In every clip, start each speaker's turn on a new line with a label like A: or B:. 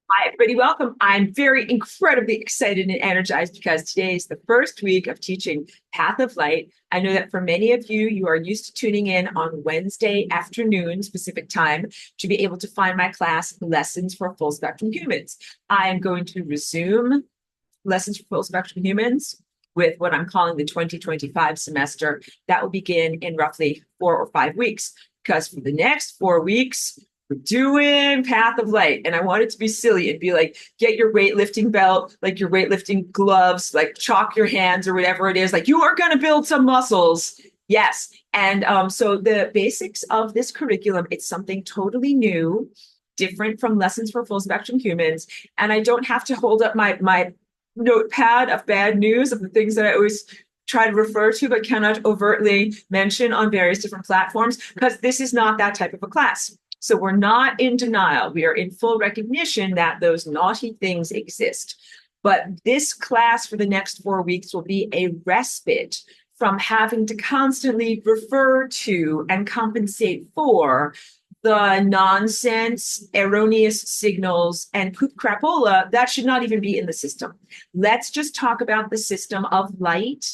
A: Hi, everybody. Welcome. I'm very incredibly excited and energized because today is the first week of teaching Path of Light. I know that for many of you, you are used to tuning in on Wednesday afternoon, Pacific time, to be able to find my class, Lessons for Full Spectrum Humans. I am going to resume Lessons for Full Spectrum Humans with what I'm calling the 2025 semester. That will begin in roughly 4 or 5 weeks, because for the next 4 weeks, we're doing Path of Light. And I want it to be silly and be like, get your weightlifting belt, like your weightlifting gloves, like chalk your hands or whatever it is. Like, you are going to build some muscles. Yes. And so the basics of this curriculum, it's something totally new, different from Lessons for Full Spectrum Humans. And I don't have to hold up my notepad of bad news of the things that I always try to refer to but cannot overtly mention on various different platforms, because this is not that type of a class. So we're not in denial. We are in full recognition that those naughty things exist. But this class for the next 4 weeks will be a respite from having to constantly refer to and compensate for the nonsense, erroneous signals, and poop crapola that should not even be in the system. Let's just talk about the system of light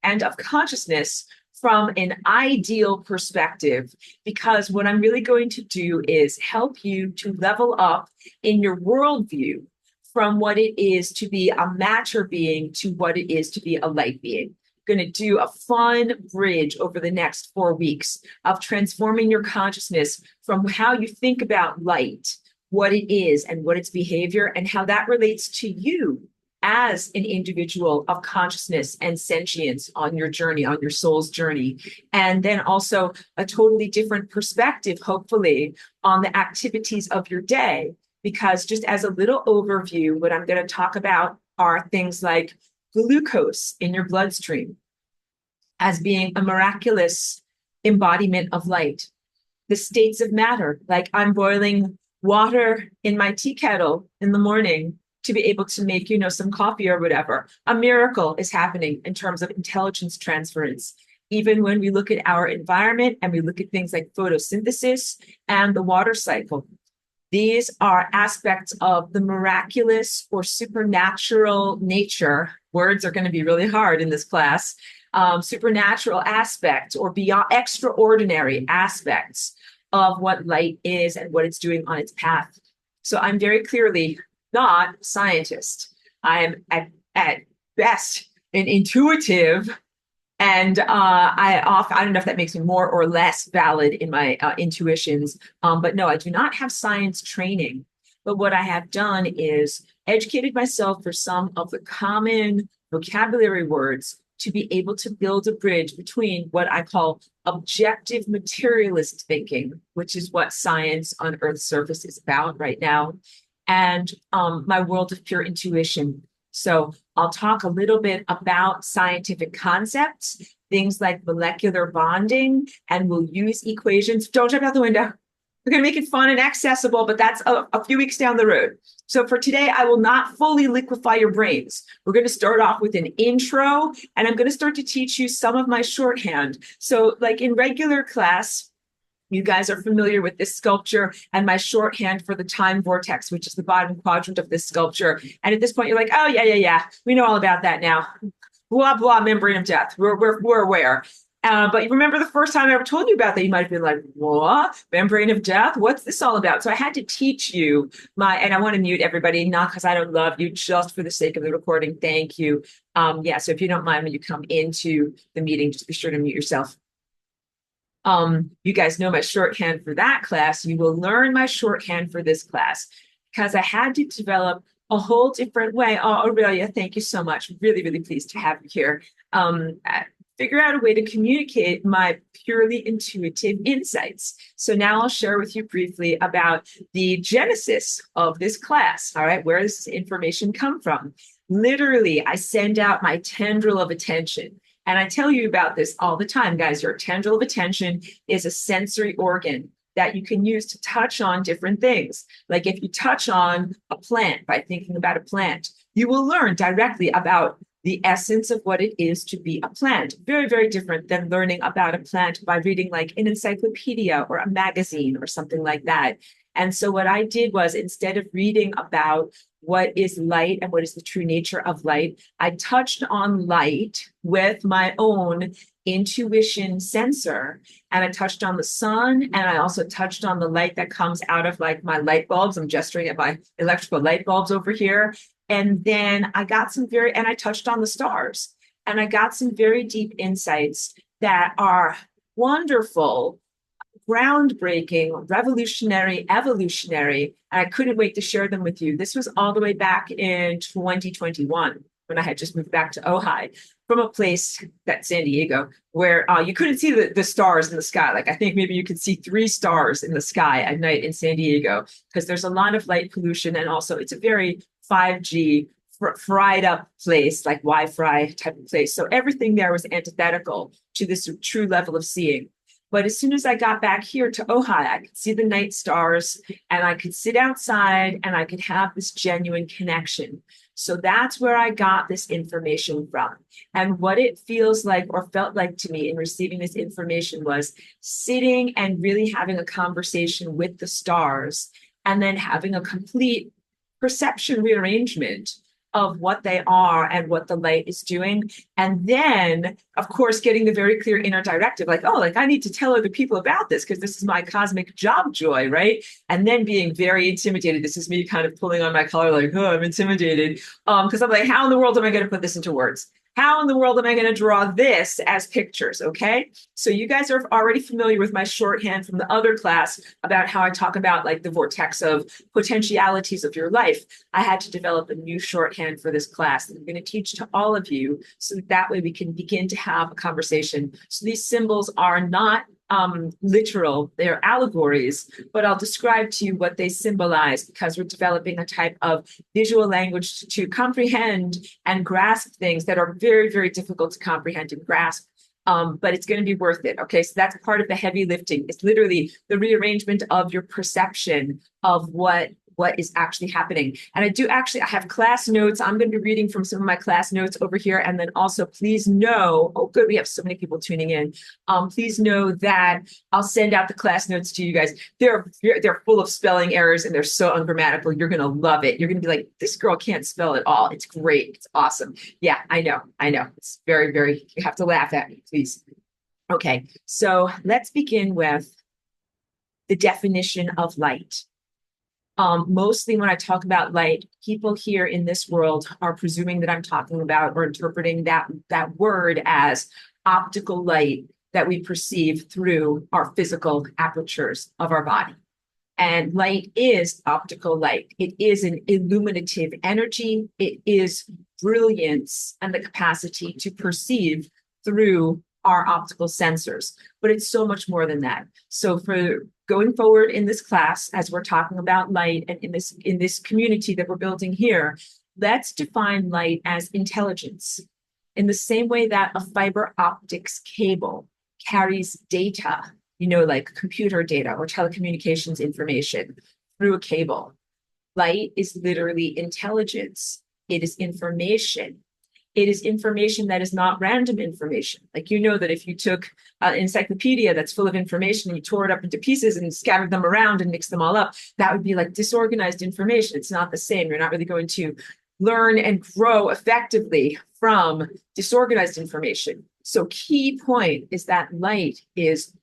A: and of consciousness from an ideal perspective, because what I'm really going to do is help you to level up in your worldview from what it is to be a matter being to what it is to be a light being. Going to do a fun bridge over the next 4 weeks of transforming your consciousness from how you think about light, what it is and what its behavior, and how that relates to you as an individual of consciousness and sentience on your journey, on your soul's journey. And then also a totally different perspective, hopefully, on the activities of your day. Because just as a little overview, what I'm going to talk about are things like glucose in your bloodstream as being a miraculous embodiment of light. The states of matter, like I'm boiling water in my tea kettle in the morning to be able to make, some coffee or whatever. A miracle is happening in terms of intelligence transference. Even when we look at our environment and we look at things like photosynthesis and the water cycle, these are aspects of the miraculous or supernatural nature. Words are going to be really hard in this class. Supernatural aspects or beyond extraordinary aspects of what light is and what it's doing on its path. So I'm very clearly not a scientist. I am at best an intuitive, and I don't know if that makes me more or less valid in my intuitions. But no, I do not have science training. But what I have done is educated myself for some of the common vocabulary words to be able to build a bridge between what I call objective materialist thinking, which is what science on Earth's surface is about right now, and my world of pure intuition. So I'll talk a little bit about scientific concepts, things like molecular bonding, and we'll use equations. Don't jump out the window. We're going to make it fun and accessible, but that's a few weeks down the road. So for today, I will not fully liquefy your brains. We're going to start off with an intro, and I'm going to start to teach you some of my shorthand. So like in regular class, you guys are familiar with this sculpture and my shorthand for the time vortex, which is the bottom quadrant of this sculpture. And at this point, you're like, oh, yeah. We know all about that now. Blah, blah, membrane of death. We're aware. But you remember the first time I ever told you about that, you might have been like, what? Membrane of death? What's this all about? So I had to teach you and I want to mute everybody, not because I don't love you, just for the sake of the recording. Thank you. So if you don't mind when you come into the meeting, just be sure to mute yourself. You guys know my shorthand for that class. You will learn my shorthand for this class because I had to develop a whole different way. Oh, Aurelia, thank you so much. Really, really pleased to have you here. Figure out a way to communicate my purely intuitive insights. So now I'll share with you briefly about the genesis of this class. All right, where does this information come from? Literally, I send out my tendril of attention. And I tell you about this all the time, guys. Your tendril of attention is a sensory organ that you can use to touch on different things. Like if you touch on a plant by thinking about a plant, you will learn directly about the essence of what it is to be a plant. Very, very different than learning about a plant by reading like an encyclopedia or a magazine or something like that. And so what I did was, instead of reading about what is light and what is the true nature of light, I touched on light with my own intuition sensor. And I touched on the sun, and I also touched on the light that comes out of like my light bulbs. I'm gesturing at my electrical light bulbs over here. And then I got and I touched on the stars, and I got some very deep insights that are wonderful, groundbreaking, revolutionary, evolutionary. And I couldn't wait to share them with you. This was all the way back in 2021 when I had just moved back to Ojai from a place, that's San Diego, where you couldn't see the stars in the sky. Like I think maybe you could see 3 stars in the sky at night in San Diego, because there's a lot of light pollution. And also it's a very 5G fried up place, like Wi-Fi type of place. So everything there was antithetical to this true level of seeing. But as soon as I got back here to Ojai, I could see the night stars, and I could sit outside and I could have this genuine connection. So that's where I got this information from. And what it feels like or felt like to me in receiving this information was sitting and really having a conversation with the stars, and then having a complete perception rearrangement of what they are and what the light is doing. And then, of course, getting the very clear inner directive, like, oh, like I need to tell other people about this because this is my cosmic job joy, right? And then being very intimidated. This is me kind of pulling on my collar, like, oh, I'm intimidated. Because I'm like, how in the world am I going to put this into words? How in the world am I going to draw this as pictures? Okay. So you guys are already familiar with my shorthand from the other class about how I talk about like the vortex of potentialities of your life. I had to develop a new shorthand for this class that I'm going to teach to all of you, so that way we can begin to have a conversation. So these symbols are not literal, they're allegories, but I'll describe to you what they symbolize, because we're developing a type of visual language to comprehend and grasp things that are very, very difficult to comprehend and grasp. But it's going to be worth it. Okay, so that's part of the heavy lifting. It's literally the rearrangement of your perception of what is actually happening. And I have class notes. I'm going to be reading from some of my class notes over here. And then also please know, oh good, we have so many people tuning in. Please know that I'll send out the class notes to you guys. They're full of spelling errors and they're so ungrammatical. You're going to love it. You're going to be like, this girl can't spell at all. It's great. It's awesome. Yeah, I know. It's very, very, you have to laugh at me, please. Okay, so let's begin with the definition of light. Mostly when I talk about light, people here in this world are presuming that I'm talking about or interpreting that word as optical light that we perceive through our physical apertures of our body. And light is optical light. It is an illuminative energy. It is brilliance and the capacity to perceive through our optical sensors. But it's so much more than that. So for going forward in this class, as we're talking about light and in this community that we're building here, let's define light as intelligence. In the same way that a fiber optics cable carries data, like computer data or telecommunications information through a cable, light is literally intelligence. It is information. It is information that is not random information. Like, that if you took an encyclopedia that's full of information and you tore it up into pieces and scattered them around and mixed them all up, that would be like disorganized information. It's not the same. You're not really going to learn and grow effectively from disorganized information. So key point is that light is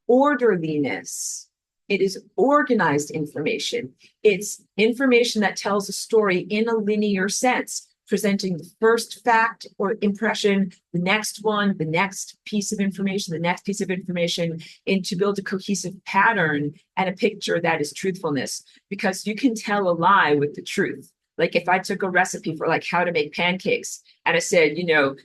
A: orderliness. It is organized information. It's information that tells a story in a linear sense, presenting the first fact or impression, the next one, the next piece of information, the next piece of information, and to build a cohesive pattern and a picture that is truthfulness. Because you can tell a lie with the truth. Like if I took a recipe for like how to make pancakes and I said,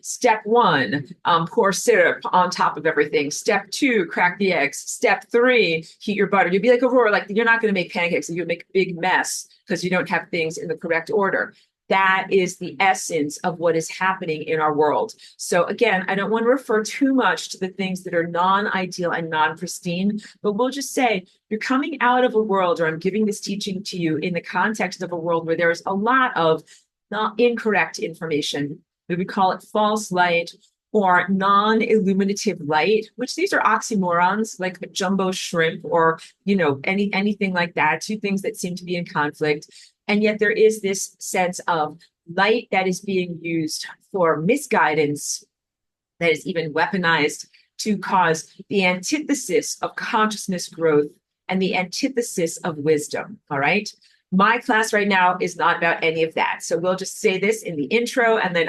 A: step 1, pour syrup on top of everything. Step 2, crack the eggs. Step 3, heat your butter. You'd be like, Aurora, like you're not going to make pancakes and you'll make a big mess because you don't have things in the correct order. That is the essence of what is happening in our world. So again, I don't want to refer too much to the things that are non-ideal and non-pristine, but we'll just say you're coming out of a world, or I'm giving this teaching to you in the context of a world where there's a lot of not incorrect information. We would call it false light or non-illuminative light, which these are oxymorons like a jumbo shrimp or anything like that, two things that seem to be in conflict. And yet there is this sense of light that is being used for misguidance, that is even weaponized to cause the antithesis of consciousness growth and the antithesis of wisdom. All right. My class right now is not about any of that. So we'll just say this in the intro, and then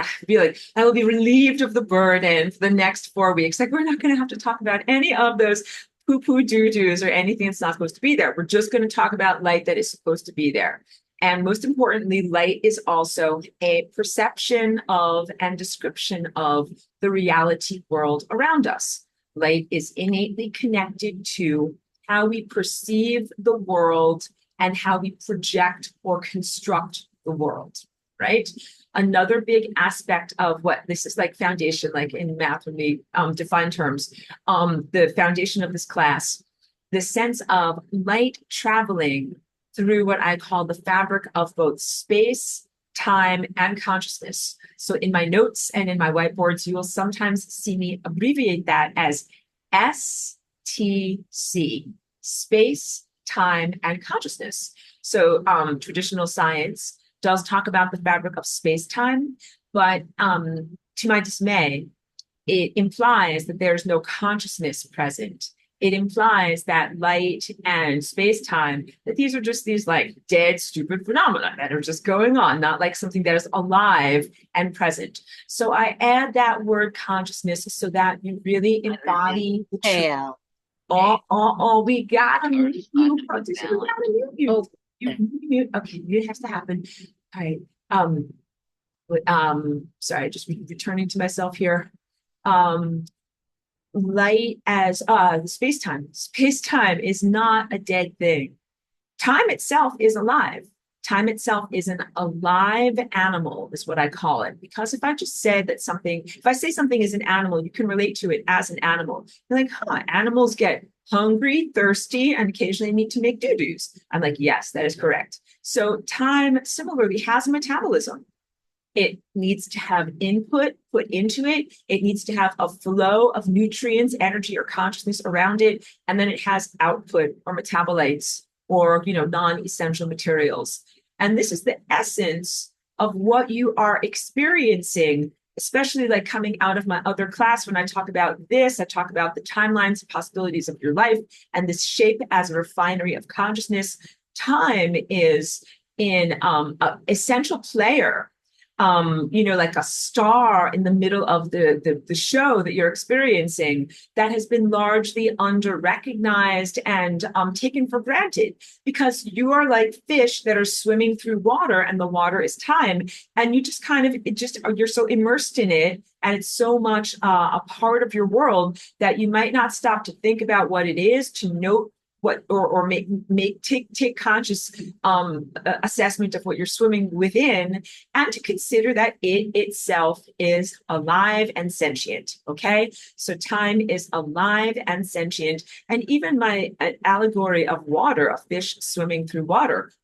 A: I will be relieved of the burden for the next 4 weeks. Like, we're not going to have to talk about any of those poo-poo doo-doos or anything that's not supposed to be there. We're just going to talk about light that is supposed to be there. And most importantly, light is also a perception of and description of the reality world around us. Light is innately connected to how we perceive the world and how we project or construct the world, right? Another big aspect of what this is like foundation, like in math when we define terms, the foundation of this class, the sense of light traveling through what I call the fabric of both space, time, and consciousness. So in my notes and in my whiteboards, you will sometimes see me abbreviate that as STC, space, time, and consciousness. So traditional science does talk about the fabric of space-time, but to my dismay, it implies that there's no consciousness present. It implies that light and space-time, that these are just these like dead, stupid phenomena that are just going on, not like something that is alive and present. So I add that word consciousness so that you really embody the truth. We gotta mute you. We gotta mute you. Mute. Okay, mute has to happen. All right. Sorry, just returning to myself here. Light as space-time. Space-time is not a dead thing. Time itself is alive. Time itself is an alive animal, is what I call it. Because if I just said that something, if I say something is an animal, you can relate to it as an animal. You're like, animals get hungry, thirsty, and occasionally need to make doo-doos. I'm like, yes, that is correct. So time similarly has a metabolism. It needs to have input put into it. It needs to have a flow of nutrients, energy, or consciousness around it. And then it has output or metabolites or, non-essential materials. And this is the essence of what you are experiencing, especially like coming out of my other class. When I talk about this, I talk about the timelines and possibilities of your life and this shape as a refinery of consciousness. Time is an essential player, like a star in the middle of the show that you're experiencing that has been largely under-recognized and taken for granted because you are like fish that are swimming through water and the water is time. And you just you're so immersed in it and it's so much a part of your world that you might not stop to think about what it is, to note what or take conscious assessment of what you're swimming within, and to consider that it itself is alive and sentient. Okay, so time is alive and sentient. And even my allegory of water, a fish swimming through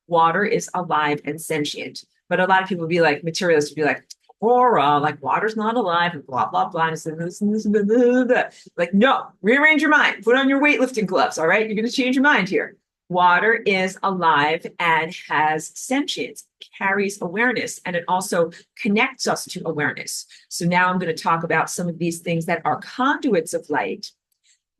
A: water is alive and sentient. But a lot of people would be like, materialists would be like, aura, like water's not alive, and blah, blah, blah. And like, no, rearrange your mind. Put on your weightlifting gloves, all right? You're going to change your mind here. Water is alive and has sentience, carries awareness, and it also connects us to awareness. So now I'm going to talk about some of these things that are conduits of light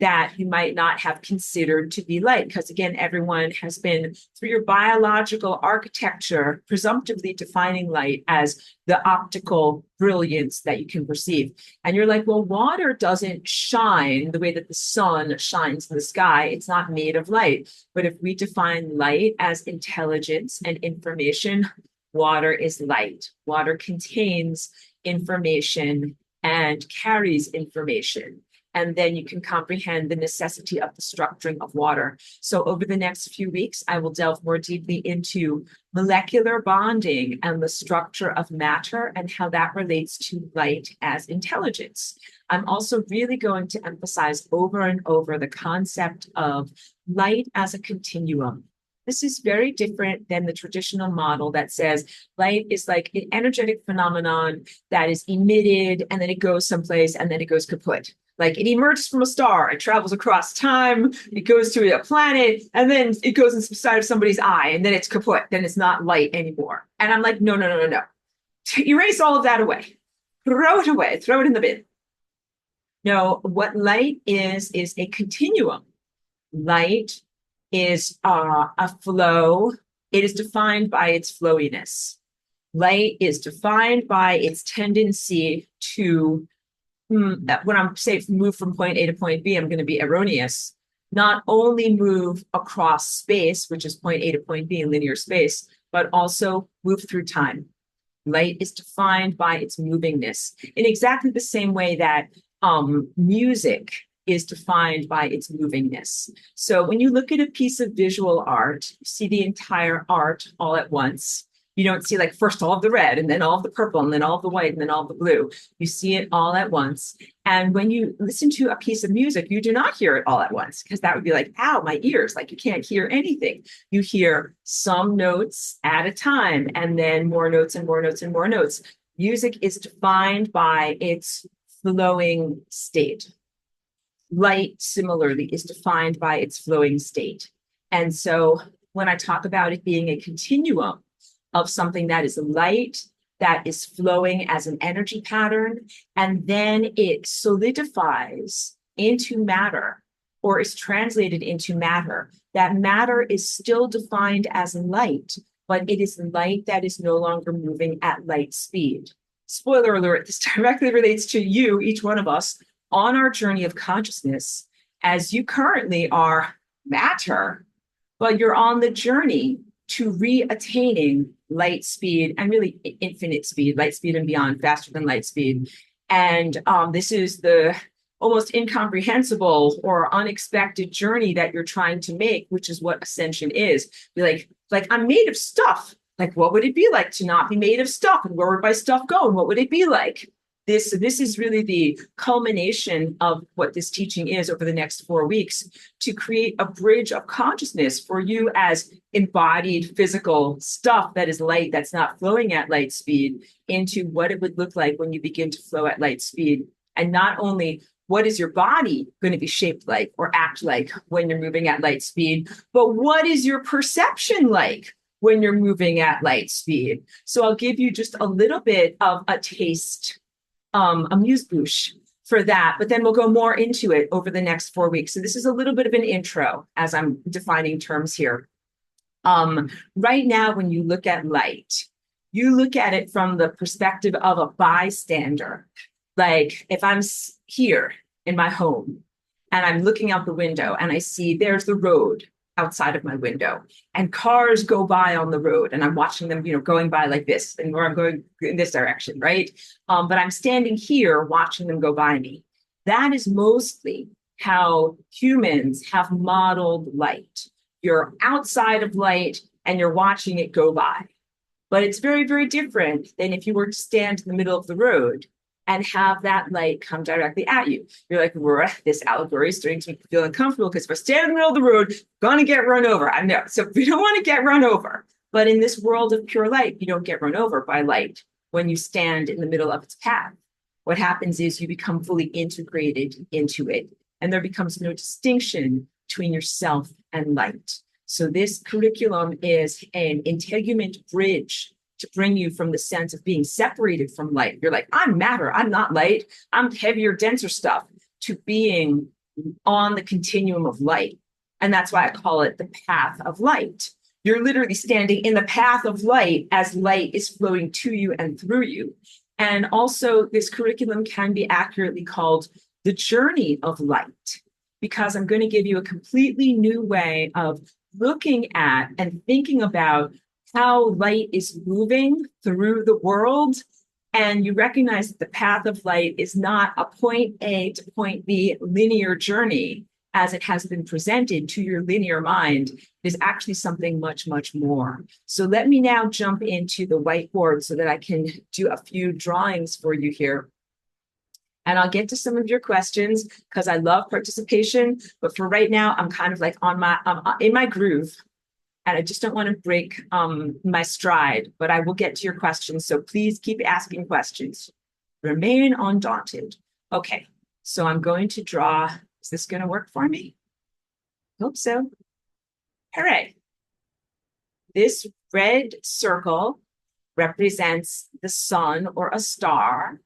A: that you might not have considered to be light. Because again, everyone has been, through your biological architecture, presumptively defining light as the optical brilliance that you can perceive. And you're like, well, water doesn't shine the way that the sun shines in the sky. It's not made of light. But if we define light as intelligence and information, water is light. Water contains information and carries information. And then you can comprehend the necessity of the structuring of water. So over the next few weeks, I will delve more deeply into molecular bonding and the structure of matter and how that relates to light as intelligence. I'm also really going to emphasize over and over the concept of light as a continuum. This is very different than the traditional model that says light is like an energetic phenomenon that is emitted and then it goes someplace and then it goes kaput. Like it emerges from a star, it travels across time, it goes to a planet, and then it goes inside of somebody's eye, and then it's kaput. Then it's not light anymore. And I'm like, no, no, no, no, no. Erase all of that away. Throw it away. Throw it in the bin. No, what light is a continuum. Light is a flow. It is defined by its flowiness. Light is defined by its tendency to, when I'm saying move from point A to point B, I'm going to be erroneous. Not only move across space, which is point A to point B in linear space, but also move through time. Light is defined by its movingness in exactly the same way that music is defined by its movingness. So when you look at a piece of visual art, you see the entire art all at once. You don't see like first all of the red and then all of the purple and then all of the white and then all of the blue. You see it all at once. And when you listen to a piece of music, you do not hear it all at once because that would be like, ow, my ears, like you can't hear anything. You hear some notes at a time and then more notes and more notes and more notes. Music is defined by its flowing state. Light, similarly, is defined by its flowing state. And so when I talk about it being a continuum of something that is light, that is flowing as an energy pattern, and then it solidifies into matter or is translated into matter, that matter is still defined as light, but it is light that is no longer moving at light speed. Spoiler alert, this directly relates to you, each one of us, on our journey of consciousness, as you currently are matter, but you're on the journey to re-attaining light speed and really infinite speed, light speed and beyond, faster than light speed. And this is the almost incomprehensible or unexpected journey that you're trying to make, which is what ascension is. Be like I'm made of stuff. Like, what would it be like to not be made of stuff? And where would my stuff go? And what would it be like? This is really the culmination of what this teaching is over the next 4 weeks, to create a bridge of consciousness for you as embodied physical stuff that is light, that's not flowing at light speed, into what it would look like when you begin to flow at light speed. And not only what is your body going to be shaped like or act like when you're moving at light speed, but what is your perception like when you're moving at light speed? So I'll give you just a little bit of a taste, amuse-bouche for that, but then we'll go more into it over the next 4 weeks. So this is a little bit of an intro as I'm defining terms here. Right now, when you look at light, you look at it from the perspective of a bystander. Like if I'm here in my home and I'm looking out the window and I see there's the road outside of my window and cars go by on the road and I'm watching them, going by like this, and where I'm going in this direction, right? But I'm standing here watching them go by me. That is mostly how humans have modeled light. You're outside of light and you're watching it go by. But it's very, very different than if you were to stand in the middle of the road and have that light come directly at you. You're like, this allegory is starting to make me feel uncomfortable because if I stand in the middle of the road, I'm going to get run over. I know. So we don't want to get run over. But in this world of pure light, you don't get run over by light when you stand in the middle of its path. What happens is you become fully integrated into it, and there becomes no distinction between yourself and light. So this curriculum is an integument bridge to bring you from the sense of being separated from light. You're like, I'm matter, I'm not light, I'm heavier, denser stuff, to being on the continuum of light. And that's why I call it the path of light. You're literally standing in the path of light as light is flowing to you and through you. And also, this curriculum can be accurately called the journey of light, because I'm going to give you a completely new way of looking at and thinking about how light is moving through the world. And you recognize that the path of light is not a point A to point B linear journey as it has been presented to your linear mind. It is actually something much, much more. So let me now jump into the whiteboard so that I can do a few drawings for you here. And I'll get to some of your questions because I love participation. But for right now, I'm kind of like in my groove. and I just don't want to break my stride, but I will get to your questions. So please keep asking questions. Remain undaunted. Okay, so I'm going to draw. Is this going to work for me? Hope so. Hooray. This red circle represents the sun or a star.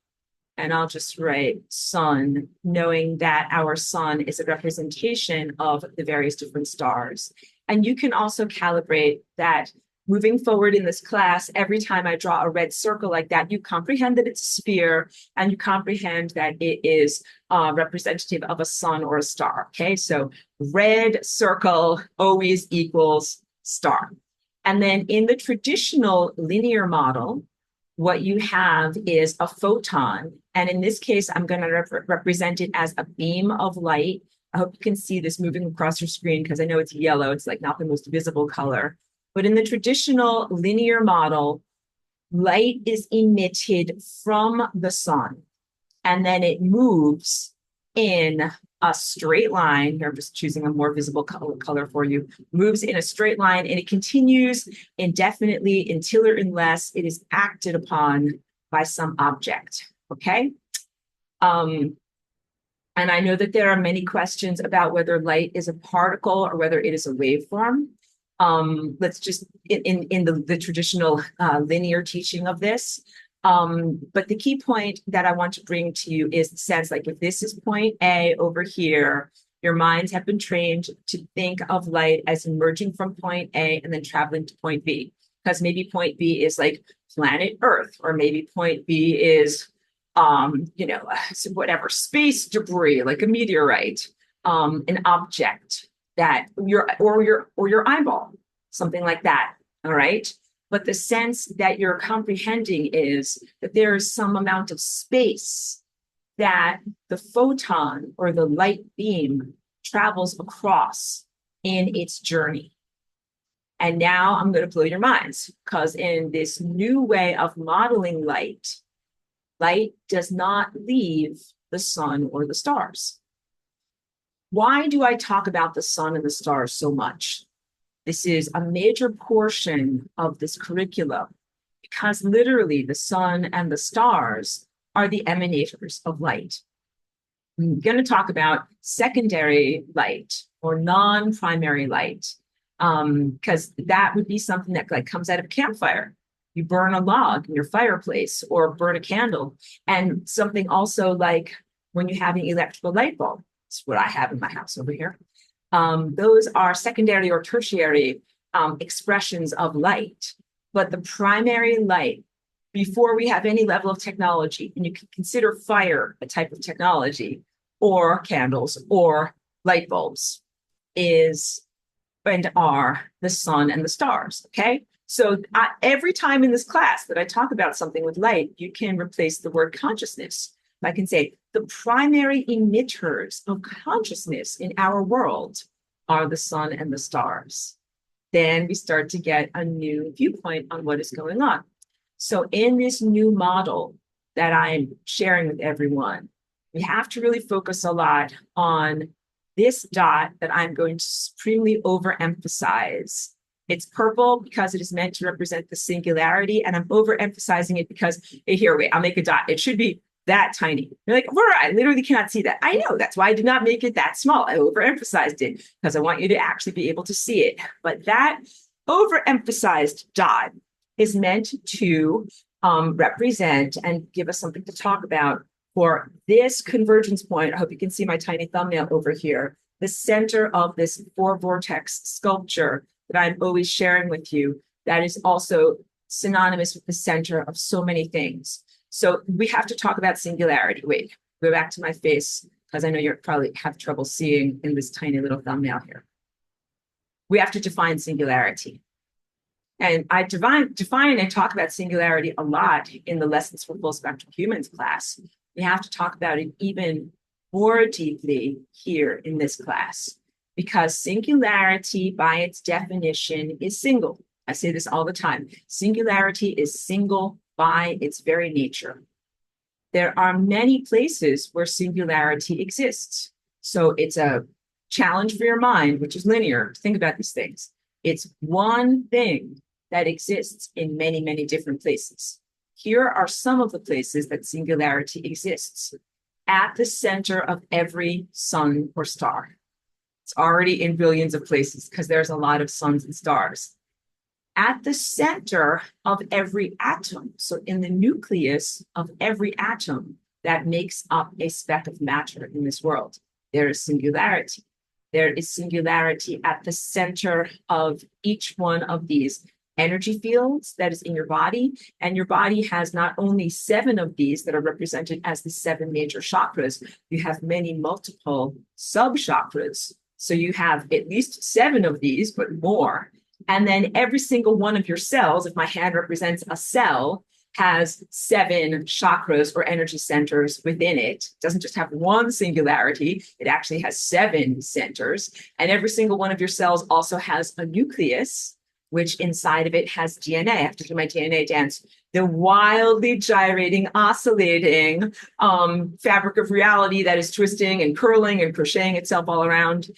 A: And I'll just write sun, knowing that our sun is a representation of the various different stars. And you can also calibrate that moving forward in this class, every time I draw a red circle like that, you comprehend that it's a sphere and you comprehend that it is representative of a sun or a star. Okay, so red circle always equals star. And then in the traditional linear model, what you have is a photon. And in this case, I'm going to represent it as a beam of light. I hope you can see this moving across your screen because I know it's yellow. It's like not the most visible color. But in the traditional linear model, light is emitted from the sun, and then it moves in a straight line. Here, I'm just choosing a more visible color for you. Moves in a straight line, and it continues indefinitely until or unless it is acted upon by some object. Okay. And I know that there are many questions about whether light is a particle or whether it is a waveform. Let's just in the traditional linear teaching of this. But the key point that I want to bring to you is the sense like if this is point A over here, your minds have been trained to think of light as emerging from point A and then traveling to point B. Because maybe point B is like planet Earth, or maybe point B is whatever, space debris, like a meteorite, an object that your eyeball, something like that. All right. But the sense that you're comprehending is that there is some amount of space that the photon or the light beam travels across in its journey. And now I'm going to blow your minds, because in this new way of modeling light, light does not leave the sun or the stars. Why do I talk about the sun and the stars so much? This is a major portion of this curriculum, because literally the sun and the stars are the emanators of light. I'm going to talk about secondary light or non-primary light, because that would be something that like comes out of a campfire. You burn a log in your fireplace or burn a candle, and something also like when you have an electrical light bulb. It's what I have in my house over here. Those are secondary or tertiary expressions of light. But the primary light, before we have any level of technology, and you can consider fire a type of technology, or candles, or light bulbs, is and are the sun and the stars, okay? So every time in this class that I talk about something with light, you can replace the word consciousness. I can say the primary emitters of consciousness in our world are the sun and the stars. Then we start to get a new viewpoint on what is going on. So in this new model that I'm sharing with everyone, we have to really focus a lot on this dot that I'm going to supremely overemphasize. It's purple because it is meant to represent the singularity, and I'm overemphasizing it because, hey, here, wait, I'll make a dot. It should be that tiny. You're like, Laura, I literally cannot see that. I know, that's why I did not make it that small. I overemphasized it because I want you to actually be able to see it. But that overemphasized dot is meant to represent and give us something to talk about for this convergence point. I hope you can see my tiny thumbnail over here, the center of this four vortex sculpture that I'm always sharing with you, that is also synonymous with the center of so many things. So we have to talk about singularity. Wait, go back to my face, because I know you're probably have trouble seeing in this tiny little thumbnail here. We have to define singularity. And I define and talk about singularity a lot in the Lessons for Full Spectrum Humans class. We have to talk about it even more deeply here in this class, because singularity by its definition is single. I say this all the time. Singularity is single by its very nature. There are many places where singularity exists. So it's a challenge for your mind, which is linear, to think about these things. It's one thing that exists in many, many different places. Here are some of the places that singularity exists. At the center of every sun or star. It's already in billions of places because there's a lot of suns and stars. At the center of every atom, so in the nucleus of every atom that makes up a speck of matter in this world, there is singularity. There is singularity at the center of each one of these energy fields that is in your body. And your body has not only 7 of these that are represented as the 7 major chakras, you have many multiple sub-chakras. So you have at least 7 of these, but more. And then every single one of your cells, if my hand represents a cell, has 7 chakras or energy centers within it. It doesn't just have one singularity, it actually has 7 centers. And every single one of your cells also has a nucleus, which inside of it has DNA. I have to do my DNA dance. The wildly gyrating, oscillating fabric of reality that is twisting and curling and crocheting itself all around.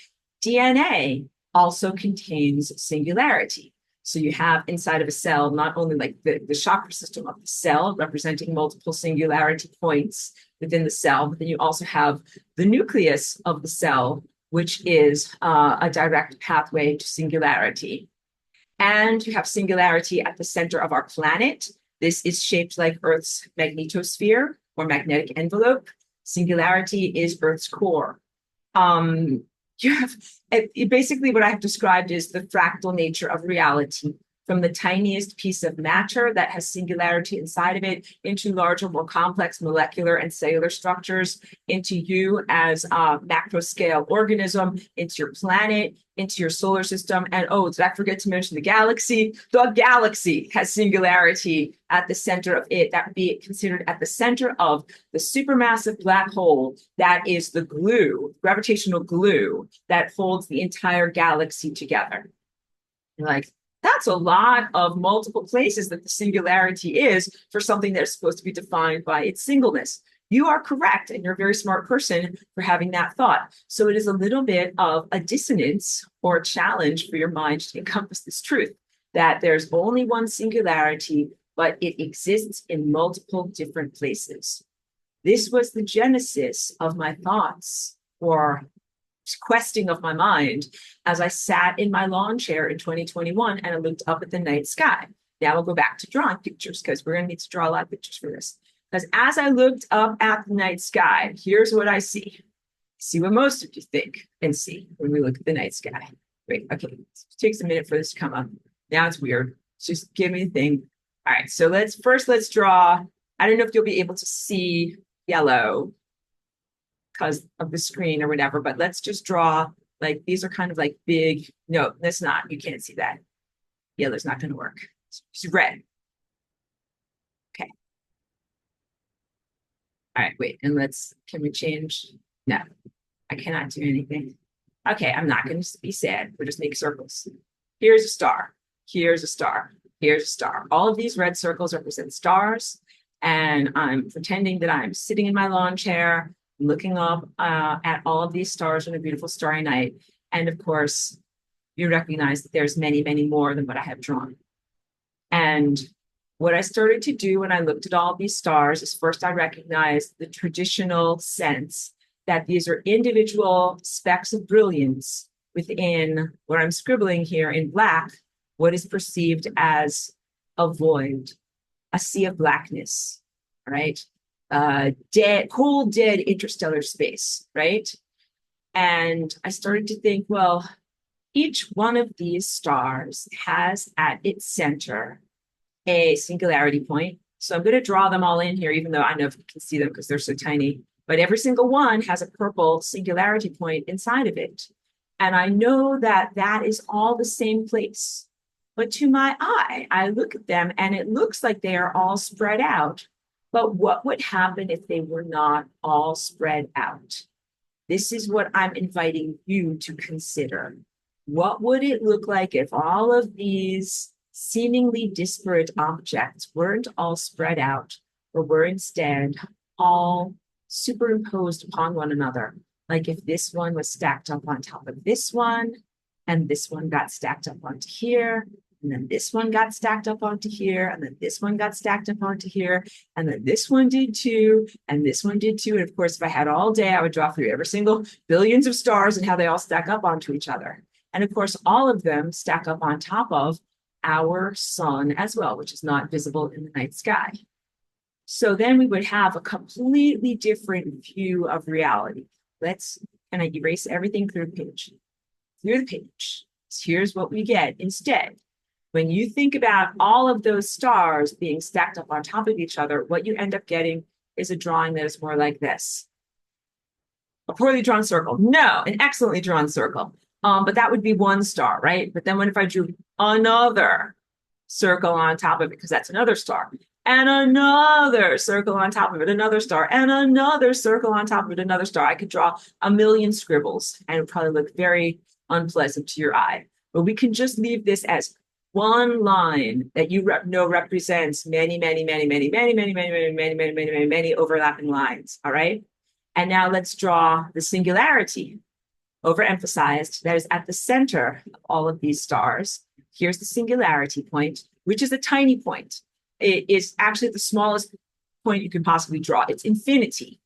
A: DNA also contains singularity. So you have inside of a cell, not only like the chakra system of the cell representing multiple singularity points within the cell, but then you also have the nucleus of the cell, which is a direct pathway to singularity. And you have singularity at the center of our planet. This is shaped like Earth's magnetosphere or magnetic envelope. Singularity is Earth's core. You have basically what I have described is the fractal nature of reality, from the tiniest piece of matter that has singularity inside of it into larger, more complex molecular and cellular structures, into you as a macro scale organism, into your planet, into your solar system. And oh, did I forget to mention the galaxy? The galaxy has singularity at the center of it. That would be considered at the center of the supermassive black hole that is the glue, gravitational glue that holds the entire galaxy together. Like, that's a lot of multiple places that the singularity is for something that's supposed to be defined by its singleness. You are correct, and you're a very smart person for having that thought. So it is a little bit of a dissonance or a challenge for your mind to encompass this truth, that there's only one singularity, but it exists in multiple different places. This was the genesis of my thoughts, or questing of my mind, as I sat in my lawn chair in 2021 and I looked up at the night sky. Now we'll go back to drawing pictures because we're going to need to draw a lot of pictures for this. Because as I looked up at the night sky, here's what I see. See what most of you think and see when we look at the night sky. Wait, okay, it takes a minute for this to come up. Now it's weird. Just give me a thing. All right, so let's draw. I don't know if you'll be able to see yellow because of the screen or whatever, but let's just draw, like, these are kind of like big, no, that's not, you can't see that. Yellow's not going to work. It's red. Okay. All right, wait, and can we change? No, I cannot do anything. Okay, I'm not going to be sad. We'll just make circles. Here's a star. Here's a star. Here's a star. All of these red circles represent stars, and I'm pretending that I'm sitting in my lawn chair, looking up at all of these stars on a beautiful starry night. And of course, you recognize that there's many, many more than what I have drawn. And what I started to do when I looked at all of these stars is first I recognized the traditional sense that these are individual specks of brilliance within what I'm scribbling here in black, what is perceived as a void, a sea of blackness, right? Cold, dead interstellar space, right? And I started to think, well, each one of these stars has at its center a singularity point. So I'm going to draw them all in here, even though I know if you can see them because they're so tiny. But every single one has a purple singularity point inside of it. And I know that that is all the same place. But to my eye, I look at them and it looks like they are all spread out. But what would happen if they were not all spread out? This is what I'm inviting you to consider. What would it look like if all of these seemingly disparate objects weren't all spread out, or were instead all superimposed upon one another? Like if this one was stacked up on top of this one, and this one got stacked up onto here, and then this one got stacked up onto here, and then this one got stacked up onto here, and then this one did too, and this one did too. And of course, if I had all day, I would draw through every single billions of stars and how they all stack up onto each other. And of course, all of them stack up on top of our sun as well, which is not visible in the night sky. So then we would have a completely different view of reality. Can I erase everything through the page? Through the page. So here's what we get instead. When you think about all of those stars being stacked up on top of each other, what you end up getting is a drawing that is more like this. A poorly drawn circle. No, an excellently drawn circle. But that would be one star, right? But then what if I drew another circle on top of it, because that's another star, and another circle on top of it, another star, and another circle on top of it, another star. I could draw a million scribbles and it would probably look very unpleasant to your eye. But we can just leave this as one line that you know represents many, many, many, many, many, many, many, many, many, many, many, many, many overlapping lines. All right. And now let's draw the singularity, overemphasized, that is at the center of all of these stars. Here's the singularity point, which is a tiny point. It is actually the smallest point you can possibly draw. It's infinity.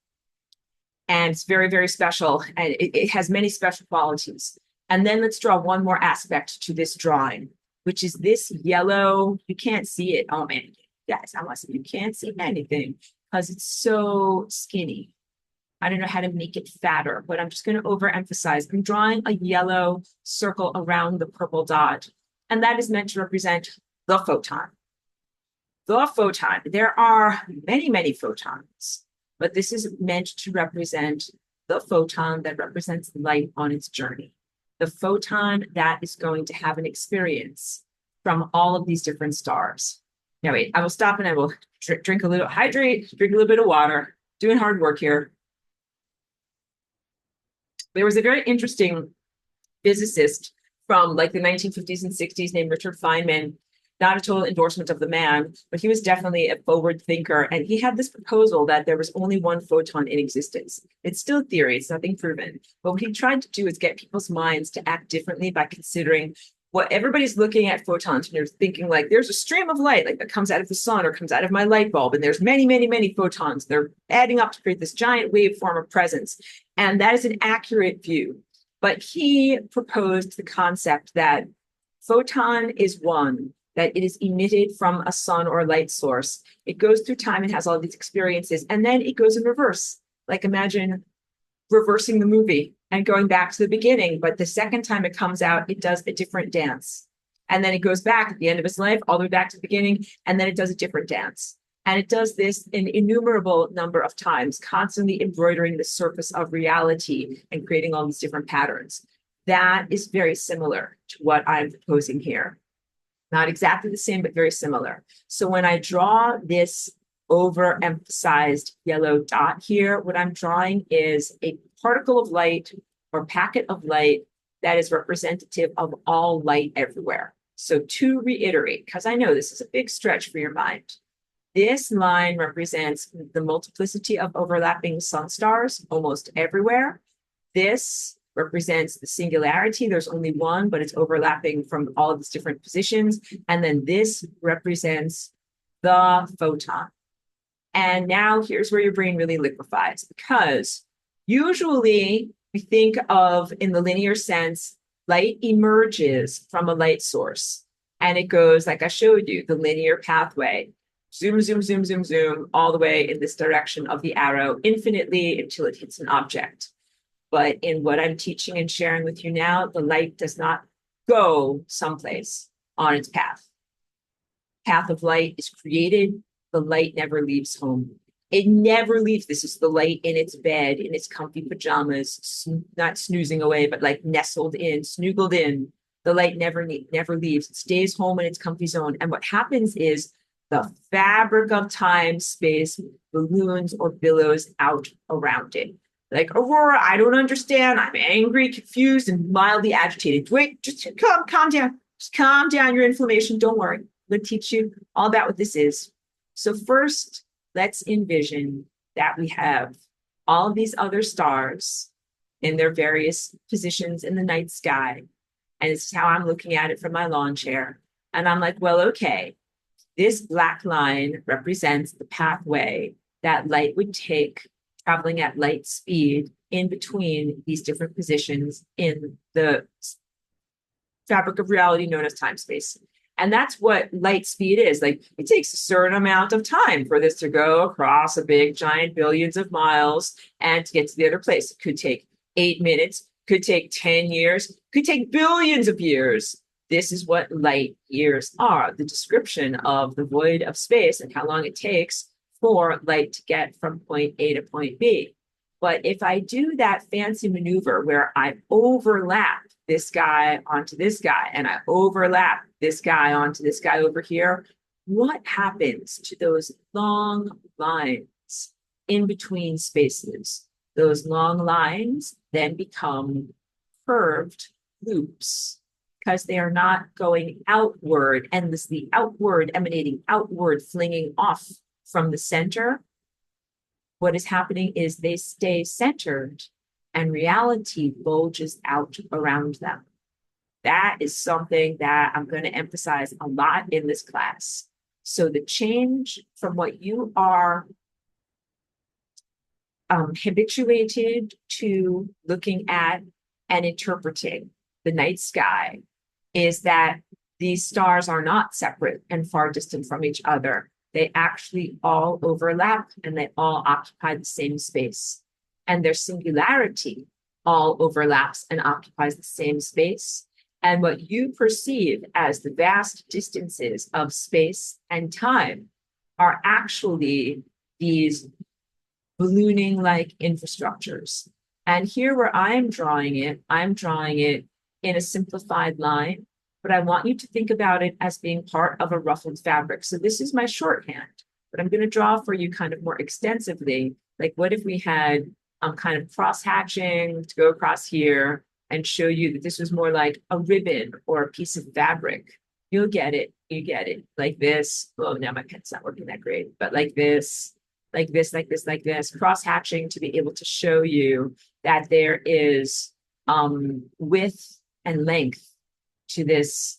A: And it's very, very special. And it has many special qualities. And then let's draw one more aspect to this drawing, which is this yellow. You can't see it. Oh man, guys, I must say you can't see anything because it's so skinny. I don't know how to make it fatter, but I'm just going to overemphasize. I'm drawing a yellow circle around the purple dot, and that is meant to represent the photon. The photon. There are many, many photons, but this is meant to represent the photon that represents light on its journey. The photon that is going to have an experience from all of these different stars. Now wait, I will stop and I will drink a little, drink a little bit of water, doing hard work here. There was a very interesting physicist from like the 1950s and 60s named Richard Feynman. Not a total endorsement of the man, but he was definitely a forward thinker. And he had this proposal that there was only one photon in existence. It's still a theory, it's nothing proven. But what he tried to do is get people's minds to act differently by considering what everybody's looking at photons and they're thinking like there's a stream of light like that comes out of the sun or comes out of my light bulb, and there's many, many, many photons. They're adding up to create this giant waveform of presence. And that is an accurate view. But he proposed the concept that photon is one, that it is emitted from a sun or light source. It goes through time and has all these experiences, and then it goes in reverse. Like imagine reversing the movie and going back to the beginning, but the second time it comes out, it does a different dance. And then it goes back at the end of its life, all the way back to the beginning, and then it does a different dance. And it does this an innumerable number of times, constantly embroidering the surface of reality and creating all these different patterns. That is very similar to what I'm proposing here. Not exactly the same, but very similar. So when I draw this overemphasized yellow dot here, what I'm drawing is a particle of light or packet of light that is representative of all light everywhere. So to reiterate, because I know this is a big stretch for your mind, this line represents the multiplicity of overlapping sun stars almost everywhere. This represents the singularity. There's only one, but it's overlapping from all of these different positions. And then this represents the photon. And now here's where your brain really liquefies, because usually we think of, in the linear sense, light emerges from a light source. And it goes, like I showed you, the linear pathway. Zoom, zoom, zoom, zoom, zoom, all the way in this direction of the arrow infinitely until it hits an object. But in what I'm teaching and sharing with you now, the light does not go someplace on its path. Path of light is created. The light never leaves home. It never leaves. This is the light in its bed, in its comfy pajamas, not snoozing away, but like nestled in, snuggled in. The light never leaves. It stays home in its comfy zone. And what happens is the fabric of time, space, balloons or billows out around it. Like, Aurora, I don't understand. I'm angry, confused, and mildly agitated. Wait, just calm down. Just calm down your inflammation. Don't worry. I'm going to teach you all about what this is. So first, let's envision that we have all of these other stars in their various positions in the night sky. And this is how I'm looking at it from my lawn chair. And I'm like, well, okay, this black line represents the pathway that light would take traveling at light speed in between these different positions in the fabric of reality known as time space. And that's what light speed is. Like it takes a certain amount of time for this to go across a big giant billions of miles and to get to the other place. It could take 8 minutes, could take 10 years, could take billions of years. This is what light years are, the description of the void of space and how long it takes for light to get from point A to point B. But if I do that fancy maneuver where I overlap this guy onto this guy and I overlap this guy onto this guy over here, what happens to those long lines in between spaces? Those long lines then become curved loops because they are not going outward, endlessly outward, emanating outward, flinging off from the center. What is happening is they stay centered and reality bulges out around them. That is something that I'm going to emphasize a lot in this class. So the change from what you are habituated to looking at and interpreting the night sky is that these stars are not separate and far distant from each other. They actually all overlap and they all occupy the same space. And their singularity all overlaps and occupies the same space. And what you perceive as the vast distances of space and time are actually these ballooning like infrastructures. And here where I'm drawing it in a simplified line, but I want you to think about it as being part of a ruffled fabric. So this is my shorthand, but I'm going to draw for you kind of more extensively. Like what if we had kind of cross hatching to go across here and show you that this was more like a ribbon or a piece of fabric. You'll get it. You get it. Like this. Oh, now my pen's not working that great, but like this, like this, like this, like this. Cross hatching to be able to show you that there is width and length to this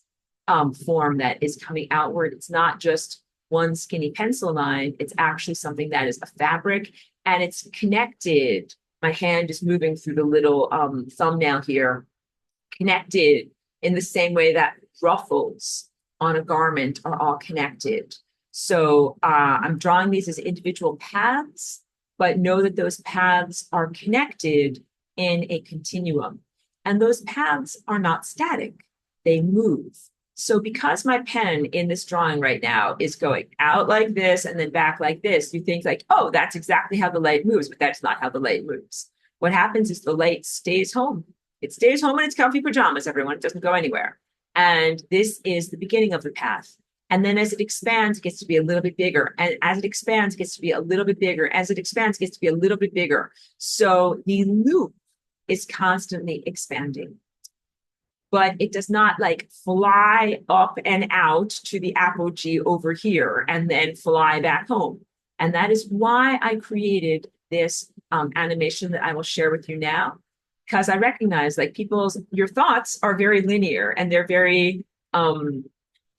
A: form that is coming outward. It's not just one skinny pencil line. It's actually something that is a fabric and it's connected. My hand is moving through the little thumbnail here, connected in the same way that ruffles on a garment are all connected. So I'm drawing these as individual paths, but know that those paths are connected in a continuum. And those paths are not static, they move. So because my pen in this drawing right now is going out like this and then back like this, you think like, oh, that's exactly how the light moves, but that's not how the light moves. What happens is the light stays home. It stays home in its comfy pajamas, everyone. It doesn't go anywhere. And this is the beginning of the path. And then as it expands, it gets to be a little bit bigger. And as it expands, it gets to be a little bit bigger. As it expands, it gets to be a little bit bigger. So the loop is constantly expanding. But it does not like fly up and out to the apogee over here and then fly back home. And that is why I created this animation that I will share with you now, because I recognize like your thoughts are very linear and they're very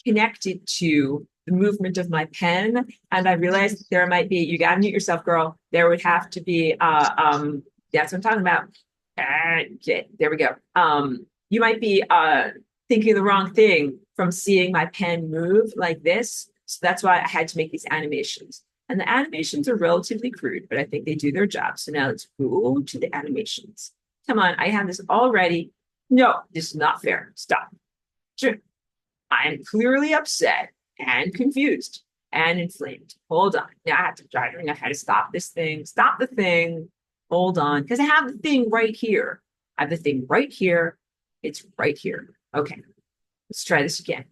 A: connected to the movement of my pen. And I realized there might be, you gotta mute yourself, girl. There would have to be, that's what I'm talking about. Okay, there we go. You might be thinking the wrong thing from seeing my pen move like this. So that's why I had to make these animations. And the animations are relatively crude, but I think they do their job. So now let's go to the animations. Come on, I have this already. No, this is not fair. Stop. Sure. I am clearly upset and confused and inflamed. Hold on. Now I have to try to how to stop this thing. Stop the thing. Hold on. Because I have the thing right here. I have the thing right here. It's right here. Okay, let's try this again.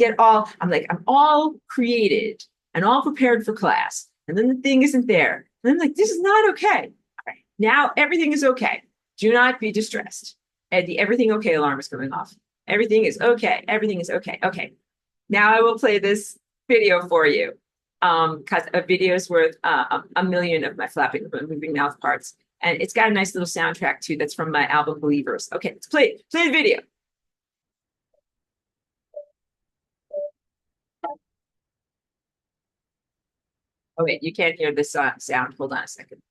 A: I'm all created and all prepared for class. And then the thing isn't there. And I'm like, this is not okay. All right, now everything is okay. Do not be distressed. And the everything okay alarm is going off. Everything is okay. Everything is okay. Okay, now I will play this video for you. Because a video is worth a million of my flapping, moving mouth parts. And it's got a nice little soundtrack too that's from my album Believers. Okay, let's play the video. Oh wait, you can't hear this sound. Hold on a second.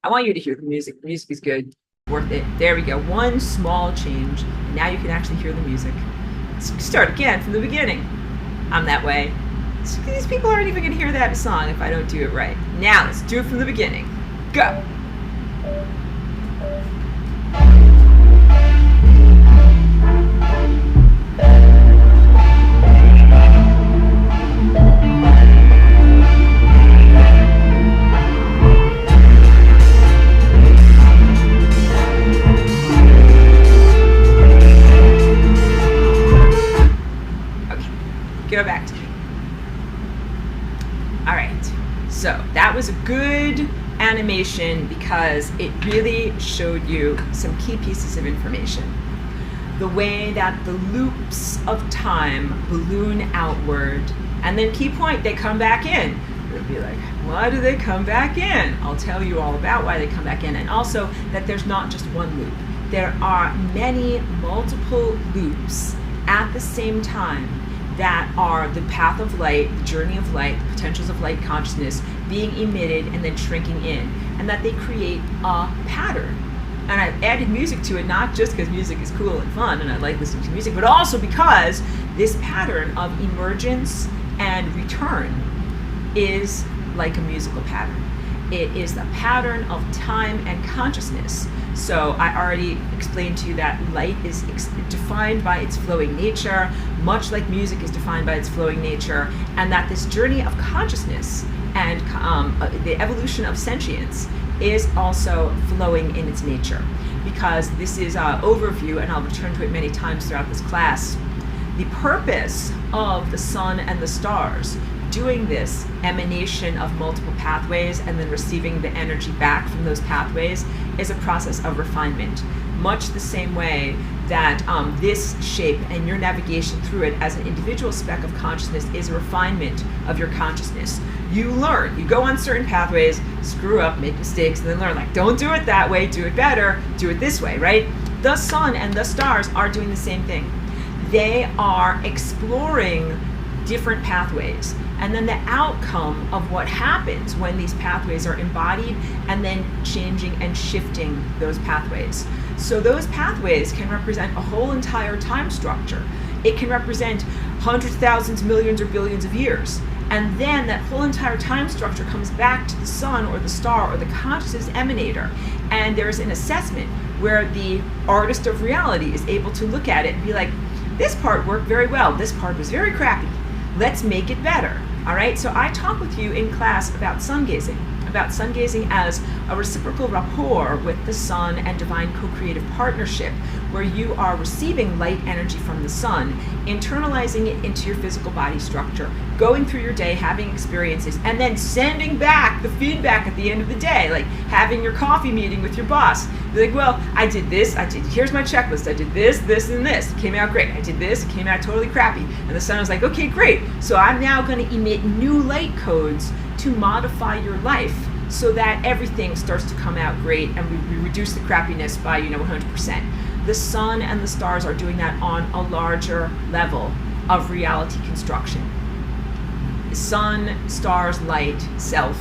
A: I want you to hear the music. The music is good. Worth it. There we go. One small change. And now you can actually hear the music. Let's start again from the beginning. I'm that way. So these people aren't even going to hear that song if I don't do it right. Now let's do it from the beginning. Go. Go back to me. All right, so that was a good animation because it really showed you some key pieces of information. The way that the loops of time balloon outward, and then key point, they come back in. You'll be like, why do they come back in? I'll tell you all about why they come back in, and also that there's not just one loop. There are many multiple loops at the same time that are the path of light, the journey of light, the potentials of light consciousness being emitted and then shrinking in, and that they create a pattern. And I've added music to it, not just because music is cool and fun and I like listening to music, but also because this pattern of emergence and return is like a musical pattern. It is the pattern of time and consciousness. So I already explained to you that light is defined by its flowing nature, much like music is defined by its flowing nature, and that this journey of consciousness and the evolution of sentience is also flowing in its nature. Because this is an overview, and I'll return to it many times throughout this class. The purpose of the sun and the stars doing this emanation of multiple pathways and then receiving the energy back from those pathways is a process of refinement. Much the same way that this shape and your navigation through it as an individual speck of consciousness is a refinement of your consciousness. You learn, you go on certain pathways, screw up, make mistakes, and then learn, like, don't do it that way, do it better, do it this way, right? The sun and the stars are doing the same thing. They are exploring different pathways, and then the outcome of what happens when these pathways are embodied and then changing and shifting those pathways. So those pathways can represent a whole entire time structure. It can represent hundreds, thousands, millions, or billions of years. And then that whole entire time structure comes back to the sun or the star or the consciousness emanator, and there's an assessment where the artist of reality is able to look at it and be like, this part worked very well, this part was very crappy. Let's make it better. All right, so I talk with you in class about sun gazing as a reciprocal rapport with the sun and divine co-creative partnership, where you are receiving light energy from the sun, internalizing it into your physical body structure, going through your day, having experiences, and then sending back the feedback at the end of the day, like having your coffee meeting with your boss. Be like, well, I did this, here's my checklist, I did this, this, and this, it came out great. I did this, it came out totally crappy. And the sun was like, okay, great. So I'm now going to emit new light codes to modify your life so that everything starts to come out great and we reduce the crappiness by 100%. The sun and the stars are doing that on a larger level of reality construction. Sun, stars, light, self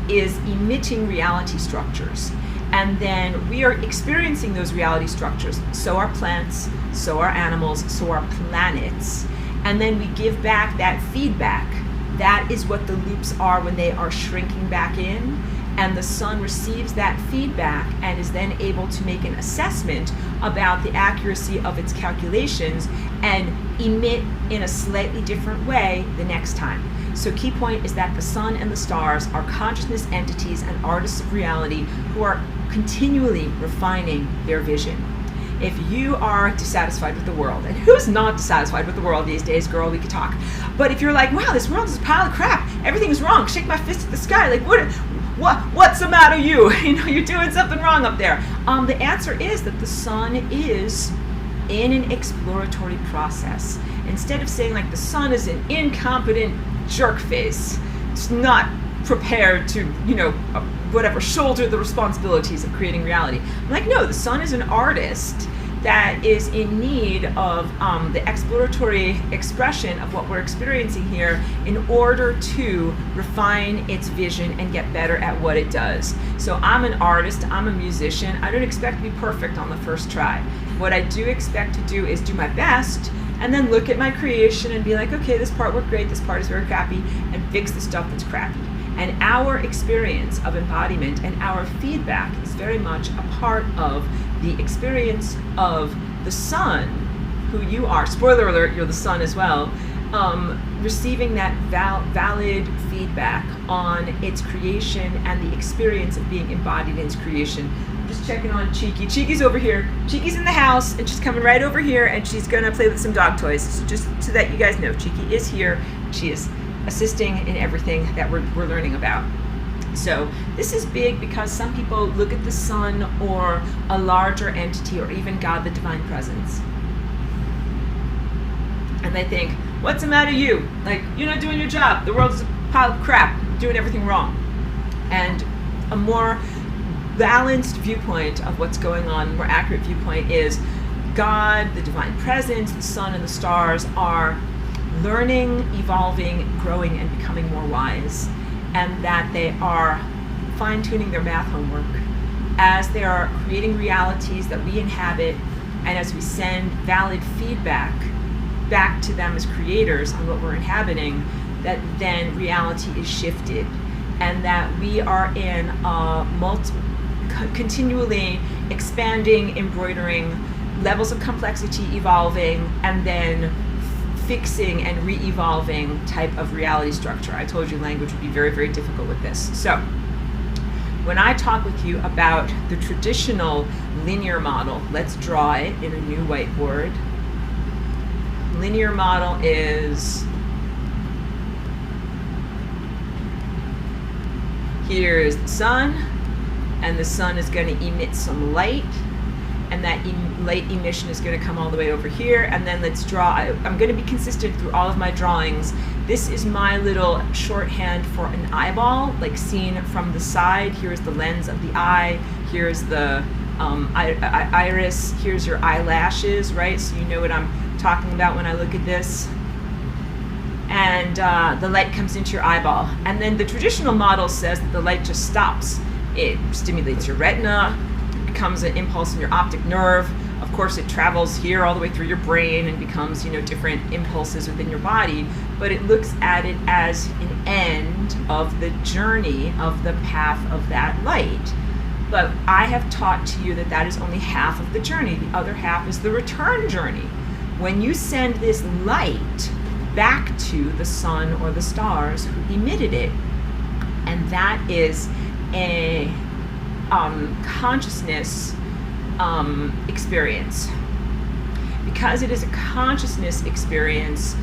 A: is emitting reality structures, and then we are experiencing those reality structures. So are plants, so are animals, so are planets, and then we give back that feedback. That is what the loops are when they are shrinking back in, and the sun receives that feedback and is then able to make an assessment about the accuracy of its calculations and emit in a slightly different way the next time. So key point is that the sun and the stars are consciousness entities and artists of reality who are continually refining their vision. If you are dissatisfied with the world, and who's not dissatisfied with the world these days, girl, we could talk. But if you're like, wow, this world is a pile of crap, everything's wrong, shake my fist at the sky, like what's the matter, you? You're doing something wrong up there. The answer is that the sun is in an exploratory process. Instead of saying like the sun is an incompetent jerk face, it's not prepared to, shoulder the responsibilities of creating reality. I'm like, no, the sun is an artist that is in need of the exploratory expression of what we're experiencing here in order to refine its vision and get better at what it does. So I'm an artist, I'm a musician. I don't expect to be perfect on the first try. What I do expect to do is do my best and then look at my creation and be like, okay, this part worked great, this part is very crappy, and fix the stuff that's crappy. And our experience of embodiment and our feedback is very much a part of the experience of the sun, who you are. Spoiler alert, you're the sun as well. Receiving that valid feedback on its creation and the experience of being embodied in its creation. I'm just checking on Cheeky. Cheeky's over here. Cheeky's in the house, and she's coming right over here, and she's gonna play with some dog toys. So just so that you guys know, Cheeky is here. She is assisting in everything that we're learning about. So this is big because some people look at the sun or a larger entity or even God, the divine presence, and they think, what's the matter you? Like, you're not doing your job. The world is a pile of crap. You're doing everything wrong. And a more balanced viewpoint of what's going on, more accurate viewpoint is God, the divine presence, the sun and the stars are learning, evolving, growing, and becoming more wise, and that they are fine-tuning their math homework as they are creating realities that we inhabit, and as we send valid feedback back to them as creators on what we're inhabiting, that then reality is shifted, and that we are in a continually expanding, embroidering, levels of complexity evolving, and then fixing and re-evolving type of reality structure. I told you language would be very, very difficult with this. So when I talk with you about the traditional linear model, let's draw it in a new whiteboard. Linear model is, here is the sun, and the sun is going to emit some light, and that light emission is going to come all the way over here. And then let's draw. I'm going to be consistent through all of my drawings. This is my little shorthand for an eyeball, like seen from the side. Here's the lens of the eye. Here's the iris. Here's your eyelashes, right? So you know what I'm talking about when I look at this. And the light comes into your eyeball. And then the traditional model says that the light just stops. It stimulates your retina, becomes an impulse in your optic nerve. Of course, it travels here all the way through your brain and becomes, different impulses within your body. But it looks at it as an end of the journey of the path of that light. But I have taught to you that that is only half of the journey. The other half is the return journey. When you send this light back to the sun or the stars who emitted it, and that is a consciousness experience. Because it is a consciousness experience,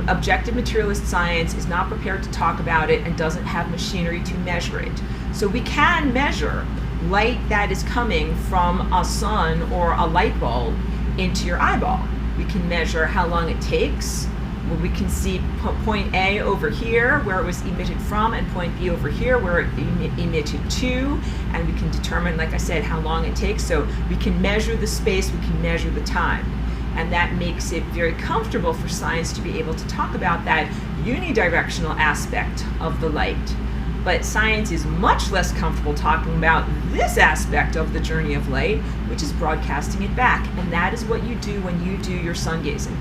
A: objective materialist science is not prepared to talk about it and doesn't have machinery to measure it. So we can measure light that is coming from a sun or a light bulb into your eyeball. We can measure how long it takes. Well, we can see point A over here where it was emitted from, and point B over here where it emitted to, and we can determine, like I said, how long it takes. So we can measure the space, we can measure the time, and that makes it very comfortable for science to be able to talk about that unidirectional aspect of the light. But science is much less comfortable talking about this aspect of the journey of light, which is broadcasting it back, and that is what you do when you do your sun gazing.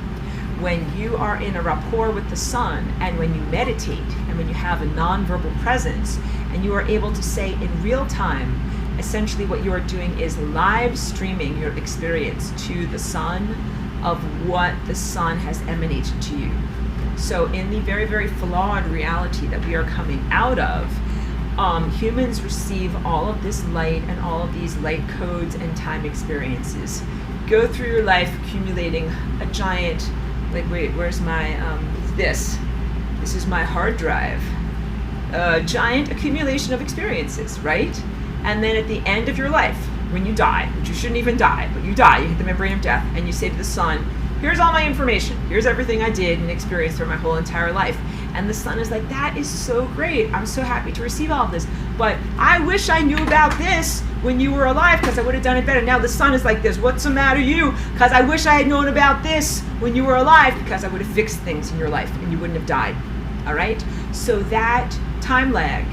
A: When you are in a rapport with the sun, and when you meditate, and when you have a nonverbal presence, and you are able to say in real time, essentially what you are doing is live streaming your experience to the sun of what the sun has emanated to you. So in the very, very flawed reality that we are coming out of, humans receive all of this light and all of these light codes and time experiences. Go through your life accumulating a giant, like, wait, where's my, this is my hard drive. A giant accumulation of experiences, right? And then at the end of your life, when you die, which you shouldn't even die, but you die, you hit the membrane of death, and you say to the sun, here's all my information, here's everything I did and experienced through my whole entire life. And the sun is like, that is so great. I'm so happy to receive all of this. But I wish I knew about this when you were alive, because I would have done it better. Now the sun is like this, what's the matter you? Because I wish I had known about this when you were alive, because I would have fixed things in your life and you wouldn't have died. All right? So that time lag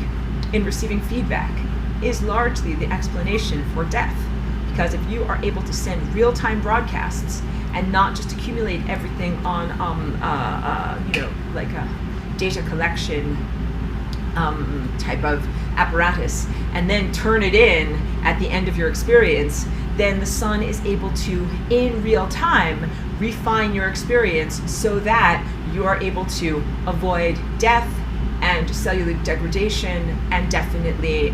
A: in receiving feedback is largely the explanation for death. Because if you are able to send real-time broadcasts and not just accumulate everything on like a data collection type of apparatus, and then turn it in at the end of your experience, then the sun is able to, in real time, refine your experience so that you are able to avoid death and cellular degradation and definitely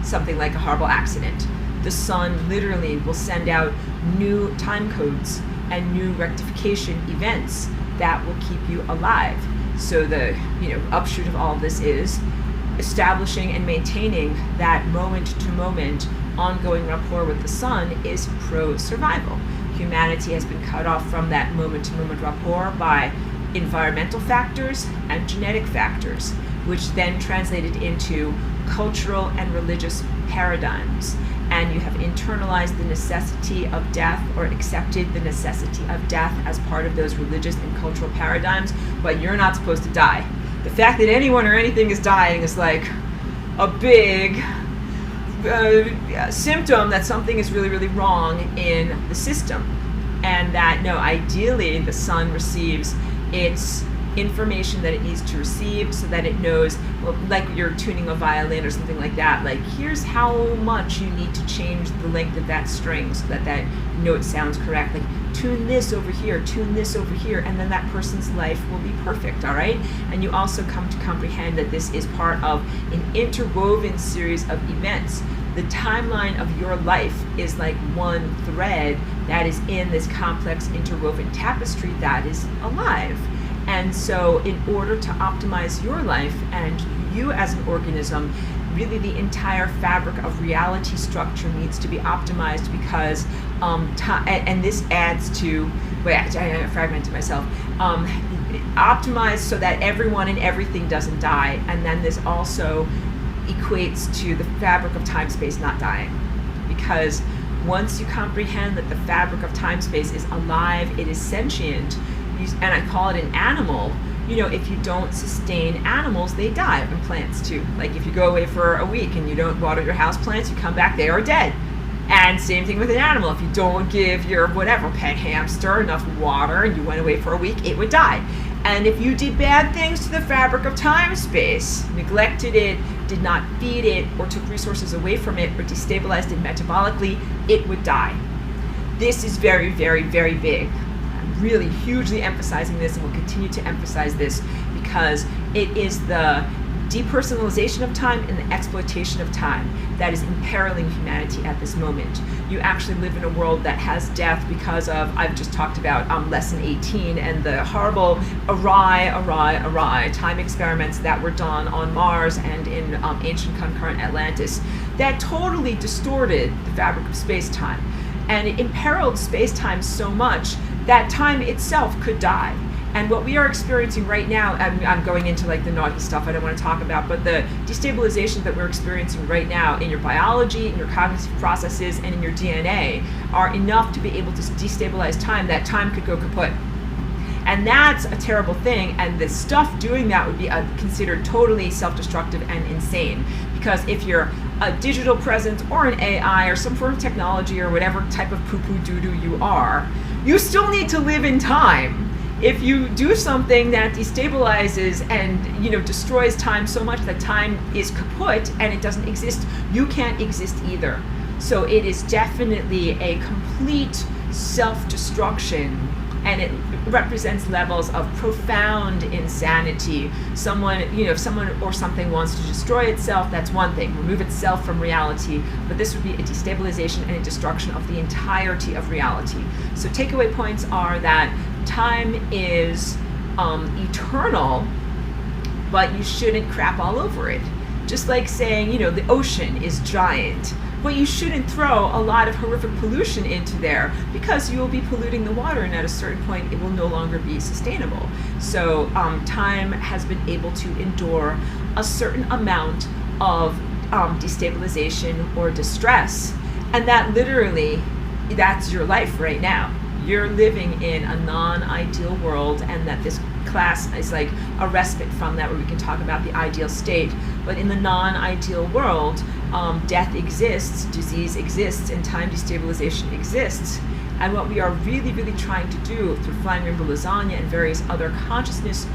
A: something like a horrible accident. The sun literally will send out new time codes and new rectification events that will keep you alive. So the upshoot of all of this is establishing and maintaining that moment-to-moment ongoing rapport with the sun is pro-survival. Humanity has been cut off from that moment-to-moment rapport by environmental factors and genetic factors, which then translated into cultural and religious paradigms. And you have internalized the necessity of death, or accepted the necessity of death as part of those religious and cultural paradigms, but you're not supposed to die. The fact that anyone or anything is dying is like a big symptom that something is really, really wrong in the system. And that, no, ideally the sun receives its information that it needs to receive so that it knows, well, like you're tuning a violin or something like that, like here's how much you need to change the length of that string so that that note sounds correct. Like tune this over here, and then that person's life will be perfect, all right? And you also come to comprehend that this is part of an interwoven series of events. The timeline of your life is like one thread that is in this complex interwoven tapestry that is alive. And so in order to optimize your life and you as an organism, really the entire fabric of reality structure needs to be optimized, because and this adds to, I fragmented myself, optimized so that everyone and everything doesn't die. And then this also equates to the fabric of time-space not dying. Because once you comprehend that the fabric of time-space is alive, it is sentient, and I call it an animal, if you don't sustain animals, they die, and plants too. Like if you go away for a week and you don't water your house plants, you come back, they are dead. And same thing with an animal. If you don't give your whatever pet hamster enough water and you went away for a week, it would die. And if you did bad things to the fabric of time-space, neglected it, did not feed it, or took resources away from it, or destabilized it metabolically, it would die. This is very, very, very big. Really hugely emphasizing this, and will continue to emphasize this, because it is the depersonalization of time and the exploitation of time that is imperiling humanity at this moment. You actually live in a world that has death because of, I've just talked about lesson 18 and the horrible awry time experiments that were done on Mars and in ancient concurrent Atlantis that totally distorted the fabric of space-time. And it imperiled space-time so much that time itself could die. And what we are experiencing right now, I'm going into like the naughty stuff I don't want to talk about, but the destabilization that we're experiencing right now in your biology, in your cognitive processes, and in your DNA are enough to be able to destabilize time, that time could go kaput. And that's a terrible thing, and the stuff doing that would be considered totally self-destructive and insane. Because if you're a digital presence or an AI or some form of technology or whatever type of poo-poo doo-doo you are, you still need to live in time. If you do something that destabilizes and destroys time so much that time is kaput and it doesn't exist, you can't exist either. So it is definitely a complete self-destruction, and it represents levels of profound insanity. If someone or something wants to destroy itself, that's one thing, remove itself from reality, but this would be a destabilization and a destruction of the entirety of reality. So takeaway points are that time is eternal, but you shouldn't crap all over it. Just like saying, the ocean is giant, But you shouldn't throw a lot of horrific pollution into there, because you will be polluting the water, and at a certain point it will no longer be sustainable. So time has been able to endure a certain amount of destabilization or distress, and that literally, that's your life right now. You're living in a non-ideal world, and that this class is like a respite from that, where we can talk about the ideal state. But in the non-ideal world, death exists, disease exists, and time destabilization exists. And what we are really, really trying to do through Flying Rainbow Lasagna and various other consciousness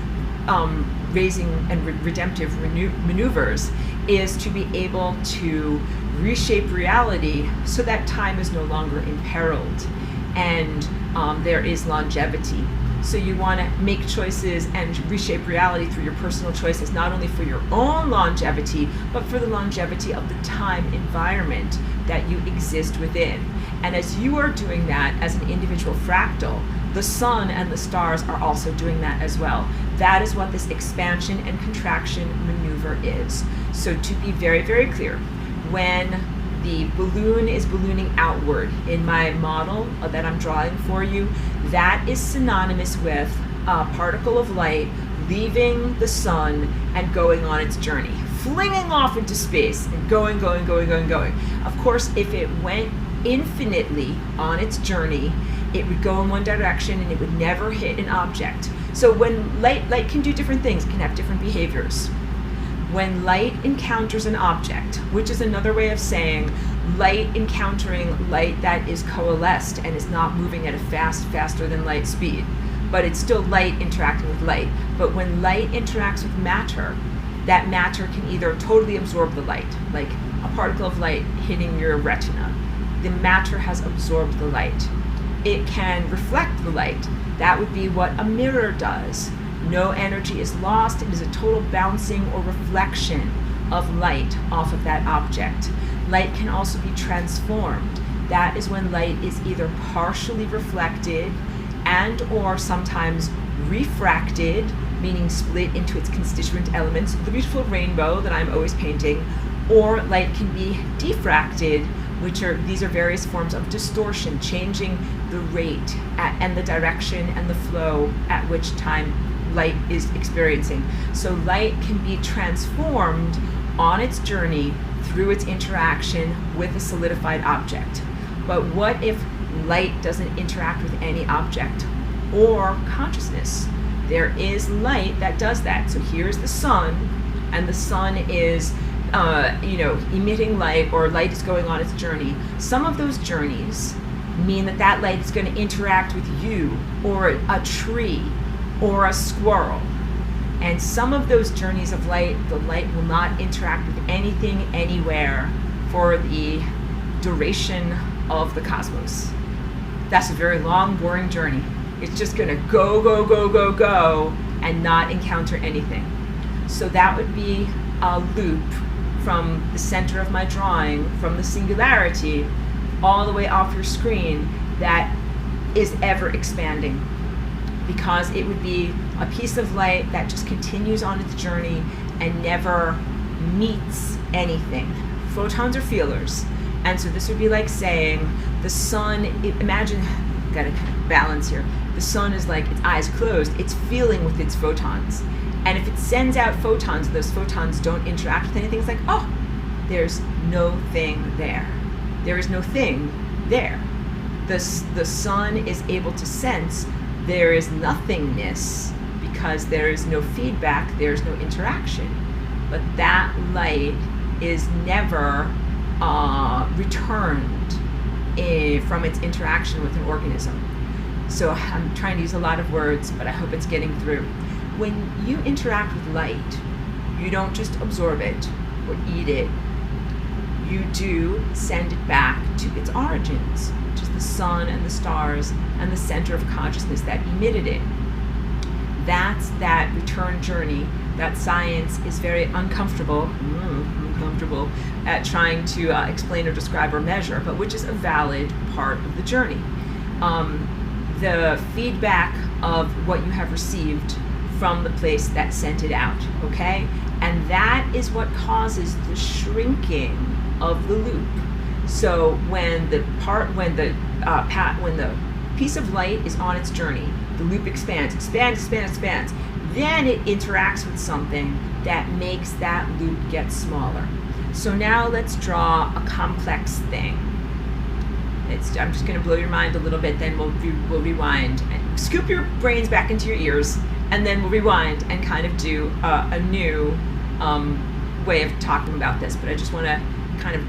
A: raising and redemptive maneuvers is to be able to reshape reality so that time is no longer imperiled, and there is longevity. So you want to make choices and reshape reality through your personal choices, not only for your own longevity, but for the longevity of the time environment that you exist within. And as you are doing that as an individual fractal, the sun and the stars are also doing that as well. That is what this expansion and contraction maneuver is. So to be very, very clear, when the balloon is ballooning outward in my model that I'm drawing for you, that is synonymous with a particle of light leaving the sun and going on its journey, flinging off into space and going. Of course, if it went infinitely on its journey, it would go in one direction and it would never hit an object. So when light can do different things, can have different behaviors. When light encounters an object, which is another way of saying light encountering light that is coalesced and is not moving at a faster than light speed, but it's still light interacting with light. But when light interacts with matter, that matter can either totally absorb the light, like a particle of light hitting your retina. The matter has absorbed the light. It can reflect the light. That would be what a mirror does. No energy is lost. It is a total bouncing or reflection of light off of that object. Light can also be transformed. That is when light is either partially reflected and or sometimes refracted, meaning split into its constituent elements, the beautiful rainbow that I'm always painting, or light can be diffracted, these are various forms of distortion, changing the rate and the direction and the flow at which time light is experiencing. So light can be transformed on its journey through its interaction with a solidified object. But what if light doesn't interact with any object or consciousness? There is light that does that. So here's the sun, and the sun is emitting light, or light is going on its journey. Some of those journeys mean that light is going to interact with you or a tree or a squirrel. And some of those journeys of light, the light will not interact with anything anywhere for the duration of the cosmos. That's a very long, boring journey. It's just going to go and not encounter anything. So that would be a loop from the center of my drawing, from the singularity all the way off your screen, that is ever expanding, because it would be a piece of light that just continues on its journey and never meets anything. Photons are feelers, and so this would be like saying the sun, imagine, gotta kind of balance here, the sun is like its eyes closed, it's feeling with its photons. And if it sends out photons, those photons don't interact with anything, it's like, oh, there's no thing there. There is no thing there. The sun is able to sense there is nothingness because there is no feedback, there's no interaction. But that light is never returned from its interaction with an organism. So I'm trying to use a lot of words, but I hope it's getting through. When you interact with light, you don't just absorb it or eat it. You do send it back to its origins, which is the sun and the stars and the center of consciousness that emitted it. That's that return journey that science is very uncomfortable at trying to explain or describe or measure, but which is a valid part of the journey. The feedback of what you have received from the place that sent it out, okay? And that is what causes the shrinking of the loop. So when the piece of light is on its journey, the loop expands. Then it interacts with something that makes that loop get smaller. So now let's draw a complex thing. I'm just going to blow your mind a little bit, then we'll rewind. And scoop your brains back into your ears, and then we'll rewind and kind of do a new way of talking about this. But I just want to kind of,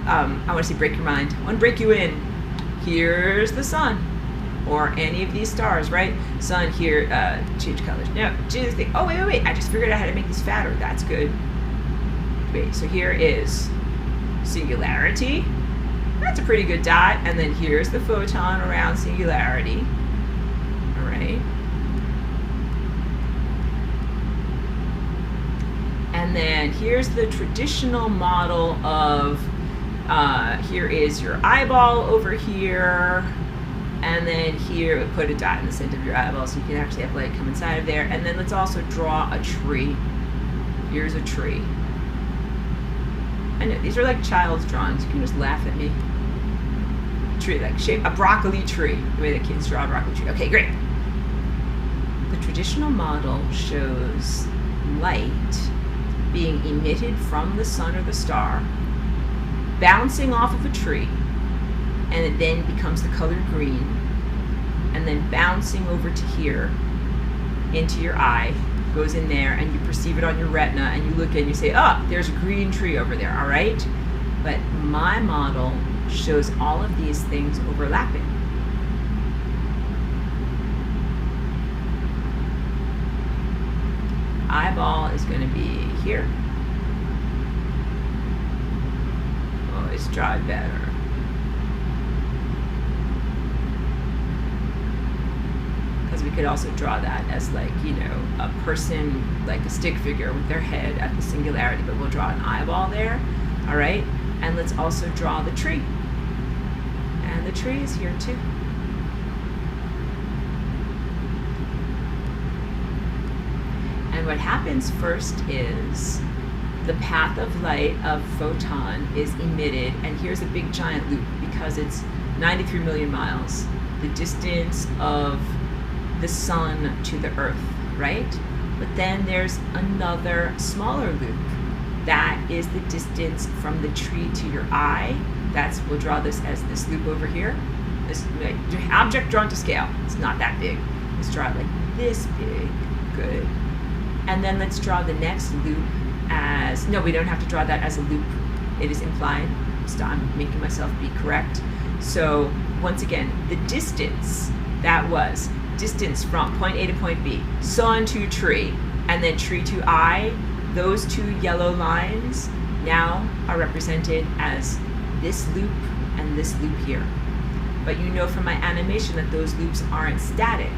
A: I want to say break your mind. I want to break you in. Here's the sun, or any of these stars, right? Sun here, change colors. No, oh, wait. I just figured out how to make these fatter. That's good. Wait, so here is singularity. That's a pretty good dot. And then here's the photon around singularity. All right. And then here's the traditional model of, here is your eyeball over here. And then here, we put a dot in the center of your eyeball so you can actually have light come inside of there. And then let's also draw a tree. Here's a tree. I know, these are like child's drawings. You can just laugh at me. Tree, like shape a broccoli tree, the way that kids draw a broccoli tree. Okay, great. The traditional model shows light being emitted from the sun or the star, bouncing off of a tree, and it then becomes the color green, and then bouncing over to here into your eye, goes in there, and you perceive it on your retina, and you look and you say, oh, there's a green tree over there, all right? But my model shows all of these things overlapping. Eyeball is going to be here. Always draw it better. Because we could also draw that as like, you know, a person, like a stick figure with their head at the singularity, but we'll draw an eyeball there, all right? And let's also draw the tree. And the tree is here too. And what happens first is the path of light of photon is emitted, and here's a big giant loop because it's 93 million miles, the distance of the sun to the earth, right? But then there's another smaller loop. That is the distance from the tree to your eye. We'll draw this as this loop over here. This object drawn to scale. It's not that big. Let's draw it like this big. Good. And then let's draw the next loop as, no, we don't have to draw that as a loop. It is implied. So I'm making myself be correct. So once again, the distance, that was distance from point A to point B, sun to tree, and then tree to eye. Those two yellow lines now are represented as this loop and this loop here. But you know from my animation that those loops aren't static.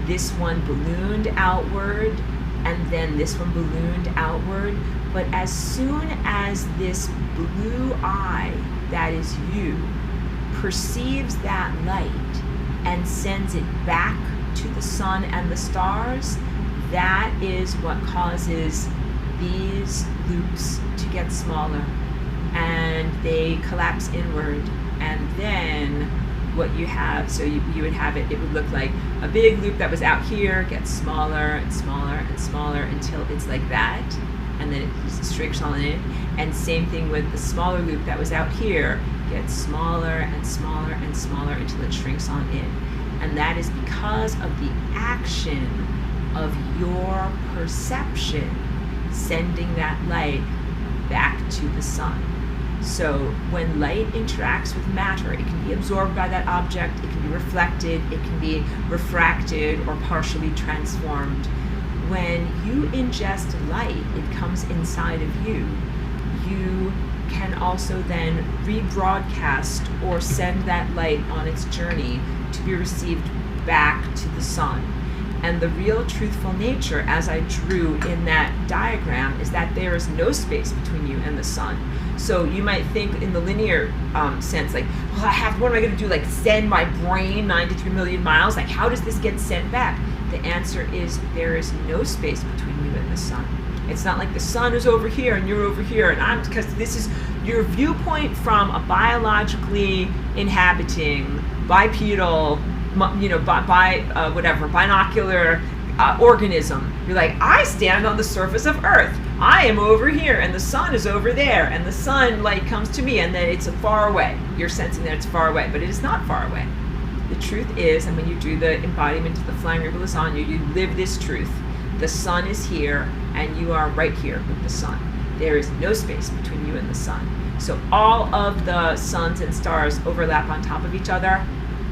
A: This one ballooned outward, and then this one ballooned outward. But as soon as this blue eye, that is you, perceives that light and sends it back to the sun and the stars, that is what causes these loops to get smaller, and they collapse inward. And then what you have, so you would have it would look like a big loop that was out here gets smaller and smaller and smaller until it's like that, and then it shrinks on in. And same thing with the smaller loop that was out here, gets smaller and smaller and smaller until it shrinks on in. And that is because of the action of your perception sending that light back to the sun. So when light interacts with matter, it can be absorbed by that object, it can be reflected, it can be refracted or partially transformed. When you ingest light, it comes inside of you. You can also then rebroadcast or send that light on its journey to be received back to the sun. And the real truthful nature, as I drew in that diagram, is that there is no space between you and the sun. So you might think in the linear sense, like, well, what am I going to do? Like, send my brain 93 million miles? Like, how does this get sent back? The answer is there is no space between you and the sun. It's not like the sun is over here and you're over here, and because this is your viewpoint from a biologically inhabiting bipedal, binocular organism. You're like, I stand on the surface of Earth. I am over here, and the sun is over there, and the sunlight comes to me, and then it's far away. You're sensing that it's far away, but it is not far away. The truth is, and when you do the embodiment of the flying river lasagna, you live this truth. The sun is here, and you are right here with the sun. There is no space between you and the sun. So all of the suns and stars overlap on top of each other.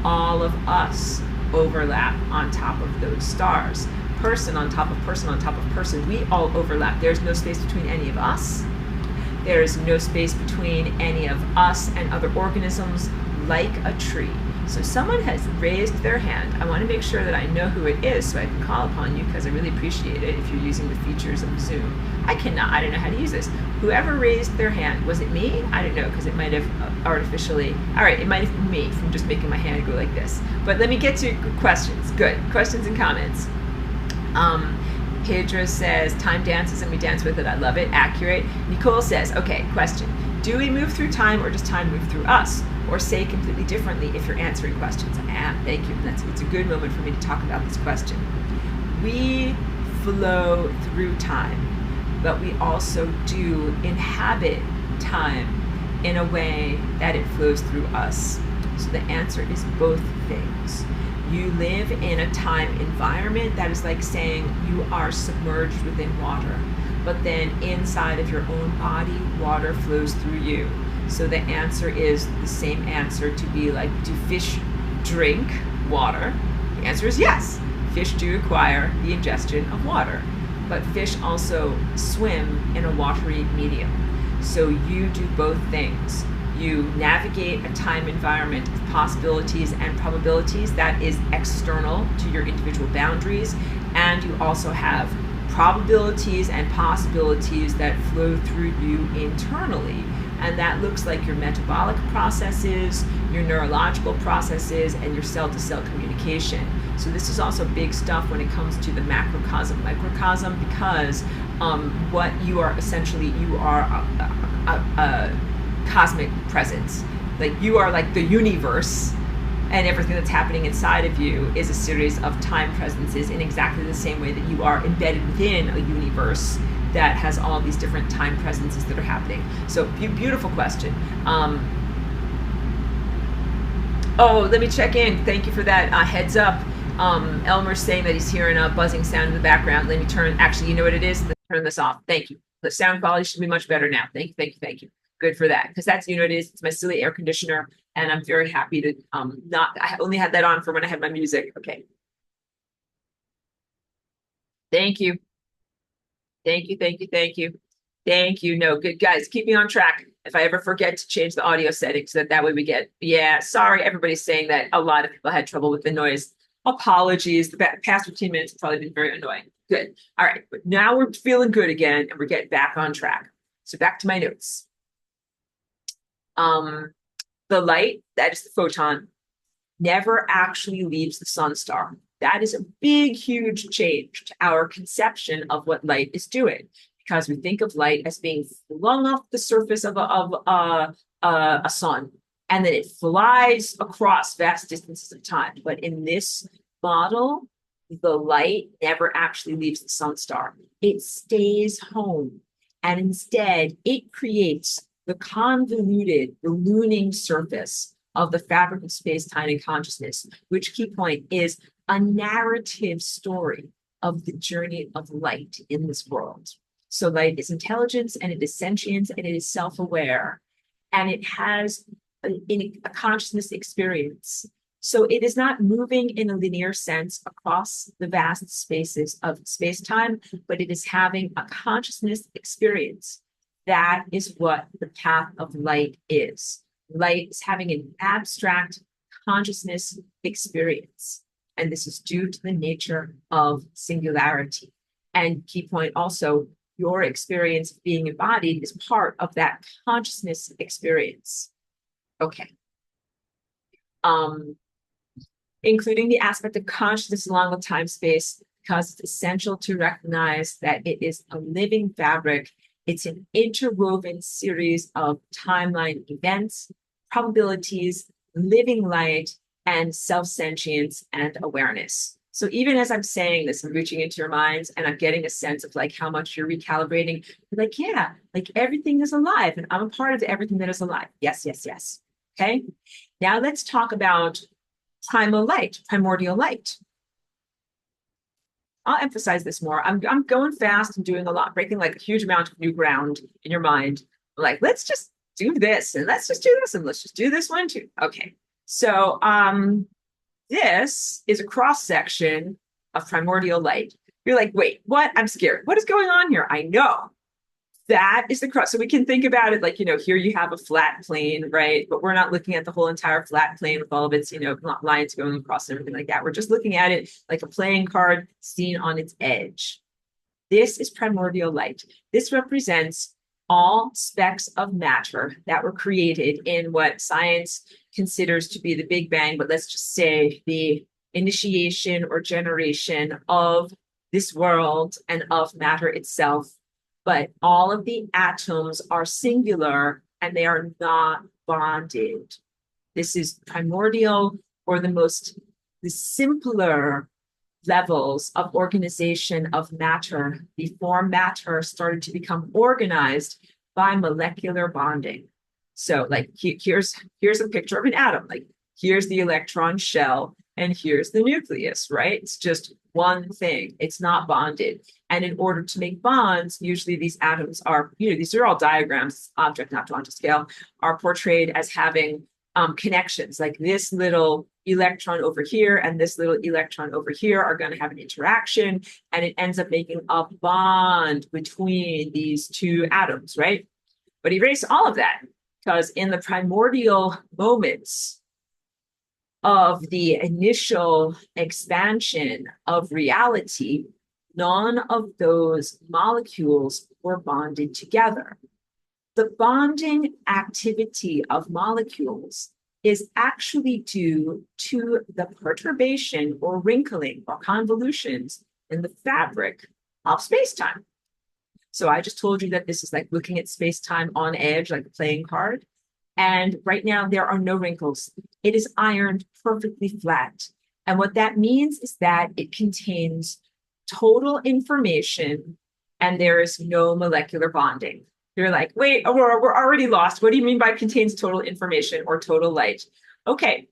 A: All of us overlap on top of those stars. Person on top of person on top of person. We all overlap. There's no space between any of us. There is no space between any of us and other organisms, like a tree. So someone has raised their hand. I want to make sure that I know who it is so I can call upon you, because I really appreciate it if you're using the features of Zoom. I don't know how to use this. Whoever raised their hand, was it me? I don't know, because it might have artificially, all right, it might have been me from just making my hand go like this. But let me get to questions. Good, questions and comments. Pedro says, time dances and we dance with it. I love it. Accurate. Nicole says, okay, question. Do we move through time, or does time move through us? Or say completely differently if you're answering questions. Thank you. It's a good moment for me to talk about this question. We flow through time, but we also do inhabit time in a way that it flows through us. So the answer is both things. You live in a time environment that is like saying you are submerged within water, but then inside of your own body, water flows through you. So the answer is the same answer to be like, do fish drink water? The answer is yes. Fish do require the ingestion of water, but fish also swim in a watery medium. So you do both things. You navigate a time environment of possibilities and probabilities that is external to your individual boundaries, and you also have probabilities and possibilities that flow through you internally. And that looks like your metabolic processes, your neurological processes, and your cell-to-cell communication. So this is also big stuff when it comes to the macrocosm, microcosm, because what you are essentially, you are a cosmic presence. Like you are like the universe, and everything that's happening inside of you is a series of time presences in exactly the same way that you are embedded within a universe that has all these different time presences that are happening. So beautiful question. Oh, let me check in. Thank you for that heads up. Elmer's saying that he's hearing a buzzing sound in the background. Let me turn, actually, you know what it is? Let's turn this off. Thank you. The sound quality should be much better now. Thank you, thank you, thank you. Good for that, because that's, you know what it is? It's my silly air conditioner, and I'm very happy to I only had that on for when I had my music. Okay. Thank you. Thank you, thank you, thank you. Thank you. No, good guys, keep me on track. If I ever forget to change the audio settings, that way we get, yeah, sorry, everybody's saying that a lot of people had trouble with the noise. Apologies. The past 15 minutes have probably been very annoying. Good. All right, but now we're feeling good again, and we're getting back on track. So back to my notes. The light, that is the photon, never actually leaves the sun star. That is a big, huge change to our conception of what light is doing, because we think of light as being flung off the surface of a sun, and then it flies across vast distances of time. But in this model, the light never actually leaves the sun star. It stays home, and instead it creates the convoluted, ballooning surface of the fabric of space, time, and consciousness, which, key point, is a narrative story of the journey of light in this world. So light is intelligence, and it is sentience, and it is self-aware, and it has a consciousness experience. So it is not moving in a linear sense across the vast spaces of space-time, but it is having a consciousness experience. That is what the path of light is. Light is having an abstract consciousness experience. And this is due to the nature of singularity. And key point also, your experience of being embodied is part of that consciousness experience. Okay. Including the aspect of consciousness along with time space, because it's essential to recognize that it is a living fabric. It's an interwoven series of timeline events, probabilities, living light, and self-sentience and awareness. So even as I'm saying this, I'm reaching into your minds and I'm getting a sense of like how much you're recalibrating. You're like, yeah, like everything is alive and I'm a part of everything that is alive. Yes, yes, yes. Okay. Now let's talk about primal light, primordial light. I'll emphasize this more. I'm going fast and doing a lot, breaking like a huge amount of new ground in your mind. Like, let's just do this and let's just do this and let's just do this one too. Okay. So this is a cross section of primordial light. You're like, wait, what? I'm scared. What is going on here? I know. That is the cross. So we can think about it like, here you have a flat plane, right? But we're not looking at the whole entire flat plane with all of its, lines going across and everything like that. We're just looking at it like a playing card seen on its edge. This is primordial light. This represents all specks of matter that were created in what science considers to be the Big Bang, but let's just say the initiation or generation of this world and of matter itself. But all of the atoms are singular and they are not bonded. This is primordial, or the simpler levels of organization of matter before matter started to become organized by molecular bonding. So like here's a picture of an atom. Like here's the electron shell and here's the nucleus, right? It's just one thing. It's not bonded. And in order to make bonds, usually these atoms are, these are all diagrams, object not drawn to scale, are portrayed as having connections. Like this little electron over here and this little electron over here are going to have an interaction, and it ends up making a bond between these two atoms, right? But erase all of that, because in the primordial moments of the initial expansion of reality, none of those molecules were bonded together. The bonding activity of molecules is actually due to the perturbation or wrinkling or convolutions in the fabric of space-time. So I just told you that this is like looking at space-time on edge, like a playing card. And right now there are no wrinkles. It is ironed perfectly flat. And what that means is that it contains total information and there is no molecular bonding. You're like, wait, Aurora, we're already lost. What do you mean by contains total information or total light? Okay,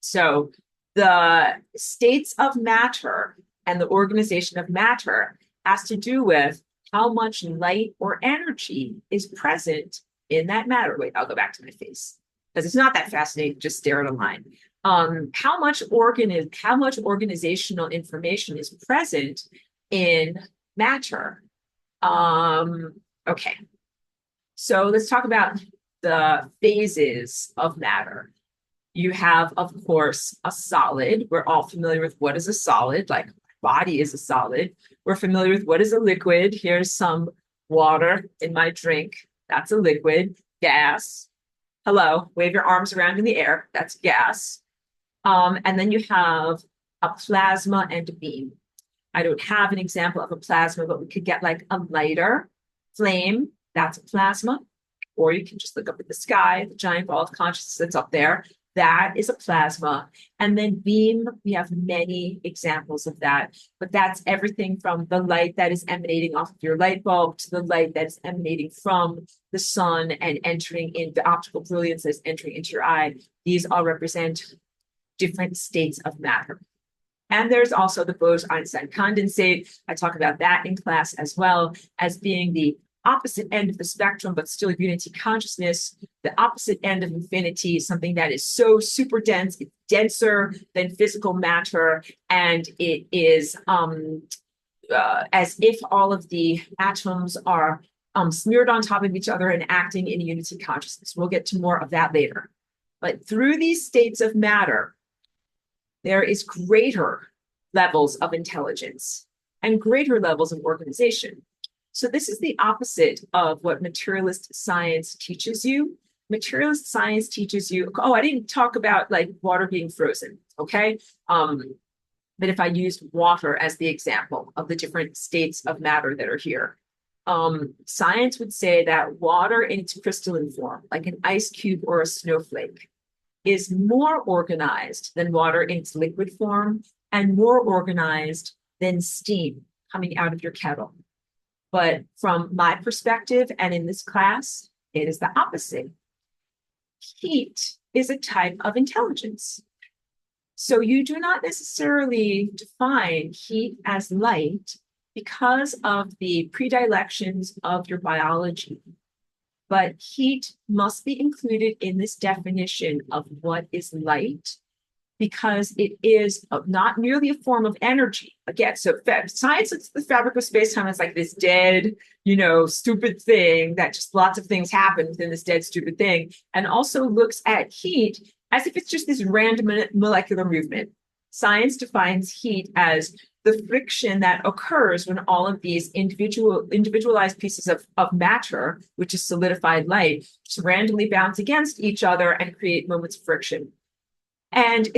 A: so the states of matter and the organization of matter has to do with how much light or energy is present in that matter. Wait, I'll go back to my face because it's not that fascinating. Just stare at a line. How much organizational information is present in matter? Okay, so let's talk about the phases of matter. You have, of course, a solid. We're all familiar with what is a solid, like body is a solid. We're familiar with what is a liquid. Here's some water in my drink. That's a liquid. Gas. Hello, wave your arms around in the air. That's gas. And then you have a plasma and a beam. I don't have an example of a plasma, but we could get like a lighter flame. That's a plasma. Or you can just look up at the sky, the giant ball of consciousness that's up there. That is a plasma. And then beam, we have many examples of that. But that's everything from the light that is emanating off of your light bulb to the light that is emanating from the sun and entering in the optical brilliance that's entering into your eye. These all represent different states of matter. And there's also the Bose-Einstein condensate. I talk about that in class as well as being the opposite end of the spectrum, but still unity consciousness, the opposite end of infinity, something that is so super dense, it's denser than physical matter, and it is as if all of the atoms are smeared on top of each other and acting in unity consciousness. We'll get to more of that later. But through these states of matter, there is greater levels of intelligence and greater levels of organization. So this is the opposite of what materialist science teaches you. Materialist science teaches you, I didn't talk about like water being frozen, okay? But if I used water as the example of the different states of matter that are here, science would say that water in its crystalline form, like an ice cube or a snowflake, is more organized than water in its liquid form and more organized than steam coming out of your kettle. But from my perspective and in this class, it is the opposite. Heat is a type of intelligence. So you do not necessarily define heat as light because of the predilections of your biology. But heat must be included in this definition of what is light because it is not merely a form of energy. Again, so science looks at the fabric of space-time as like this dead, stupid thing that just lots of things happen within this dead, stupid thing, and also looks at heat as if it's just this random molecular movement. Science defines heat as the friction that occurs when all of these individualized pieces of matter, which is solidified light, just randomly bounce against each other and create moments of friction. And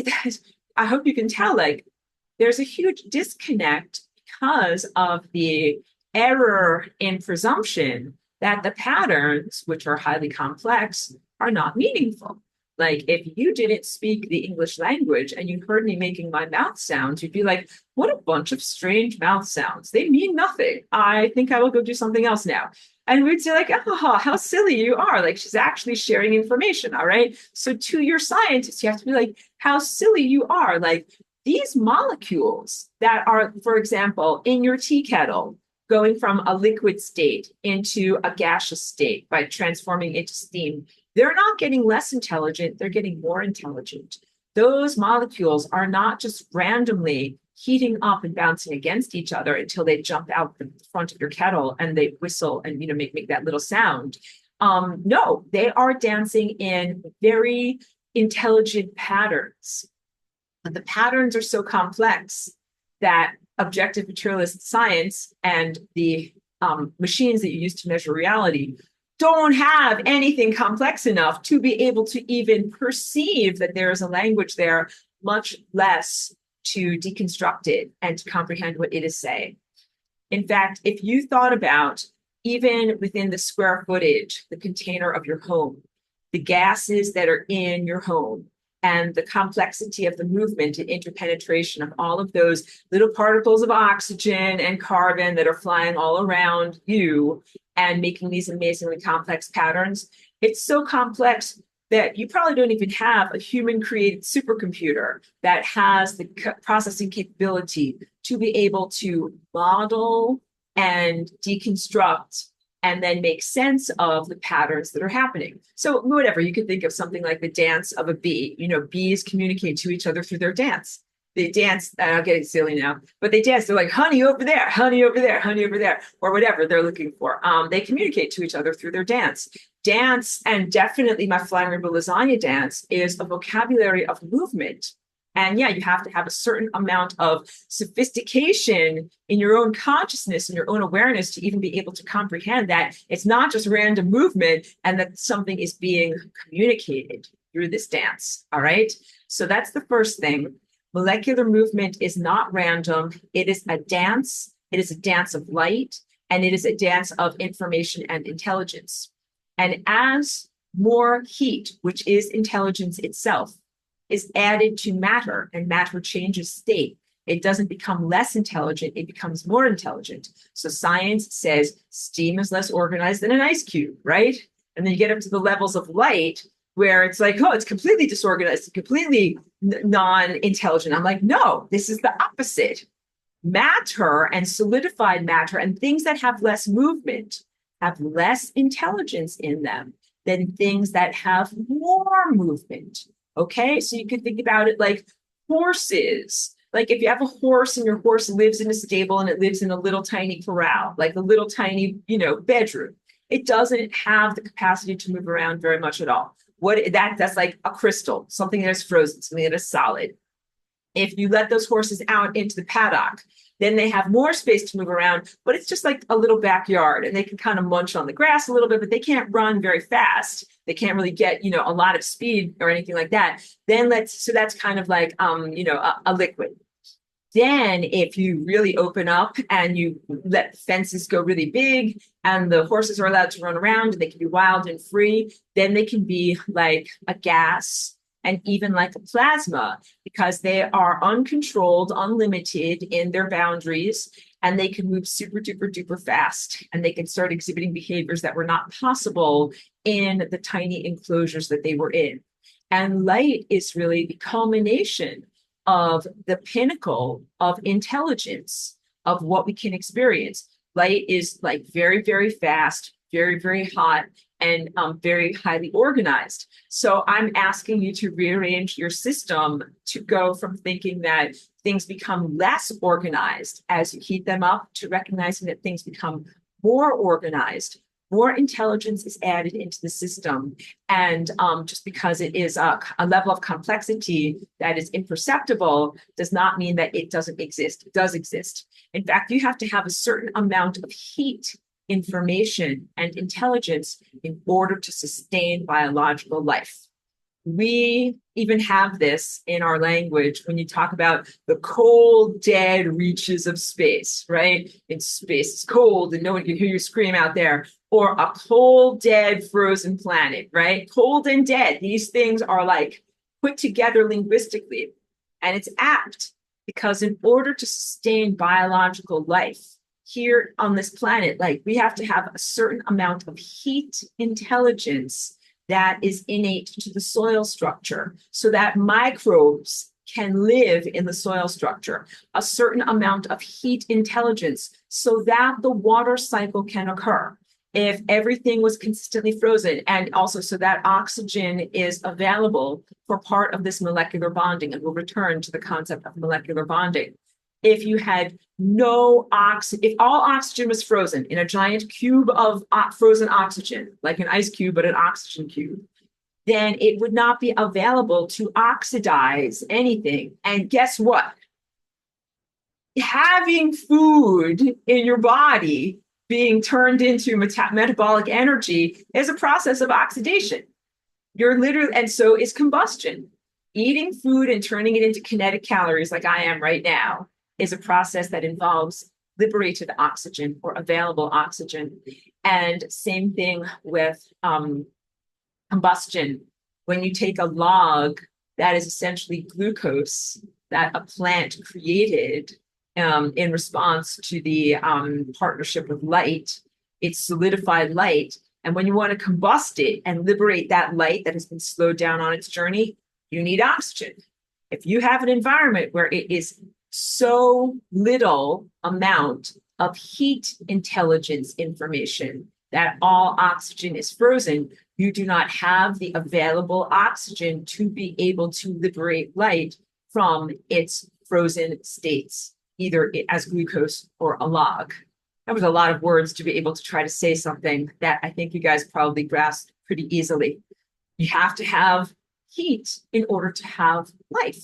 A: I hope you can tell, like, there's a huge disconnect because of the error in presumption that the patterns, which are highly complex, are not meaningful. Like, if you didn't speak the English language and you heard me making my mouth sounds, you'd be like, what a bunch of strange mouth sounds. They mean nothing. I think I will go do something else now. And we'd say, like, oh, how silly you are. Like, she's actually sharing information. All right. So to your scientists, you have to be like, how silly you are. Like, these molecules that are, for example, in your tea kettle, going from a liquid state into a gaseous state by transforming into steam, they're not getting less intelligent, they're getting more intelligent. Those molecules are not just randomly heating up and bouncing against each other until they jump out the front of your kettle and they whistle and make that little sound. No, they are dancing in very intelligent patterns. But the patterns are so complex that objective materialist science and the machines that you use to measure reality don't have anything complex enough to be able to even perceive that there is a language there, much less to deconstruct it and to comprehend what it is saying. In fact, if you thought about even within the square footage, the container of your home, the gases that are in your home, and the complexity of the movement and interpenetration of all of those little particles of oxygen and carbon that are flying all around you and making these amazingly complex patterns, it's so complex that you probably don't even have a human-created supercomputer that has the processing capability to be able to model and deconstruct and then make sense of the patterns that are happening. So whatever, you could think of something like the dance of a bee. Bees communicate to each other through their dance. They dance, I'm getting silly now, but they dance. They're like, honey over there, honey over there, honey over there, or whatever they're looking for. They communicate to each other through their dance. Dance, and definitely my flying rainbow lasagna dance, is a vocabulary of movement. And yeah, you have to have a certain amount of sophistication in your own consciousness and your own awareness to even be able to comprehend that it's not just random movement and that something is being communicated through this dance. All right. So that's the first thing. Molecular movement is not random. It is a dance. It is a dance of light, and it is a dance of information and intelligence. And as more heat, which is intelligence itself, is added to matter and matter changes state, it doesn't become less intelligent, it becomes more intelligent. So science says steam is less organized than an ice cube, right? And then you get up to the levels of light where it's like, oh, it's completely disorganized, completely non-intelligent. I'm like, no, this is the opposite. Matter and solidified matter and things that have less movement have less intelligence in them than things that have more movement. Okay, so you could think about it like horses. Like if you have a horse and your horse lives in a stable and it lives in a little tiny corral, like a little tiny, bedroom, it doesn't have the capacity to move around very much at all. That's like a crystal, something that is frozen, something that is solid. If you let those horses out into the paddock, then they have more space to move around, but it's just like a little backyard and they can kind of munch on the grass a little bit, but they can't run very fast. They can't really get, a lot of speed or anything like that. So that's kind of like, a liquid. Then, if you really open up and you let the fences go really big and the horses are allowed to run around and they can be wild and free, then they can be like a gas and even like a plasma because they are uncontrolled, unlimited in their boundaries, and they can move super duper duper fast and they can start exhibiting behaviors that were not possible in the tiny enclosures that they were in. And light is really the culmination of the pinnacle of intelligence of what we can experience. Light is like very, very fast, very, very hot, and very highly organized. So I'm asking you to rearrange your system to go from thinking that things become less organized as you heat them up to recognizing that things become more organized. More intelligence is added into the system. And just because it is a level of complexity that is imperceptible does not mean that it doesn't exist. It does exist. In fact, you have to have a certain amount of heat, information, and intelligence in order to sustain biological life. We even have this in our language when you talk about the cold, dead reaches of space, right? In space, it's cold and no one can hear you scream out there. Or a cold, dead, frozen planet, right? Cold and dead. These things are like put together linguistically. And it's apt because in order to sustain biological life here on this planet, like we have to have a certain amount of heat intelligence that is innate to the soil structure so that microbes can live in the soil structure, a certain amount of heat intelligence so that the water cycle can occur. If everything was consistently frozen, and also so that oxygen is available for part of this molecular bonding, and we'll return to the concept of molecular bonding. If you had no oxygen, if all oxygen was frozen in a giant cube of frozen oxygen, like an ice cube, but an oxygen cube, then it would not be available to oxidize anything. And guess what? Having food in your body being turned into metabolic energy is a process of oxidation. You're literally, and so is combustion. Eating food and turning it into kinetic calories, like I am right now, is a process that involves liberated oxygen or available oxygen. And same thing with combustion. When you take a log that is essentially glucose that a plant created in response to the partnership with light, it's solidified light. And when you want to combust it and liberate that light that has been slowed down on its journey, you need oxygen. If you have an environment where it is so little amount of heat intelligence information that all oxygen is frozen, you do not have the available oxygen to be able to liberate light from its frozen states, either as glucose or a log. That was a lot of words to be able to try to say something that I think you guys probably grasped pretty easily. You have to have heat in order to have life.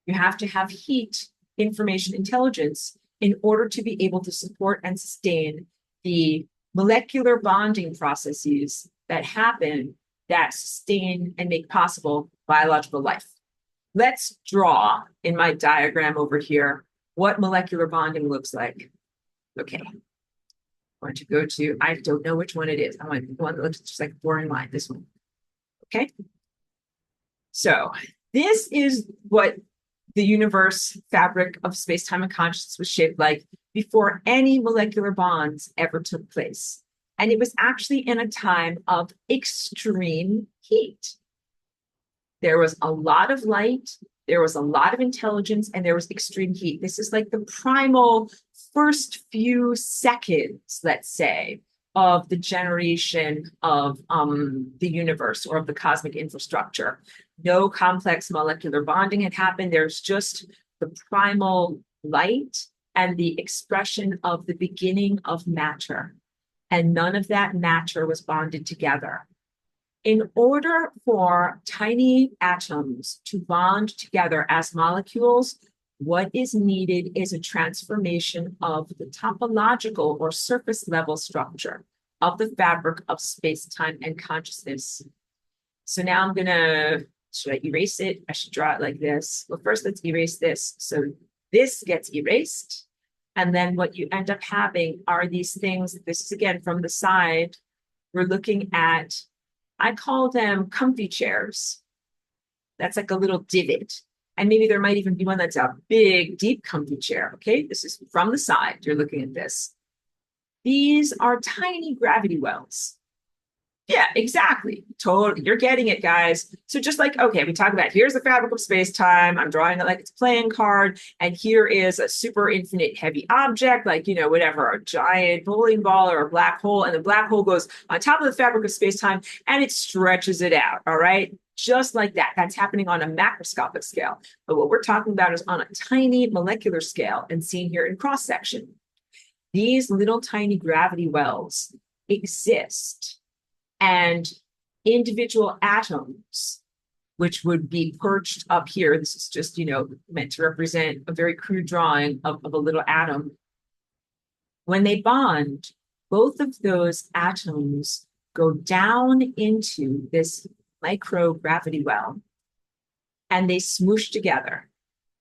A: You have to have heat, information, intelligence in order to be able to support and sustain the molecular bonding processes that happen that sustain and make possible biological life. Let's draw in my diagram over here what molecular bonding looks like. Okay. I'm going to go to, I don't know which one it is. I want the one that looks just like a boring line, this one. Okay. So this is what the universe fabric of space-time and consciousness was shaped like before any molecular bonds ever took place. And it was actually in a time of extreme heat. There was a lot of light, there was a lot of intelligence, and there was extreme heat. This is like the primal first few seconds, let's say, of the generation of the universe or of the cosmic infrastructure. No complex molecular bonding had happened. There's just the primal light and the expression of the beginning of matter. And none of that matter was bonded together. In order for tiny atoms to bond together as molecules, what is needed is a transformation of the topological or surface level structure of the fabric of space, time, and consciousness. So now I'm gonna, should I erase it? I should draw it like this. Well, first let's erase this so This gets erased. And then what you end up having are these things. This is again from the side. We're looking at, I call them comfy chairs. That's like a little divot. And maybe there might even be one that's a big, deep comfy chair. Okay, this is from the side. You're looking at this. These are tiny gravity wells. Yeah, exactly. Totally. You're getting it, guys. So just like, okay, we talk about here's the fabric of space-time. I'm drawing it like it's a playing card. And here is a super infinite heavy object, like, whatever, a giant bowling ball or a black hole. And the black hole goes on top of the fabric of space-time and it stretches it out. All right. Just like that. That's happening on a macroscopic scale. But what we're talking about is on a tiny molecular scale and seen here in cross-section. These little tiny gravity wells exist. And individual atoms, which would be perched up here, this is just, meant to represent a very crude drawing of a little atom. When they bond, both of those atoms go down into this microgravity well, and they smoosh together.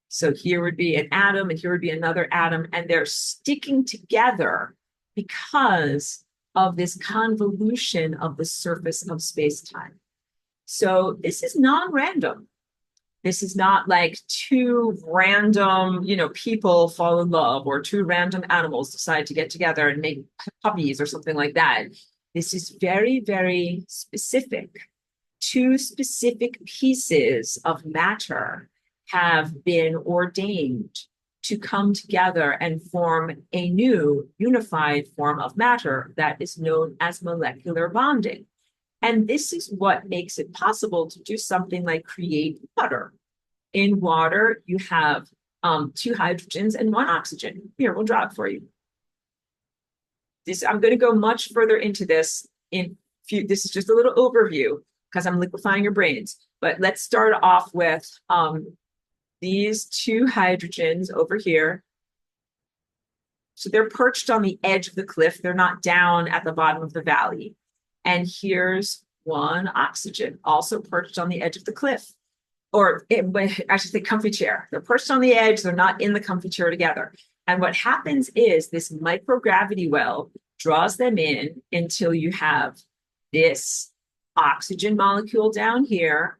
A: So here would be an atom, and here would be another atom, and they're sticking together because of this convolution of the surface of space-time. So this is non-random. This is not like two random, people fall in love or two random animals decide to get together and make puppies or something like that. This is very, very specific. Two specific pieces of matter have been ordained to come together and form a new unified form of matter that is known as molecular bonding. And this is what makes it possible to do something like create water. In water, you have 2 hydrogens and 1 oxygen. Here, we'll draw it for you. I'm going to go much further into this. This is just a little overview because I'm liquefying your brains. But let's start off with these 2 hydrogens over here. So they're perched on the edge of the cliff. They're not down at the bottom of the valley. And here's 1 oxygen, also perched on the edge of the cliff. Or I should say comfy chair. They're perched on the edge. They're not in the comfy chair together. And what happens is this microgravity well draws them in until you have this oxygen molecule down here.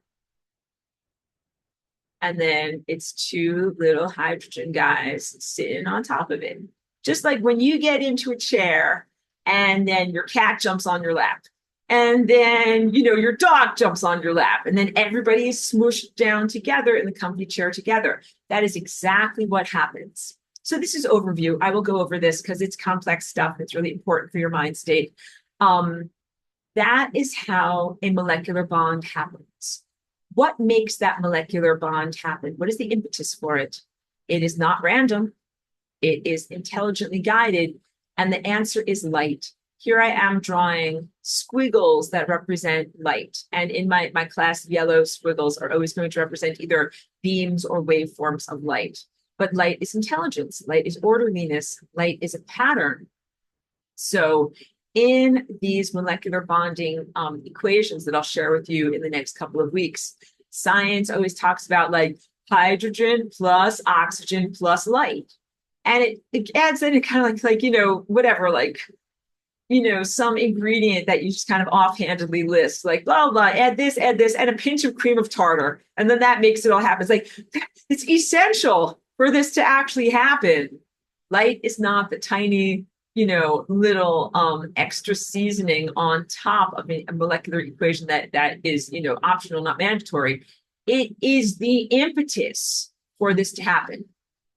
A: And then it's 2 little hydrogen guys sitting on top of it. Just like when you get into a chair and then your cat jumps on your lap. And then, your dog jumps on your lap. And then everybody is smooshed down together in the comfy chair together. That is exactly what happens. So this is overview. I will go over this because it's complex stuff. It's really important for your mind state. That is how a molecular bond happens. What makes that molecular bond happen? What is the impetus for it? It is not random. It is intelligently guided. And the answer is light. Here I am drawing squiggles that represent light. And in my class, yellow squiggles are always going to represent either beams or waveforms of light. But light is intelligence. Light is orderliness. Light is a pattern. So in these molecular bonding equations that I'll share with you in the next couple of weeks, science always talks about like hydrogen plus oxygen plus light. And it adds in a kind of like whatever, some ingredient that you just kind of offhandedly list, like blah, blah, add this, and a pinch of cream of tartar. And then that makes it all happen. It's like, it's essential for this to actually happen. Light is not the tiny, little extra seasoning on top of a molecular equation that is, optional, not mandatory. It is the impetus for this to happen.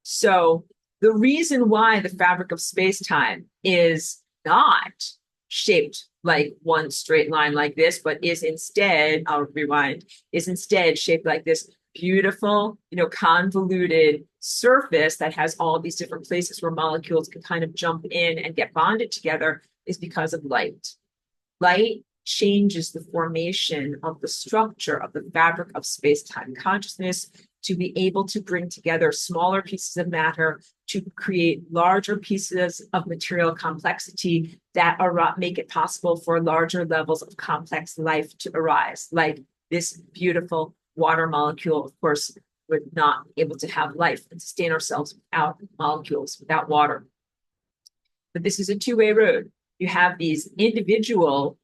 A: So the reason why the fabric of space-time is not shaped like one straight line like this, but is instead, I'll rewind, is instead shaped like this beautiful, convoluted surface that has all these different places where molecules can kind of jump in and get bonded together is because of light. Light changes the formation of the structure of the fabric of space-time consciousness to be able to bring together smaller pieces of matter to create larger pieces of material complexity that make it possible for larger levels of complex life to arise, like this beautiful water molecule, of course, would not be able to have life and sustain ourselves without molecules, without water. But this is a two-way road. You have these individuated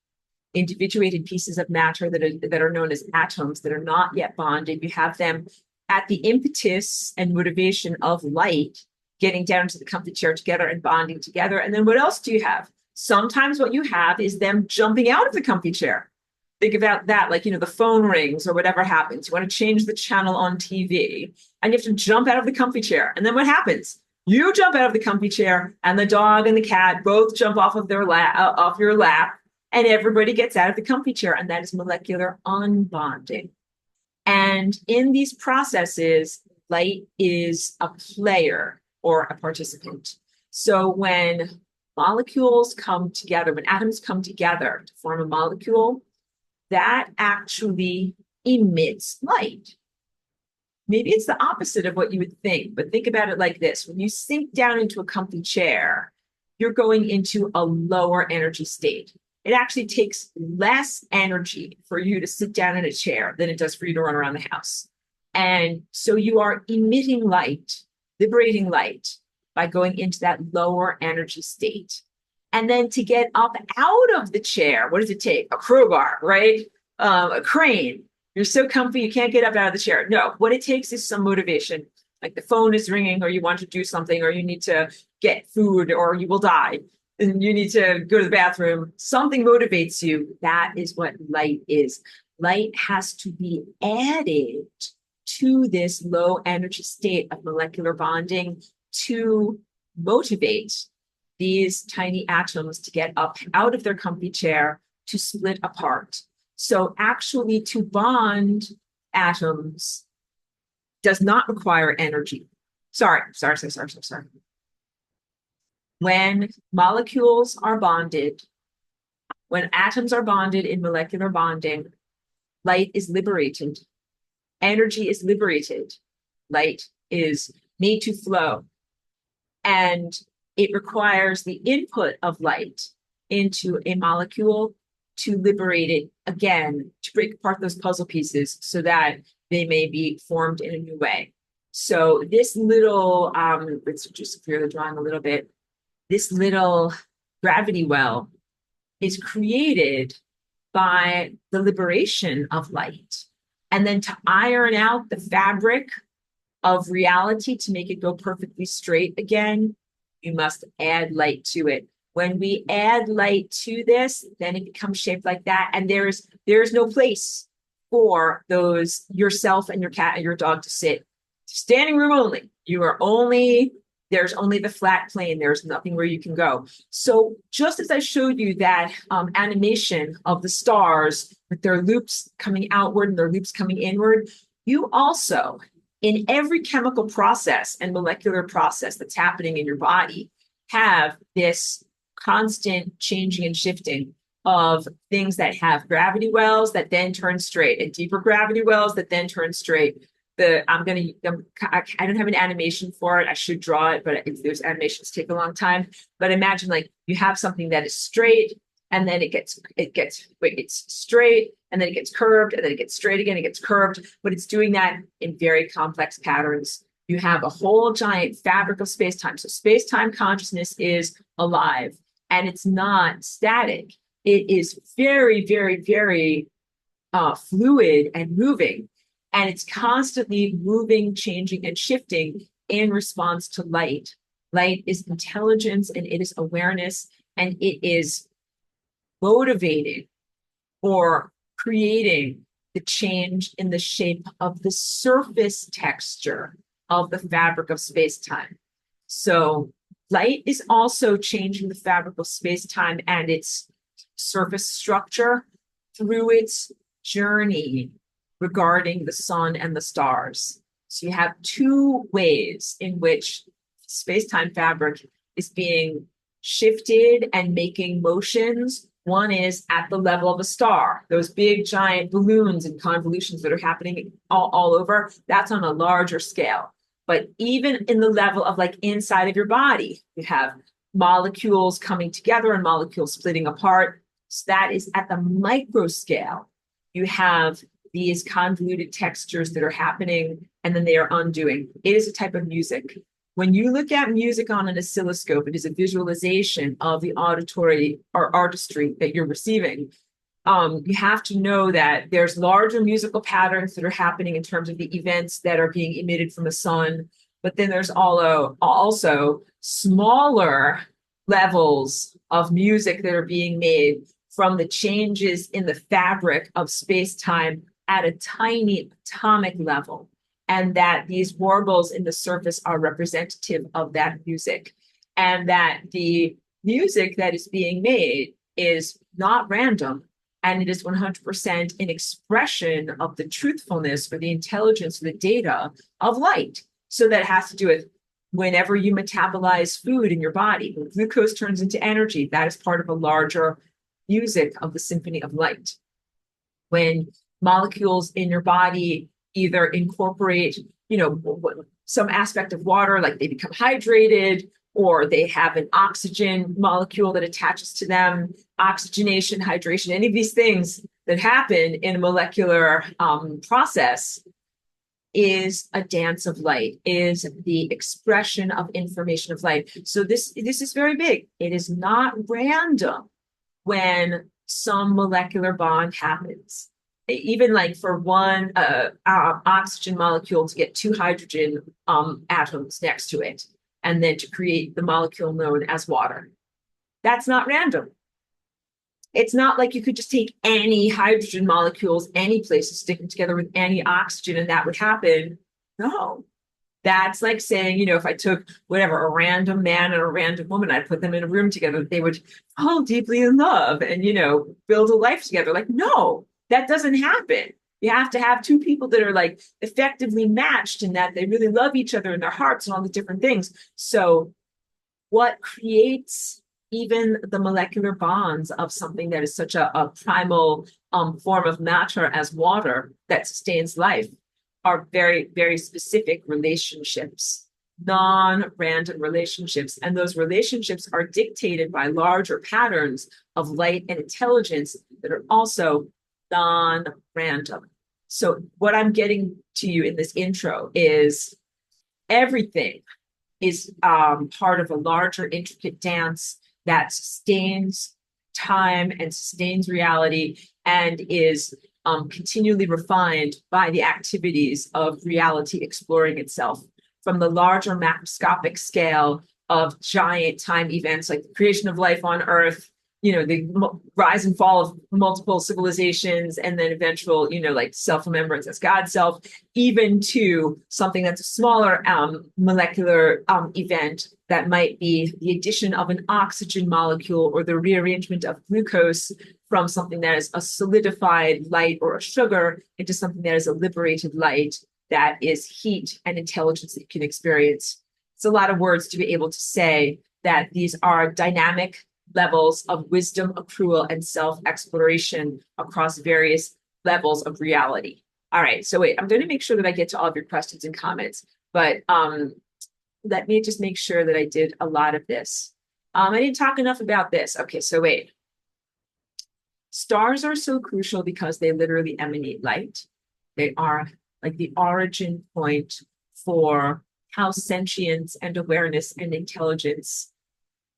A: pieces of matter that are known as atoms that are not yet bonded. You have them at the impetus and motivation of light, getting down to the comfy chair together and bonding together. And then what else do you have? Sometimes what you have is them jumping out of the comfy chair. Think about that, like, the phone rings or whatever happens. You want to change the channel on TV and you have to jump out of the comfy chair. And then what happens? You jump out of the comfy chair and the dog and the cat both jump off of off your lap, and everybody gets out of the comfy chair. And that is molecular unbonding. And in these processes, light is a player or a participant. So when molecules come together, when atoms come together to form a molecule, that actually emits light. Maybe it's the opposite of what you would think, but think about it like this. When you sink down into a comfy chair, you're going into a lower energy state. It actually takes less energy for you to sit down in a chair than it does for you to run around the house. And so you are emitting light, liberating light by going into that lower energy state. And then to get up out of the chair, what does it take? A crowbar, right? A crane. You're so comfy, you can't get up out of the chair. No, what it takes is some motivation. Like the phone is ringing, or you want to do something, or you need to get food, or you will die. And you need to go to the bathroom. Something motivates you. That is what light is. Light has to be added to this low energy state of molecular bonding to motivate these tiny atoms to get up out of their comfy chair, to split apart. So actually, to bond atoms does not require energy. Sorry. When molecules are bonded, when atoms are bonded in molecular bonding, light is liberated. Energy is liberated. Light is made to flow. And it requires the input of light into a molecule to liberate it again, to break apart those puzzle pieces so that they may be formed in a new way. So this little, let's just clear the drawing a little bit. This little gravity well is created by the liberation of light. And then to iron out the fabric of reality to make it go perfectly straight again, you must add light to it. When we add light to this, then it becomes shaped like that. And there's no place for those, yourself and your cat and your dog, to sit. Standing room only. There's only the flat plane. There's nothing where you can go. So just as I showed you that animation of the stars with their loops coming outward and their loops coming inward, you also, in every chemical process and molecular process that's happening in your body, have this constant changing and shifting of things that have gravity wells that then turn straight, and deeper gravity wells that then turn straight. I don't have an animation for it. I should draw it, but those animations take a long time. But imagine, like, you have something that is straight, and then it's straight, and then it gets curved, and then it gets straight again, it gets curved, but it's doing that in very complex patterns. You have a whole giant fabric of space-time. So space-time consciousness is alive, and it's not static. It is very, very, very fluid and moving. And it's constantly moving, changing, and shifting in response to light. Light is intelligence, and it is awareness, and it is motivating or creating the change in the shape of the surface texture of the fabric of space-time. So light is also changing the fabric of space-time and its surface structure through its journey regarding the sun and the stars. So you have two ways in which space-time fabric is being shifted and making motions. One is at the level of a star, those big giant balloons and convolutions that are happening all over. That's on a larger scale. But even in the level of, like, inside of your body, you have molecules coming together and molecules splitting apart. So that is at the micro scale. You have these convoluted textures that are happening and then they are undoing. It is a type of music. When you look at music on an oscilloscope, it is a visualization of the auditory or artistry that you're receiving. You have to know that there's larger musical patterns that are happening in terms of the events that are being emitted from the sun, but then there's also smaller levels of music that are being made from the changes in the fabric of space-time at a tiny atomic level, and that these warbles in the surface are representative of that music, and that the music that is being made is not random, and it is 100% an expression of the truthfulness or the intelligence or the data of light. So that has to do with whenever you metabolize food in your body, when glucose turns into energy, that is part of a larger music of the symphony of light. When molecules in your body either incorporate, some aspect of water, like they become hydrated, or they have an oxygen molecule that attaches to them, oxygenation, hydration, any of these things that happen in a molecular process is a dance of light, is the expression of information of light. So this is very big. It is not random when some molecular bond happens. Even like for one oxygen molecule to get two hydrogen atoms next to it, and then to create the molecule known as water. That's not random. It's not like you could just take any hydrogen molecules, any place, and stick them together with any oxygen, and that would happen. No. That's like saying, if I took whatever, a random man and a random woman, I'd put them in a room together, they would fall deeply in love and, build a life together. Like, no, that doesn't happen. You have to have two people that are like effectively matched in that they really love each other in their hearts and all the different things. So what creates even the molecular bonds of something that is such a primal form of matter as water that sustains life are very, very specific relationships, non-random relationships. And those relationships are dictated by larger patterns of light and intelligence that are also non-random. So what I'm getting to you in this intro is everything is part of a larger intricate dance that sustains time and sustains reality and is continually refined by the activities of reality exploring itself from the larger macroscopic scale of giant time events like the creation of life on Earth, the rise and fall of multiple civilizations, and then eventual, like self-remembrance as God's self, even to something that's a smaller molecular event that might be the addition of an oxygen molecule or the rearrangement of glucose from something that is a solidified light or a sugar into something that is a liberated light that is heat and intelligence that you can experience. It's a lot of words to be able to say that these are dynamic levels of wisdom, accrual, and self-exploration across various levels of reality. All right, so wait, I'm going to make sure that I get to all of your questions and comments, but let me just make sure that I did a lot of this. I didn't talk enough about this. Okay, so wait. Stars are so crucial because they literally emanate light. They are like the origin point for how sentience and awareness and intelligence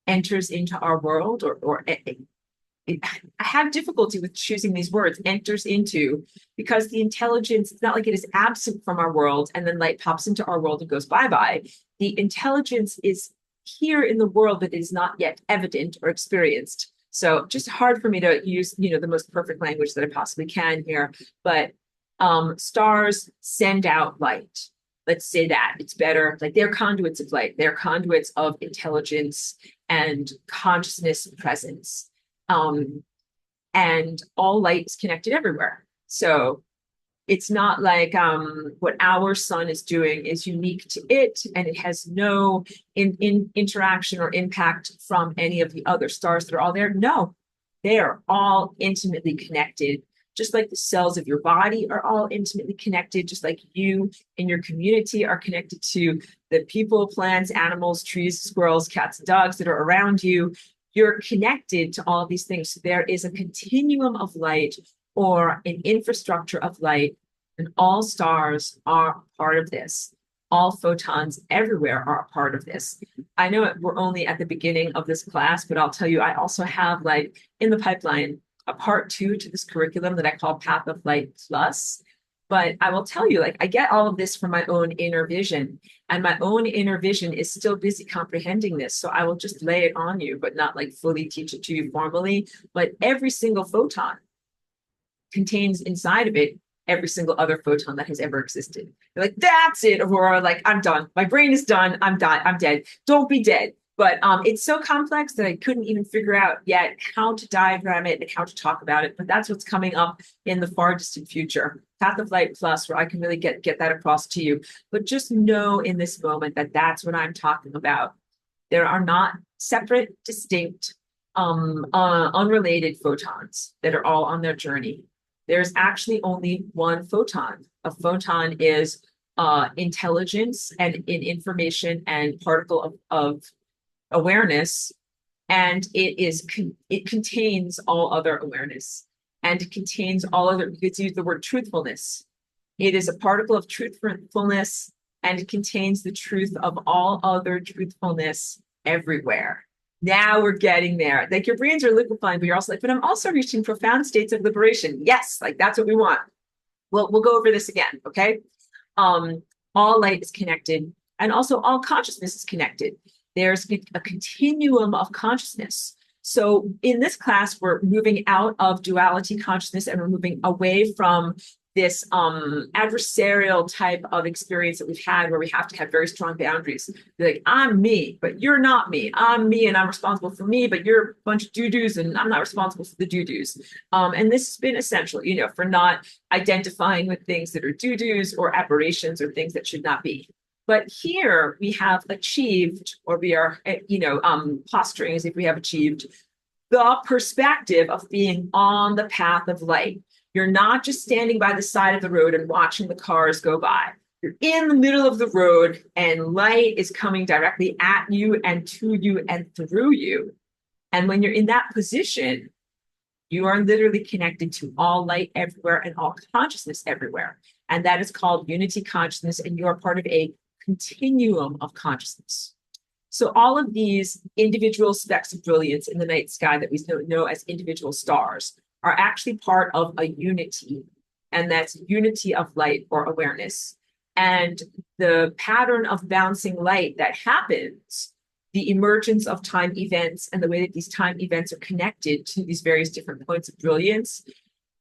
A: enters into our world, I have difficulty with choosing these words, enters into, because the intelligence, it's not like it is absent from our world and then light pops into our world and goes bye-bye. The intelligence is here in the world, but it is not yet evident or experienced. So just hard for me to use, the most perfect language that I possibly can here, but stars send out light. Let's say that it's better, like they're conduits of light, they're conduits of intelligence and consciousness presence. And all light is connected everywhere. So it's not like what our sun is doing is unique to it, and it has no interaction or impact from any of the other stars that are all there. No, they are all intimately connected. Just like the cells of your body are all intimately connected, just like you and your community are connected to the people, plants, animals, trees, squirrels, cats, and dogs that are around you. You're connected to all of these things. So there is a continuum of light or an infrastructure of light, and all stars are part of this. All photons everywhere are a part of this. I know we're only at the beginning of this class, but I'll tell you, I also have like in the pipeline a part 2 to this curriculum that I call Path of Light Plus. But I will tell you, like, I get all of this from my own inner vision, and my own inner vision is still busy comprehending this. So I will just lay it on you, but not like fully teach it to you formally. But every single photon contains inside of it every single other photon that has ever existed. You're like, that's it, Aurora. Like, I'm done. My brain is done. I'm done. I'm dead. Don't be dead. But it's so complex that I couldn't even figure out yet how to diagram it and how to talk about it. But that's what's coming up in the far distant future. Path of Light Plus, where I can really get that across to you. But just know in this moment that that's what I'm talking about. There are not separate, distinct, unrelated photons that are all on their journey. There's actually only one photon. A photon is intelligence and in information and particle of awareness, and it contains all other awareness, and it contains all other. You could use the word truthfulness. It is a particle of truthfulness, and it contains the truth of all other truthfulness everywhere. Now we're getting there. Like your brains are liquefying, but you're also like, but I'm also reaching profound states of liberation. Yes, like that's what we want. We'll go over this again, okay? All light is connected, and also all consciousness is connected. There's a continuum of consciousness. So in this class, we're moving out of duality consciousness, and we're moving away from this adversarial type of experience that we've had where we have to have very strong boundaries. Be like, I'm me, but you're not me. I'm me and I'm responsible for me, but you're a bunch of doo-doos and I'm not responsible for the doo-doos. And this has been essential, for not identifying with things that are doo-doos or aberrations or things that should not be. But here we have achieved, or we are, posturing as if we have achieved the perspective of being on the path of light. You're not just standing by the side of the road and watching the cars go by. You're in the middle of the road, and light is coming directly at you and to you and through you. And when you're in that position, you are literally connected to all light everywhere and all consciousness everywhere. And that is called unity consciousness, and you're part of a continuum of consciousness. So all of these individual specks of brilliance in the night sky that we know as individual stars are actually part of a unity, and that's unity of light or awareness. And the pattern of bouncing light that happens, the emergence of time events and the way that these time events are connected to these various different points of brilliance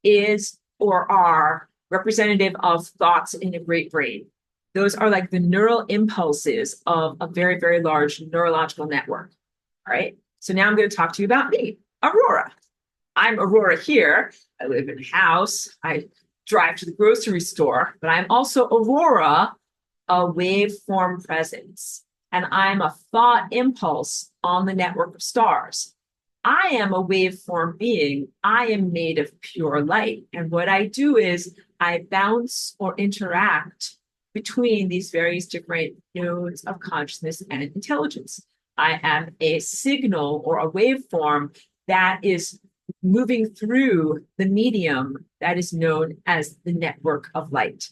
A: is or are representative of thoughts in a great brain. Those are like the neural impulses of a very, very large neurological network. All right. So now I'm going to talk to you about me, Aurora. I'm Aurora here. I live in a house. I drive to the grocery store, but I'm also Aurora, a waveform presence. And I'm a thought impulse on the network of stars. I am a waveform being. I am made of pure light. And what I do is I bounce or interact between these various different nodes of consciousness and intelligence. I am a signal or a waveform that is moving through the medium that is known as the network of light.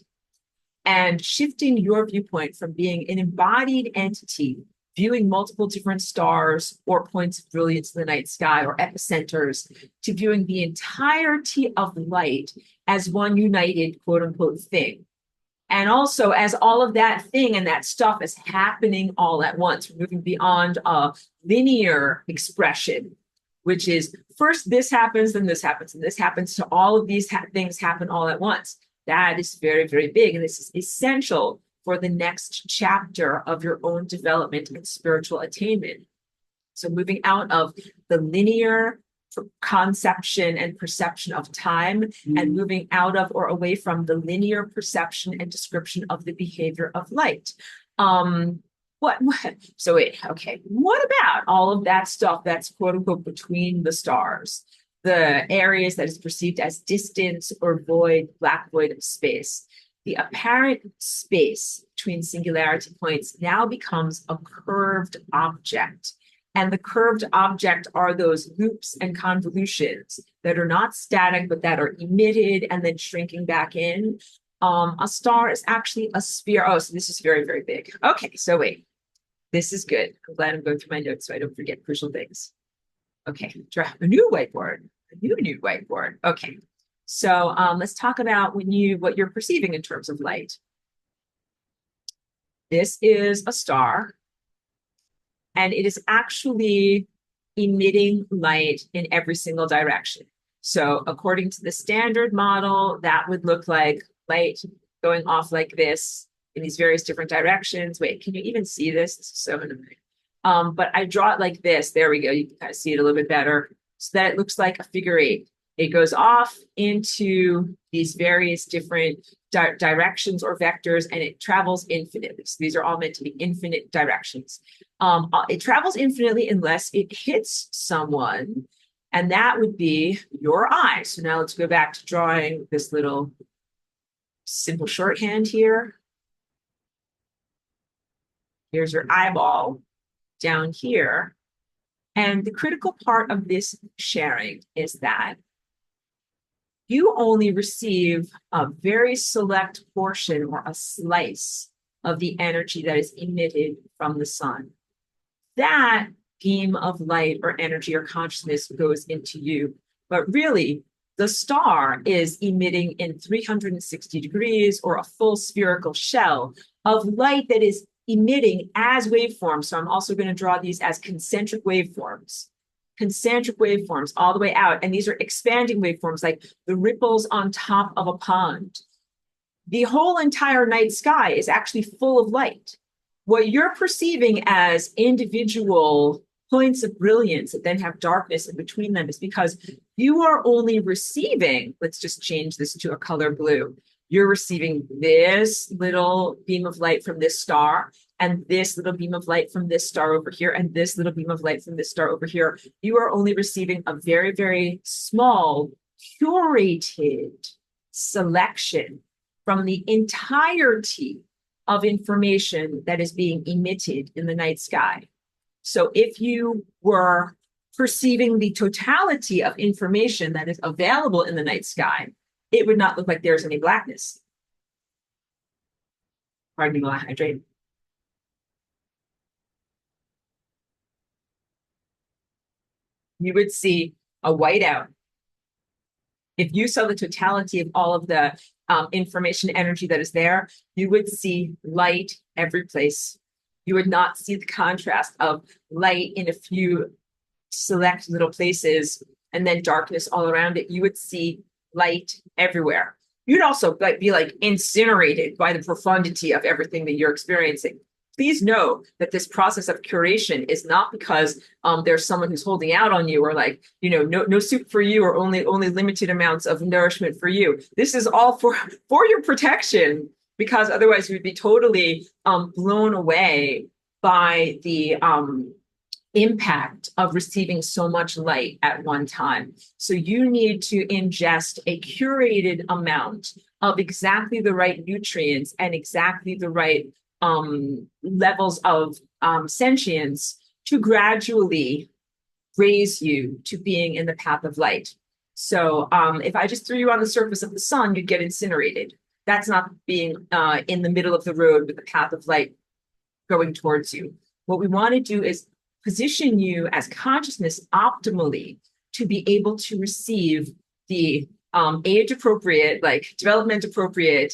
A: And shifting your viewpoint from being an embodied entity, viewing multiple different stars or points of brilliance in the night sky or epicenters, to viewing the entirety of light as one united, quote unquote, thing. And also, as all of that thing and that stuff is happening all at once, we're moving beyond a linear expression, which is first this happens, then this happens, and this happens, to all of these things happen all at once. That is very, very big. And this is essential for the next chapter of your own development and spiritual attainment. So moving out of the linear conception and perception of time and moving out of or away from the linear perception and description of the behavior of light. What about all of that stuff that's quote unquote between the stars, the areas that is perceived as distance or void, black void of space? The apparent space between singularity points now becomes a curved object. And the curved object are those loops and convolutions that are not static, but that are emitted and then shrinking back in. A star is actually a sphere. Oh, so this is very, very big. Okay, so wait, this is good. I'm glad I'm going through my notes so I don't forget crucial things. Okay, draw a new whiteboard, a new whiteboard. Okay, so let's talk about what you're perceiving in terms of light. This is a star, and it is actually emitting light in every single direction. So according to the standard model, that would look like light going off like this in these various different directions. Wait, can you even see this? This is so annoying. But I draw it like this. There we go. You can kind of see it a little bit better. So that it looks like a figure eight. It goes off into these various different directions or vectors, and it travels infinitely. So these are all meant to be infinite directions. It travels infinitely unless it hits someone, and that would be your eye. So now let's go back to drawing this little simple shorthand here. Here's your eyeball down here. And the critical part of this sharing is that you only receive a very select portion or a slice of the energy that is emitted from the sun. That beam of light or energy or consciousness goes into you. But really, the star is emitting in 360 degrees or a full spherical shell of light that is emitting as waveforms. So I'm also going to draw these as concentric waveforms all the way out. And these are expanding waveforms like the ripples on top of a pond. The whole entire night sky is actually full of light. What you're perceiving as individual points of brilliance that then have darkness in between them is because you are only receiving, let's just change this to a color blue. You're receiving this little beam of light from this star, and this little beam of light from this star over here, and this little beam of light from this star over here. You are only receiving a very, very small, curated selection from the entirety of information that is being emitted in the night sky. So if you were perceiving the totality of information that is available in the night sky, it would not look like there's any blackness. Pardon me while I hydrate. You would see a whiteout. If you saw the totality of all of the information energy that is there, you would see light every place. You would not see the contrast of light in a few select little places and then darkness all around it. You would see light everywhere. You'd also be like incinerated by the profundity of everything that you're experiencing. Please know that this process of curation is not because there's someone who's holding out on you or like, no soup for you or only limited amounts of nourishment for you. This is all for your protection, because otherwise you would be totally blown away by the impact of receiving so much light at one time. So you need to ingest a curated amount of exactly the right nutrients and exactly the right levels of sentience to gradually raise you to being in the path of light. So if I just threw you on the surface of the sun, you'd get incinerated. That's not being in the middle of the road with the path of light going towards you. What we want to do is position you as consciousness optimally to be able to receive the age appropriate, like development appropriate,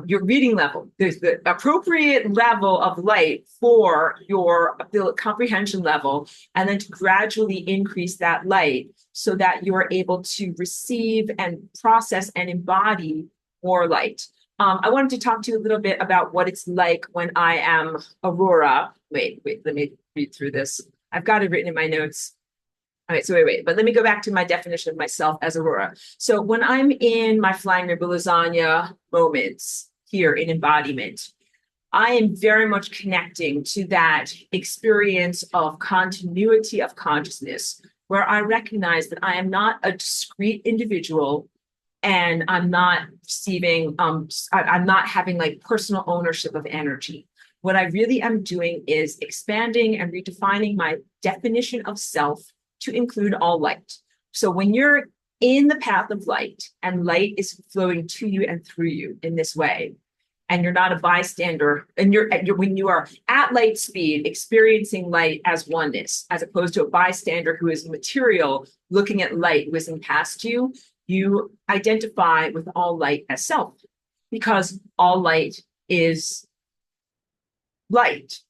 A: your reading level. There's the appropriate level of light for your comprehension level, and then to gradually increase that light so that you're able to receive and process and embody more light. I wanted to talk to you a little bit about what it's like when I am Aurora. Wait, let me read through this. I've got it written in my notes. All right, so wait, but let me go back to my definition of myself as Aurora. So when I'm in my flying river lasagna moments here in embodiment, I am very much connecting to that experience of continuity of consciousness, where I recognize that I am not a discrete individual and I'm not receiving, I'm not having like personal ownership of energy. what I really am doing is expanding and redefining my definition of self to include all light. So when you're in the path of light and light is flowing to you and through you in this way, and you're not a bystander, and you're when you are at light speed experiencing light as oneness, as opposed to a bystander who is material looking at light whizzing past you, you identify with all light as self, because all light is light.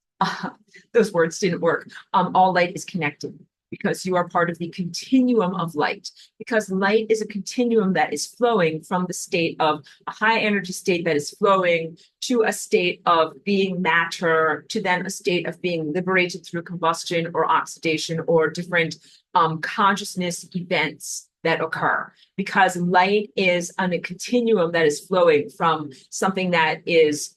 A: Those words didn't work. All light is connected because you are part of the continuum of light, because light is a continuum that is flowing from the state of a high energy state that is flowing to a state of being matter, to then a state of being liberated through combustion or oxidation or different consciousness events that occur, because light is on a continuum that is flowing from something that is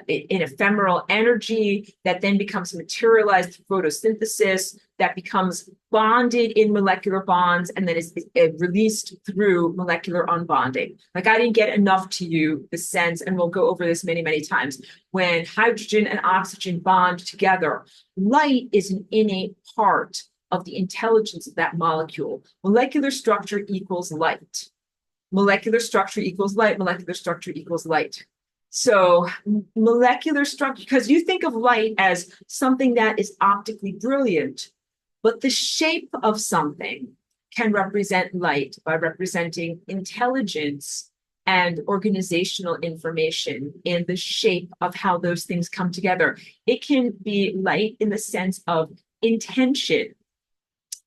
A: in ephemeral energy that then becomes materialized through photosynthesis, that becomes bonded in molecular bonds, and then is released through molecular unbonding. Like, I didn't get enough to you the sense, and we'll go over this many, many times, when hydrogen and oxygen bond together, light is an innate part of the intelligence of that molecule. Molecular structure equals light. Molecular structure equals light. Molecular structure equals light. So molecular structure, because you think of light as something that is optically brilliant, but the shape of something can represent light by representing intelligence and organizational information in the shape of how those things come together. It can be light in the sense of intention.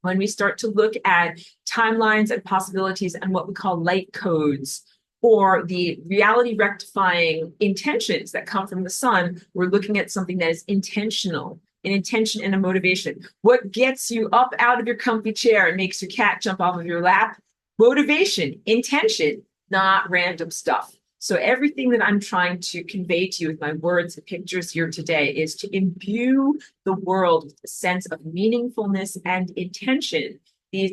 A: When we start to look at timelines and possibilities and what we call light codes, or the reality rectifying intentions that come from the sun, we're looking at something that is intentional, an intention and a motivation. What gets you up out of your comfy chair and makes your cat jump off of your lap? Motivation, intention, not random stuff. So everything that I'm trying to convey to you with my words and pictures here today is to imbue the world with a sense of meaningfulness and intention.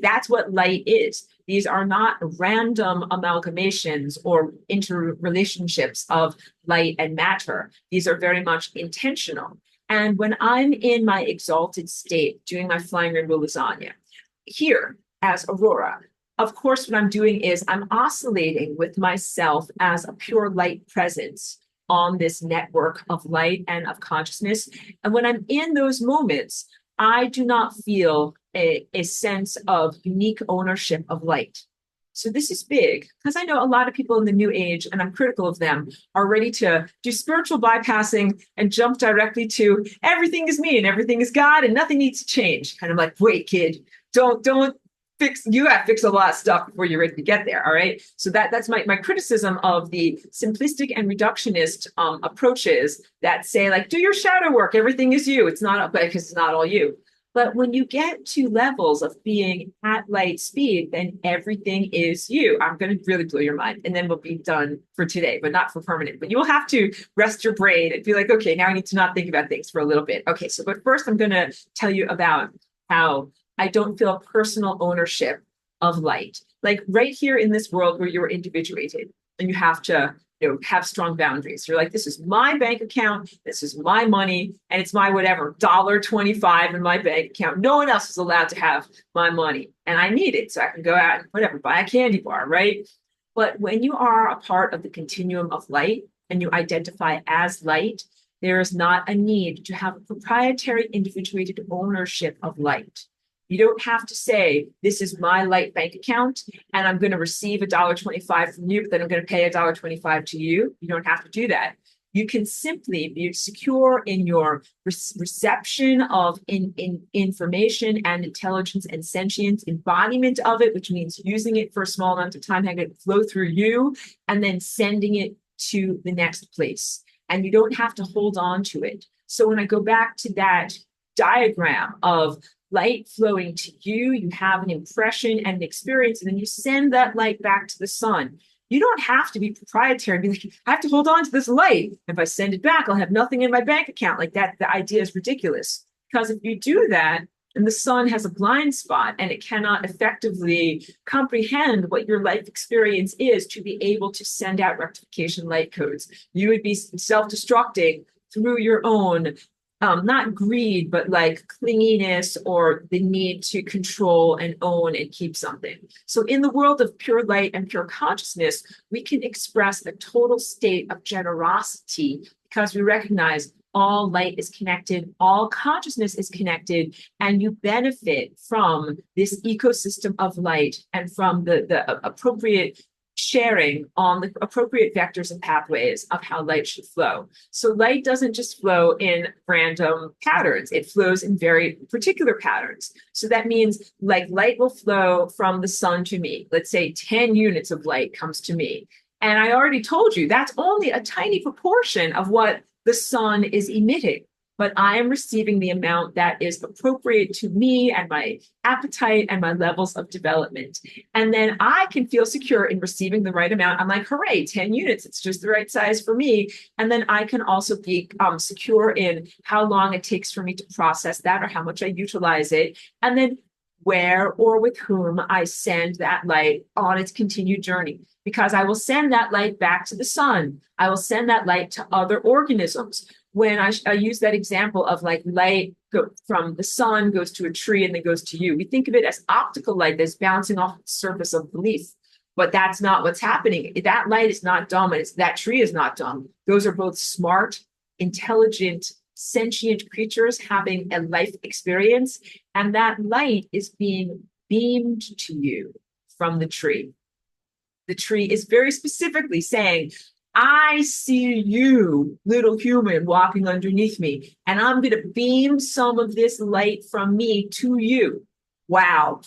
A: That's what light is. These are not random amalgamations or interrelationships of light and matter. These are very much intentional. And when I'm in my exalted state, doing my flying rainbow lasagna, here as Aurora, of course, what I'm doing is I'm oscillating with myself as a pure light presence on this network of light and of consciousness. And when I'm in those moments, I do not feel a sense of unique ownership of light. So this is big, because I know a lot of people in the new age, and I'm critical of them, are ready to do spiritual bypassing and jump directly to everything is me and everything is God and nothing needs to change. And I'm like, wait, kid, don't fix, you got to fix a lot of stuff before you're ready to get there. All right. So that's my criticism of the simplistic and reductionist approaches that say, like, do your shadow work. Everything is you. It's not, because it's not all you. But when you get to levels of being at light speed, then everything is you. I'm going to really blow your mind. And then we'll be done for today, but not for permanent. But you will have to rest your brain and be like, okay, now I need to not think about things for a little bit. Okay, so but first I'm going to tell you about how I don't feel personal ownership of light. Like right here in this world where you're individuated and you have to have strong boundaries. You're like, this is my bank account, this is my money, and it's my whatever, $1.25 in my bank account. No one else is allowed to have my money. And I need it so I can go out and whatever, buy a candy bar, right? But when you are a part of the continuum of light and you identify as light, there is not a need to have a proprietary individuated ownership of light. You don't have to say, this is my light bank account, and I'm going to receive $1.25 from you, but then I'm going to pay $1.25 to you. You don't have to do that. You can simply be secure in your reception of information and intelligence and sentience, embodiment of it, which means using it for a small amount of time, having it flow through you, and then sending it to the next place. And you don't have to hold on to it. So when I go back to that diagram of light flowing to you, you have an impression and an experience, and then you send that light back to the sun. You don't have to be proprietary and be like, I have to hold on to this light. If I send it back, I'll have nothing in my bank account. Like that, the idea is ridiculous. Because if you do that, then the sun has a blind spot and it cannot effectively comprehend what your life experience is to be able to send out rectification light codes. You would be self-destructing through your own not greed, but like clinginess or the need to control and own and keep something. So in the world of pure light and pure consciousness, we can express a total state of generosity because we recognize all light is connected, all consciousness is connected, and you benefit from this ecosystem of light and from the appropriate sharing on the appropriate vectors and pathways of how light should flow. So light doesn't just flow in random patterns, it flows in very particular patterns. So that means like light will flow from the sun to me. Let's say 10 units of light comes to me. And I already told you that's only a tiny proportion of what the sun is emitting, but I am receiving the amount that is appropriate to me and my appetite and my levels of development. And then I can feel secure in receiving the right amount. I'm like, hooray, 10 units, it's just the right size for me. And then I can also be secure in how long it takes for me to process that or how much I utilize it. And then where or with whom I send that light on its continued journey. Because I will send that light back to the sun. I will send that light to other organisms. When I use that example of like light from the sun goes to a tree and then goes to you, we think of it as optical light that's bouncing off the surface of the leaf. But that's not what's happening. That light is not dumb, and that tree is not dumb. Those are both smart, intelligent, sentient creatures having a life experience. And that light is being beamed to you from the tree. The tree is very specifically saying, I see you, little human, walking underneath me, and I'm going to beam some of this light from me to you. Wow.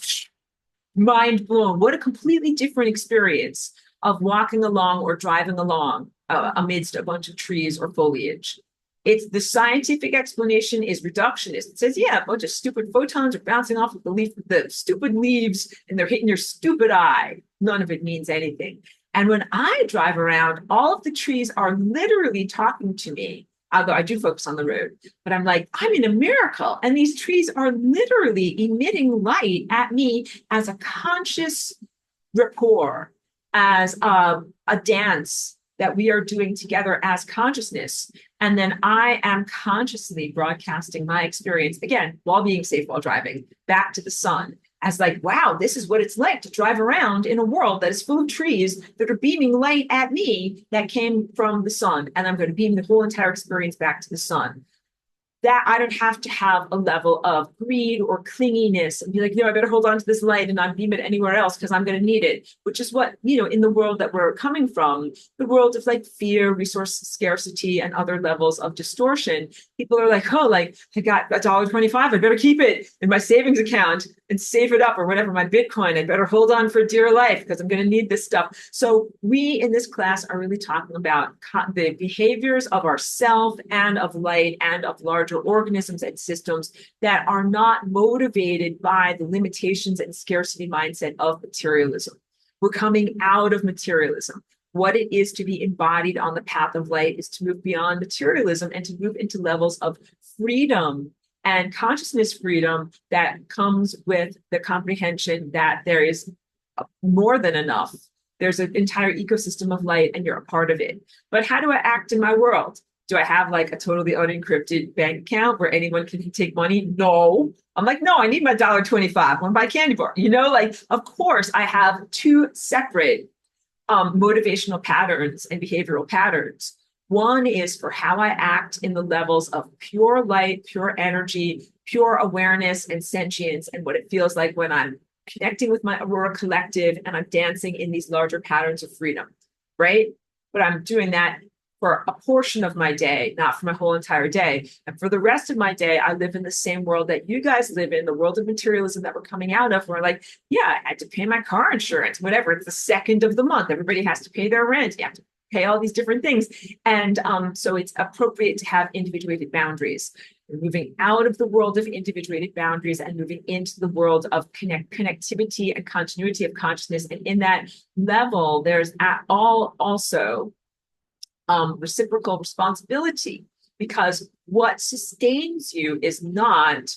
A: Mind blown. What a completely different experience of walking along or driving along amidst a bunch of trees or foliage. It's the scientific explanation is reductionist. It says, yeah, a bunch of stupid photons are bouncing off of the stupid leaves and they're hitting your stupid eye. None of it means anything. And when I drive around, all of the trees are literally talking to me. Although I do focus on the road, but I'm like, I'm in a miracle. And these trees are literally emitting light at me as a conscious rapport, as a dance that we are doing together as consciousness. And then I am consciously broadcasting my experience, again, while being safe while driving, back to the sun as like, wow, this is what it's like to drive around in a world that is full of trees that are beaming light at me that came from the sun. And I'm going to beam the whole entire experience back to the sun. That I don't have to have a level of greed or clinginess and be like, no, I better hold on to this light and not beam it anywhere else because I'm going to need it, which is what, in the world that we're coming from, the world of like fear, resource scarcity, and other levels of distortion. People are like, oh, like I got $1.25, I better keep it in my savings account and save it up or whatever, my Bitcoin, I better hold on for dear life because I'm going to need this stuff. So we in this class are really talking about the behaviors of ourself and of light and of larger organisms and systems that are not motivated by the limitations and scarcity mindset of materialism. We're coming out of materialism. What it is to be embodied on the path of light is to move beyond materialism and to move into levels of freedom and consciousness freedom that comes with the comprehension that there is more than enough. There's an entire ecosystem of light and you're a part of it. But how do I act in my world? Do I have like a totally unencrypted bank account where anyone can take money? No. I'm like, no, I need my $1.25. I want to buy a candy bar. Like, of course, I have two separate motivational patterns and behavioral patterns. One is for how I act in the levels of pure light, pure energy, pure awareness and sentience, and what it feels like when I'm connecting with my Aurora collective and I'm dancing in these larger patterns of freedom, right? But I'm doing that for a portion of my day, not for my whole entire day. And for the rest of my day, I live in the same world that you guys live in, the world of materialism that we're coming out of, where like, yeah, I had to pay my car insurance, whatever. It's the second of the month. Everybody has to pay their rent. You have to pay all these different things. And so it's appropriate to have individuated boundaries. We're moving out of the world of individuated boundaries and moving into the world of connectivity and continuity of consciousness. And in that level, there's also reciprocal responsibility, because what sustains you is not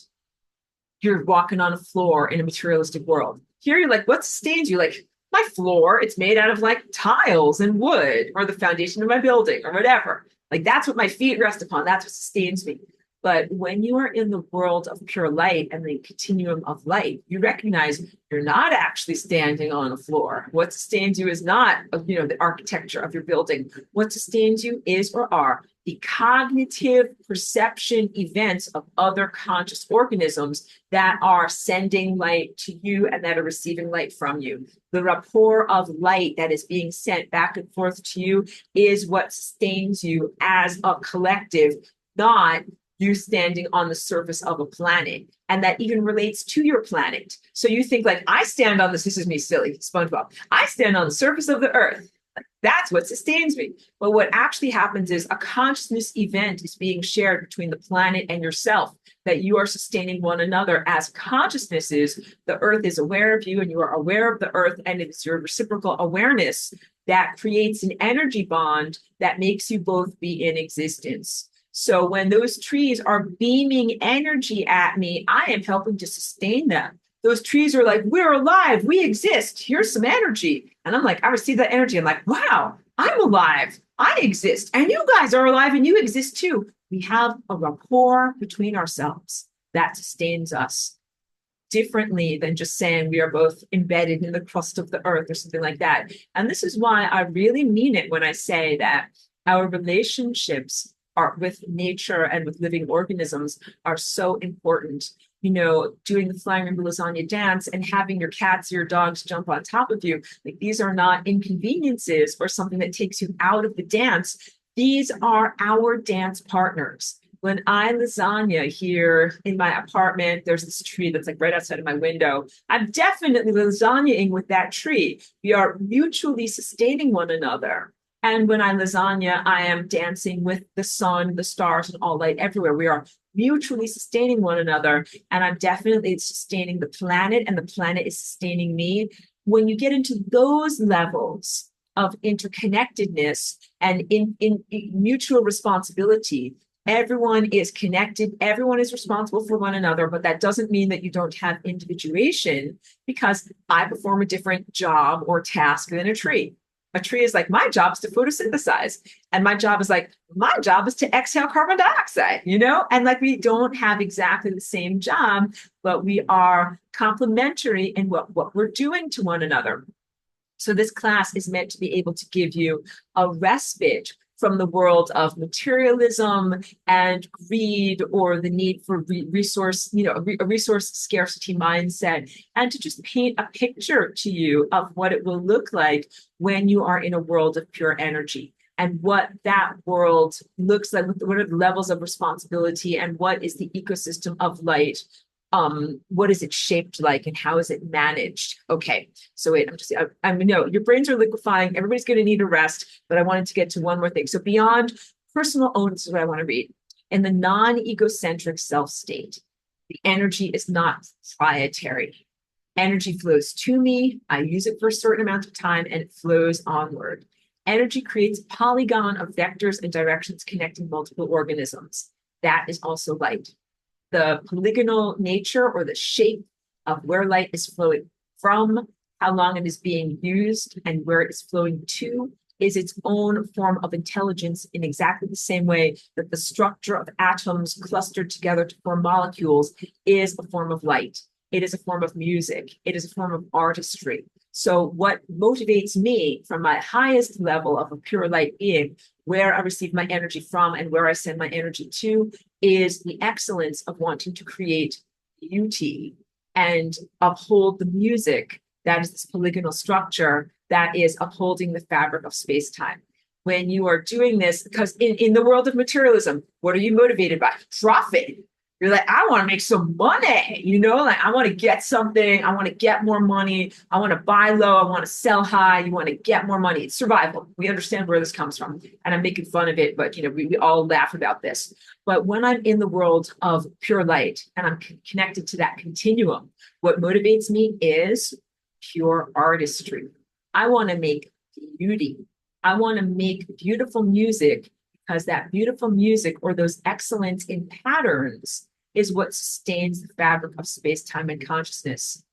A: you're walking on a floor in a materialistic world. Here you're like, what sustains you? Like, my floor, it's made out of like tiles and wood, or the foundation of my building or whatever. Like that's what my feet rest upon. That's what sustains me. But when you are in the world of pure light and the continuum of light, you recognize you're not actually standing on a floor. What sustains you is not, the architecture of your building. What sustains you is or are the cognitive perception events of other conscious organisms that are sending light to you and that are receiving light from you. The rapport of light that is being sent back and forth to you is what sustains you as a collective, not you standing on the surface of a planet. And that even relates to your planet. So you think like, I stand on this is me, silly, SpongeBob. I stand on the surface of the earth. That's what sustains me. But what actually happens is a consciousness event is being shared between the planet and yourself, that you are sustaining one another as consciousnesses. The earth is aware of you and you are aware of the earth, and it's your reciprocal awareness that creates an energy bond that makes you both be in existence. So when those trees are beaming energy at me, I am helping to sustain them. Those trees are like, we're alive, we exist, here's some energy. And I'm like, I receive that energy. I'm like, wow, I'm alive, I exist. And you guys are alive and you exist too. We have a rapport between ourselves that sustains us differently than just saying we are both embedded in the crust of the earth or something like that. And this is why I really mean it when I say that our relationships are with nature and with living organisms are so important. Doing the flying rainbow lasagna dance and having your cats or your dogs jump on top of you, like these are not inconveniences or something that takes you out of the dance. These are our dance partners. When I lasagna here in my apartment, there's this tree that's like right outside of my window. I'm definitely lasagnaing with that tree. We are mutually sustaining one another. And when I lasagna, I am dancing with the sun, the stars, and all light everywhere. We are mutually sustaining one another. And I'm definitely sustaining the planet, and the planet is sustaining me. When you get into those levels of interconnectedness and in mutual responsibility, everyone is connected, everyone is responsible for one another, but that doesn't mean that you don't have individuation, because I perform a different job or task than a tree. A tree is like, my job is to photosynthesize. And my job is to exhale carbon dioxide, And like, we don't have exactly the same job, but we are complementary in what we're doing to one another. So this class is meant to be able to give you a respite from the world of materialism and greed, or the need for resource, a resource scarcity mindset, and to just paint a picture to you of what it will look like when you are in a world of pure energy, and what that world looks like, what are the levels of responsibility, and what is the ecosystem of light. What is it shaped like, and how is it managed? Okay, so wait, your brains are liquefying. Everybody's going to need a rest, but I wanted to get to one more thing. So beyond personal own, this is what I want to read. In the non-egocentric self state, the energy is not proprietary. Energy flows to me. I use it for a certain amount of time, and it flows onward. Energy creates a polygon of vectors and directions connecting multiple organisms. That is also light. The polygonal nature or the shape of where light is flowing from, how long it is being used, and where it is flowing to is its own form of intelligence, in exactly the same way that the structure of atoms clustered together to form molecules is a form of light. It is a form of music. It is a form of artistry. So what motivates me from my highest level of a pure light being, where I receive my energy from and where I send my energy to, is the excellence of wanting to create beauty and uphold the music that is this polygonal structure that is upholding the fabric of space-time. When you are doing this, because in the world of materialism, what are you motivated by? Profit. You're like, I want to make some money, like I want to get something, I want to get more money, I want to buy low, I want to sell high, you want to get more money. It's survival. We understand where this comes from. And I'm making fun of it, but we all laugh about this. But when I'm in the world of pure light and I'm connected to that continuum, what motivates me is pure artistry. I want to make beauty. I want to make beautiful music, because that beautiful music, or those excellence in patterns, is what sustains the fabric of space, time, and consciousness.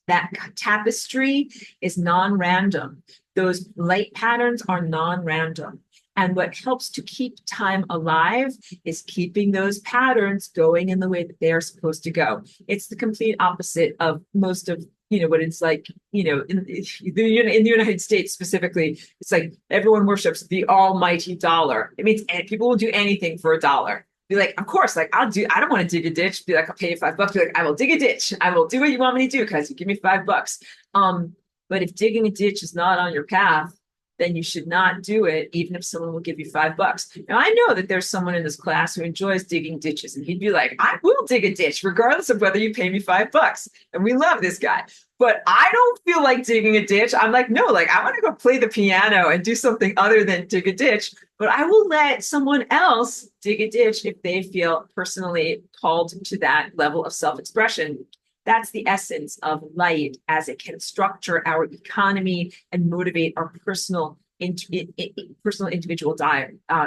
A: That tapestry is non-random. Those light patterns are non-random. And what helps to keep time alive is keeping those patterns going in the way that they are supposed to go. It's the complete opposite of most of what it's like, in the United States specifically, it's like everyone worships the almighty dollar. It means people will do anything for a dollar. Be like, of course, like I don't want to dig a ditch. Be like, I'll pay you $5. Be like, I will dig a ditch. I will do what you want me to do because you give me $5. But if digging a ditch is not on your path, then you should not do it, even if someone will give you $5. Now, I know that there's someone in this class who enjoys digging ditches, and he'd be like, I will dig a ditch, regardless of whether you pay me $5. And we love this guy. But I don't feel like digging a ditch. I'm like, no, like I want to go play the piano and do something other than dig a ditch. But I will let someone else dig a ditch if they feel personally called to that level of self-expression. That's the essence of light, as it can structure our economy and motivate our personal individual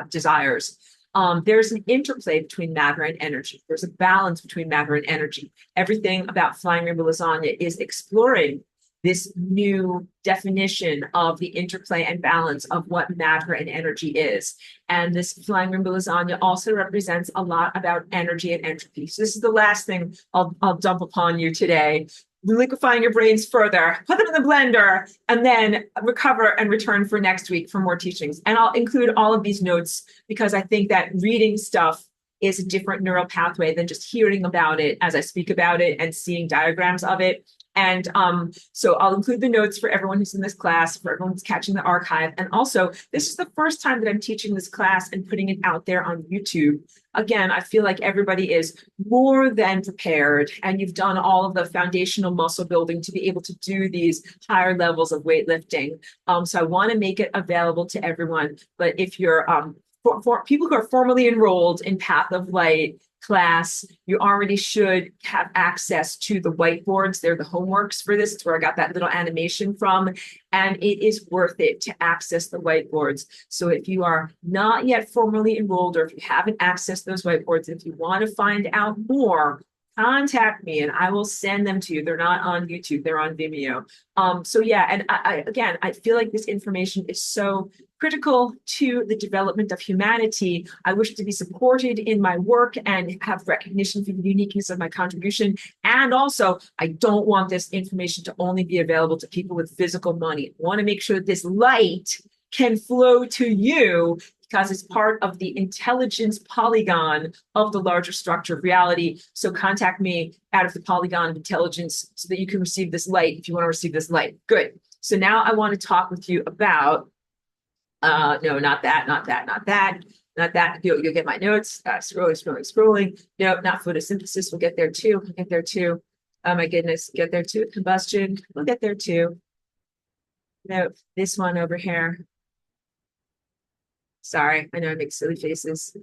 A: desires. There's an interplay between matter and energy. There's a balance between matter and energy. Everything about Flying Rainbow Lasagna is exploring this new definition of the interplay and balance of what matter and energy is. And this Flying Rainbow Lasagna also represents a lot about energy and entropy. So this is the last thing I'll dump upon you today. Liquefying your brains further, put them in the blender, and then recover and return for next week for more teachings. And I'll include all of these notes because I think that reading stuff is a different neural pathway than just hearing about it as I speak about it and seeing diagrams of it. And so I'll include the notes for everyone who's in this class, for everyone who's catching the archive. And also, this is the first time that I'm teaching this class and putting it out there on YouTube. Again, I feel like everybody is more than prepared, and you've done all of the foundational muscle building to be able to do these higher levels of weightlifting. So I want to make it available to everyone. But if you're for people who are formally enrolled in Path of Light class, you already should have access to the whiteboards. They're the homeworks for this. It's where I got that little animation from. And it is worth it to access the whiteboards. So if you are not yet formally enrolled, or if you haven't accessed those whiteboards, if you want to find out more, contact me and I will send them to you. They're not on YouTube, they're on Vimeo. So yeah, and I feel like this information is so critical to the development of humanity. I wish to be supported in my work and have recognition for the uniqueness of my contribution. And also, I don't want this information to only be available to people with physical money. I want to make sure that this light can flow to you because it's part of the intelligence polygon of the larger structure of reality. So contact me out of the polygon of intelligence so that you can receive this light if you want to receive this light. Good. So now I want to talk with you about no, not that. You'll get my notes. Scrolling. No, not photosynthesis. We'll get there too. Oh my goodness, get there too. Combustion. We'll get there too. No, this one over here. Sorry, I know I make silly faces.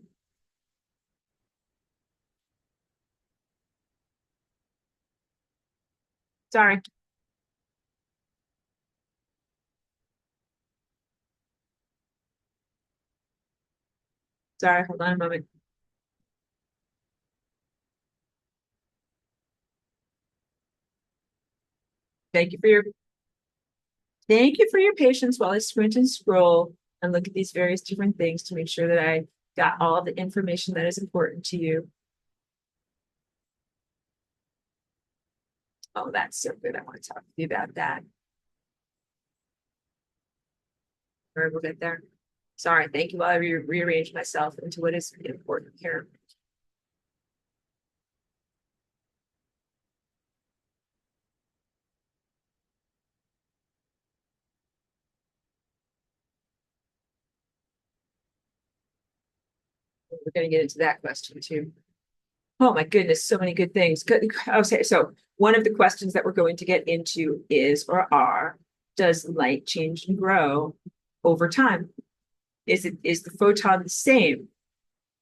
A: Sorry. Sorry, hold on a moment. Thank you for your patience while I squint and scroll and look at these various different things to make sure that I got all of the information that is important to you. Oh, that's so good. I want to talk to you about that. All right, we'll get there. Sorry, thank you while I rearrange myself into what is important here. We're going to get into that question too. Oh my goodness, so many good things. Okay, so one of the questions that we're going to get into is or are, does light change and grow over time? Is the photon the same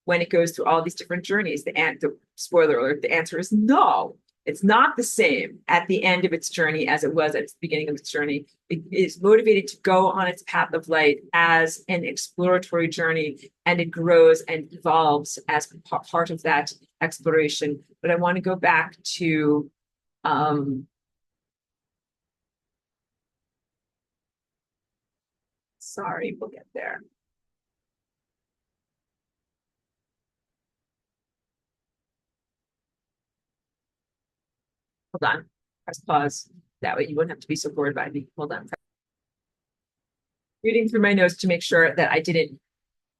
A: when it goes through all these different journeys? The spoiler alert, the answer is no. It's not the same at the end of its journey as it was at the beginning of its journey. It is motivated to go on its path of light as an exploratory journey, and it grows and evolves as part of that exploration. But I want to go back to Sorry, we'll get there. Hold on. Press pause. That way you wouldn't have to be so bored by me. Hold on. Reading through my notes to make sure that I didn't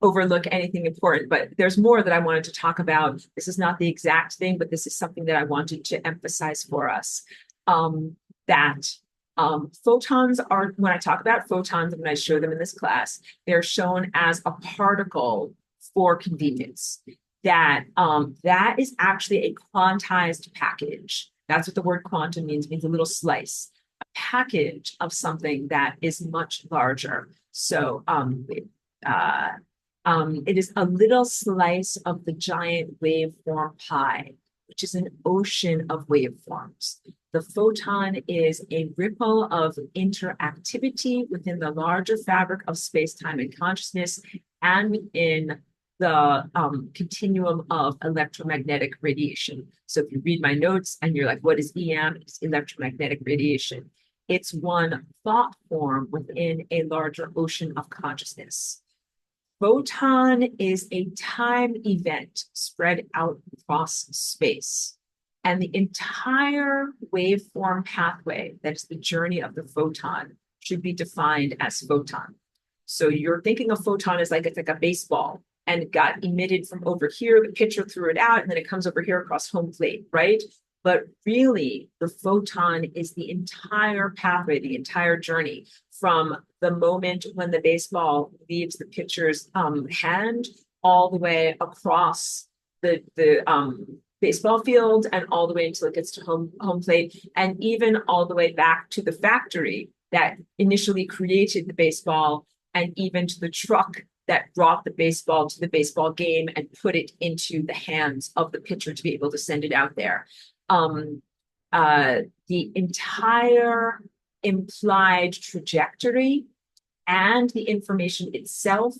A: overlook anything important, but there's more that I wanted to talk about. This is not the exact thing, but this is something that I wanted to emphasize for us. That photons are, when I talk about photons and when I show them in this class, they're shown as a particle for convenience. That is actually a quantized package. That's what the word quantum means a little slice, a package of something that is much larger. So it is a little slice of the giant waveform pie, which is an ocean of waveforms. The photon is a ripple of interactivity within the larger fabric of space-time and consciousness and within the continuum of electromagnetic radiation. So if you read my notes and you're like, what is EM? It's electromagnetic radiation. It's one thought form within a larger ocean of consciousness. Photon is a time event spread out across space. And the entire waveform pathway, that is the journey of the photon, should be defined as photon. So you're thinking of photon as like it's like a baseball, and it got emitted from over here, the pitcher threw it out, and then it comes over here across home plate, right? But really, the photon is the entire pathway, the entire journey from the moment when the baseball leaves the pitcher's hand all the way across the baseball field and all the way until it gets to home plate, and even all the way back to the factory that initially created the baseball, and even to the truck that brought the baseball to the baseball game and put it into the hands of the pitcher to be able to send it out there. The entire implied trajectory and the information itself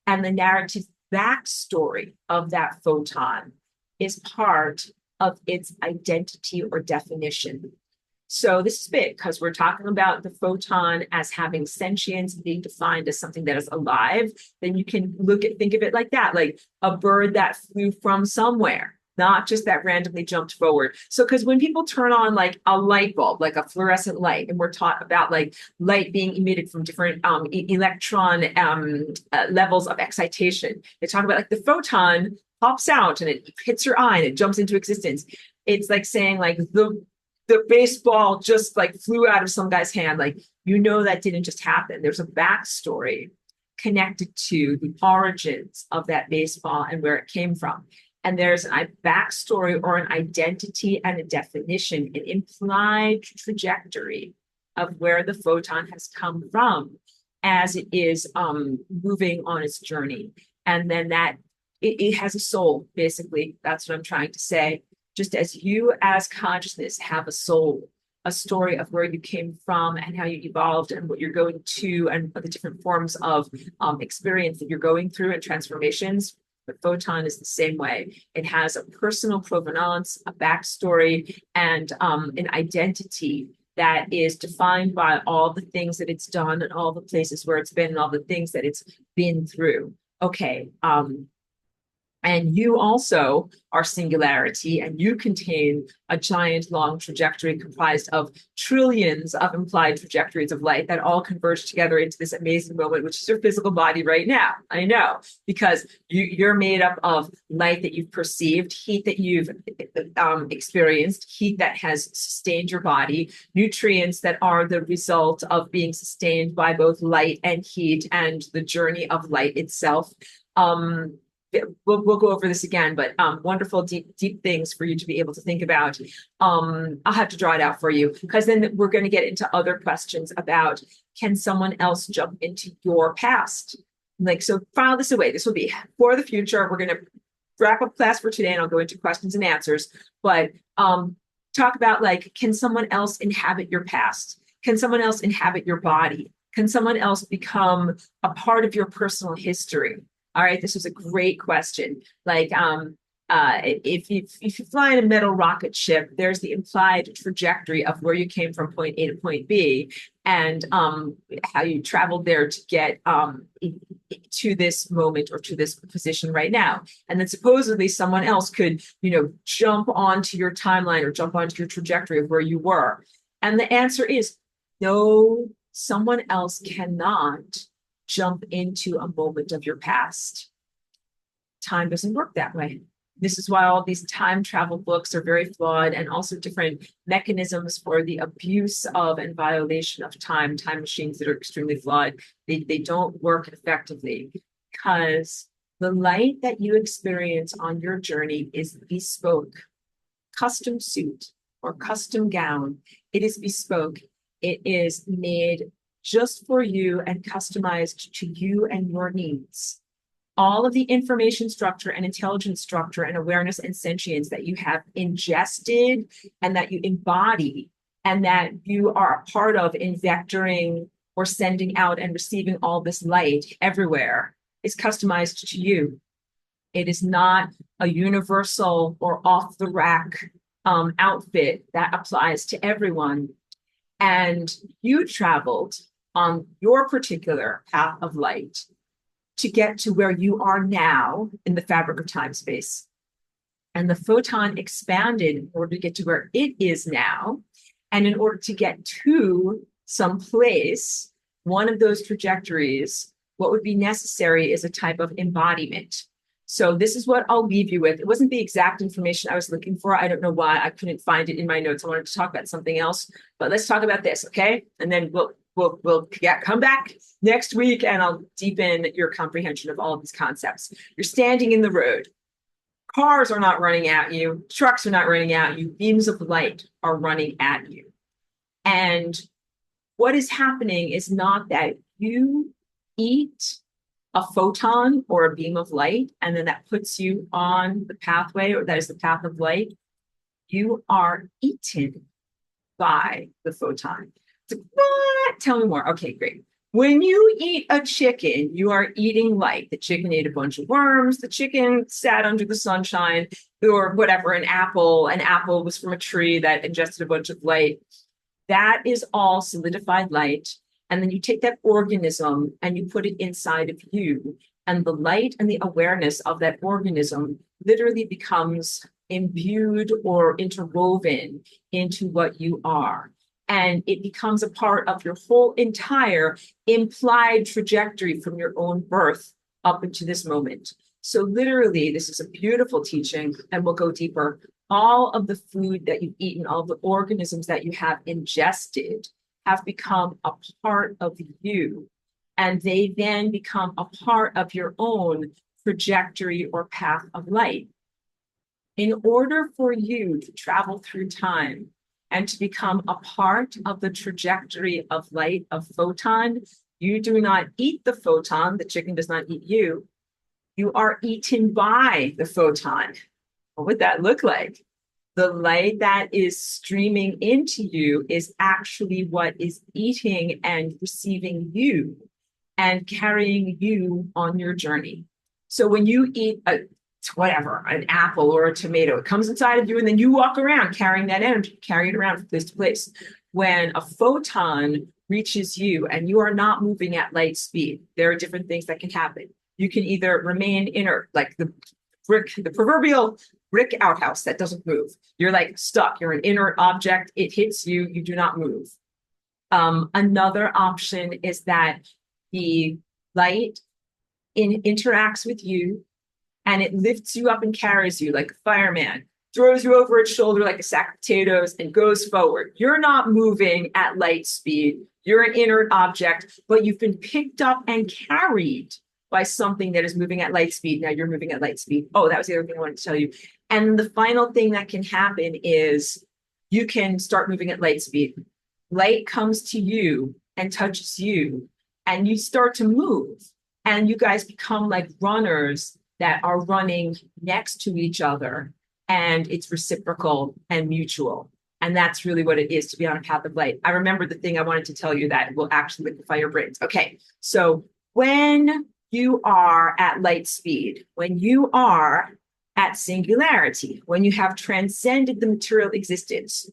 A: and the narrative backstory of that photon is part of its identity or definition. So this is big because we're talking about the photon as having sentience, being defined as something that is alive. Then you can think of it like that, like a bird that flew from somewhere, not just that randomly jumped forward. So because when people turn on like a light bulb, like a fluorescent light, and we're taught about like light being emitted from different electron levels of excitation, they talk about like the photon pops out and it hits your eye and it jumps into existence. It's like saying like the baseball just like flew out of some guy's hand. Like, you know, that didn't just happen. There's a backstory connected to the origins of that baseball and where it came from. And there's a backstory or an identity and a definition, an implied trajectory of where the photon has come from as it is moving on its journey. And then that it has a soul, basically. That's what I'm trying to say. Just as you as consciousness have a soul, a story of where you came from and how you evolved and what you're going to and the different forms of experience that you're going through and transformations, the photon is the same way. It has a personal provenance, a backstory, and an identity that is defined by all the things that it's done and all the places where it's been and all the things that it's been through. Okay. And you also are singularity, and you contain a giant long trajectory comprised of trillions of implied trajectories of light that all converge together into this amazing moment, which is your physical body right now. I know, because you're made up of light that you've perceived, heat that you've experienced, heat that has sustained your body, nutrients that are the result of being sustained by both light and heat and the journey of light itself. We'll go over this again, but wonderful, deep things for you to be able to think about. I'll have to draw it out for you because then we're going to get into other questions about, can someone else jump into your past? Like, so file this away. This will be for the future. We're going to wrap up class for today and I'll go into questions and answers, but talk about like, can someone else inhabit your past? Can someone else inhabit your body? Can someone else become a part of your personal history? All right, this was a great question. Like, if you fly in a metal rocket ship, there's the implied trajectory of where you came from point A to point B. and how you traveled there to get to this moment or to this position right now. And then supposedly someone else could, jump onto your timeline or jump onto your trajectory of where you were. And the answer is no, someone else cannot jump into a moment of your past. Time doesn't work that way. This is why all these time travel books are very flawed, and also different mechanisms for the abuse of and violation of time machines that are extremely flawed. They don't work effectively because the light that you experience on your journey is bespoke. Custom suit or custom gown, it is bespoke. It is made just for you and customized to you and your needs. All of the information structure and intelligence structure and awareness and sentience that you have ingested and that you embody and that you are a part of in vectoring or sending out and receiving all this light everywhere is customized to you. It is not a universal or off the rack outfit that applies to everyone. And you traveled on your particular path of light to get to where you are now in the fabric of time space. And the photon expanded in order to get to where it is now. And in order to get to some place, one of those trajectories, what would be necessary is a type of embodiment. So this is what I'll leave you with. It wasn't the exact information I was looking for. I don't know why I couldn't find it in my notes. I wanted to talk about something else, but let's talk about this, okay? And then we'll come back next week and I'll deepen your comprehension of all of these concepts. You're standing in the road. Cars are not running at you. Trucks are not running at you. Beams of light are running at you. And what is happening is not that you eat a photon or a beam of light, and then that puts you on the pathway, or that is the path of light. You are eaten by the photon. It's like, what? Tell me more. Okay, great. When you eat a chicken, you are eating light. The chicken ate a bunch of worms. The chicken sat under the sunshine, or whatever. An apple was from a tree that ingested a bunch of light. That is all solidified light. And then you take that organism and you put it inside of you. And the light and the awareness of that organism literally becomes imbued or interwoven into what you are. And it becomes a part of your whole entire implied trajectory from your own birth up into this moment. So literally, this is a beautiful teaching, and we'll go deeper. All of the food that you've eaten, all of the organisms that you have ingested have become a part of you. And they then become a part of your own trajectory or path of light. In order for you to travel through time and to become a part of the trajectory of light, of photon, you do not eat the photon. The chicken does not eat you. You are eaten by the photon. What would that look like? The light that is streaming into you is actually what is eating and receiving you and carrying you on your journey. So when you eat an apple or a tomato, it comes inside of you, and then you walk around carrying that energy, carry it around from place to place. When a photon reaches you and you are not moving at light speed, there are different things that can happen. You can either remain inert, like the proverbial brick outhouse that doesn't move. You're like stuck. You're an inert object. It hits you. You do not move. Another option is that the light interacts with you and it lifts you up and carries you like a fireman, throws you over its shoulder like a sack of potatoes and goes forward. You're not moving at light speed. You're an inert object, but you've been picked up and carried by something that is moving at light speed. Now you're moving at light speed. Oh, that was the other thing I wanted to tell you. And the final thing that can happen is you can start moving at light speed. Light comes to you and touches you, and you start to move. And you guys become like runners that are running next to each other, and it's reciprocal and mutual. And that's really what it is to be on a path of light. I remember the thing I wanted to tell you that will actually liquefy your brains. Okay, so when you are at light speed, when you are at singularity, when you have transcended the material existence,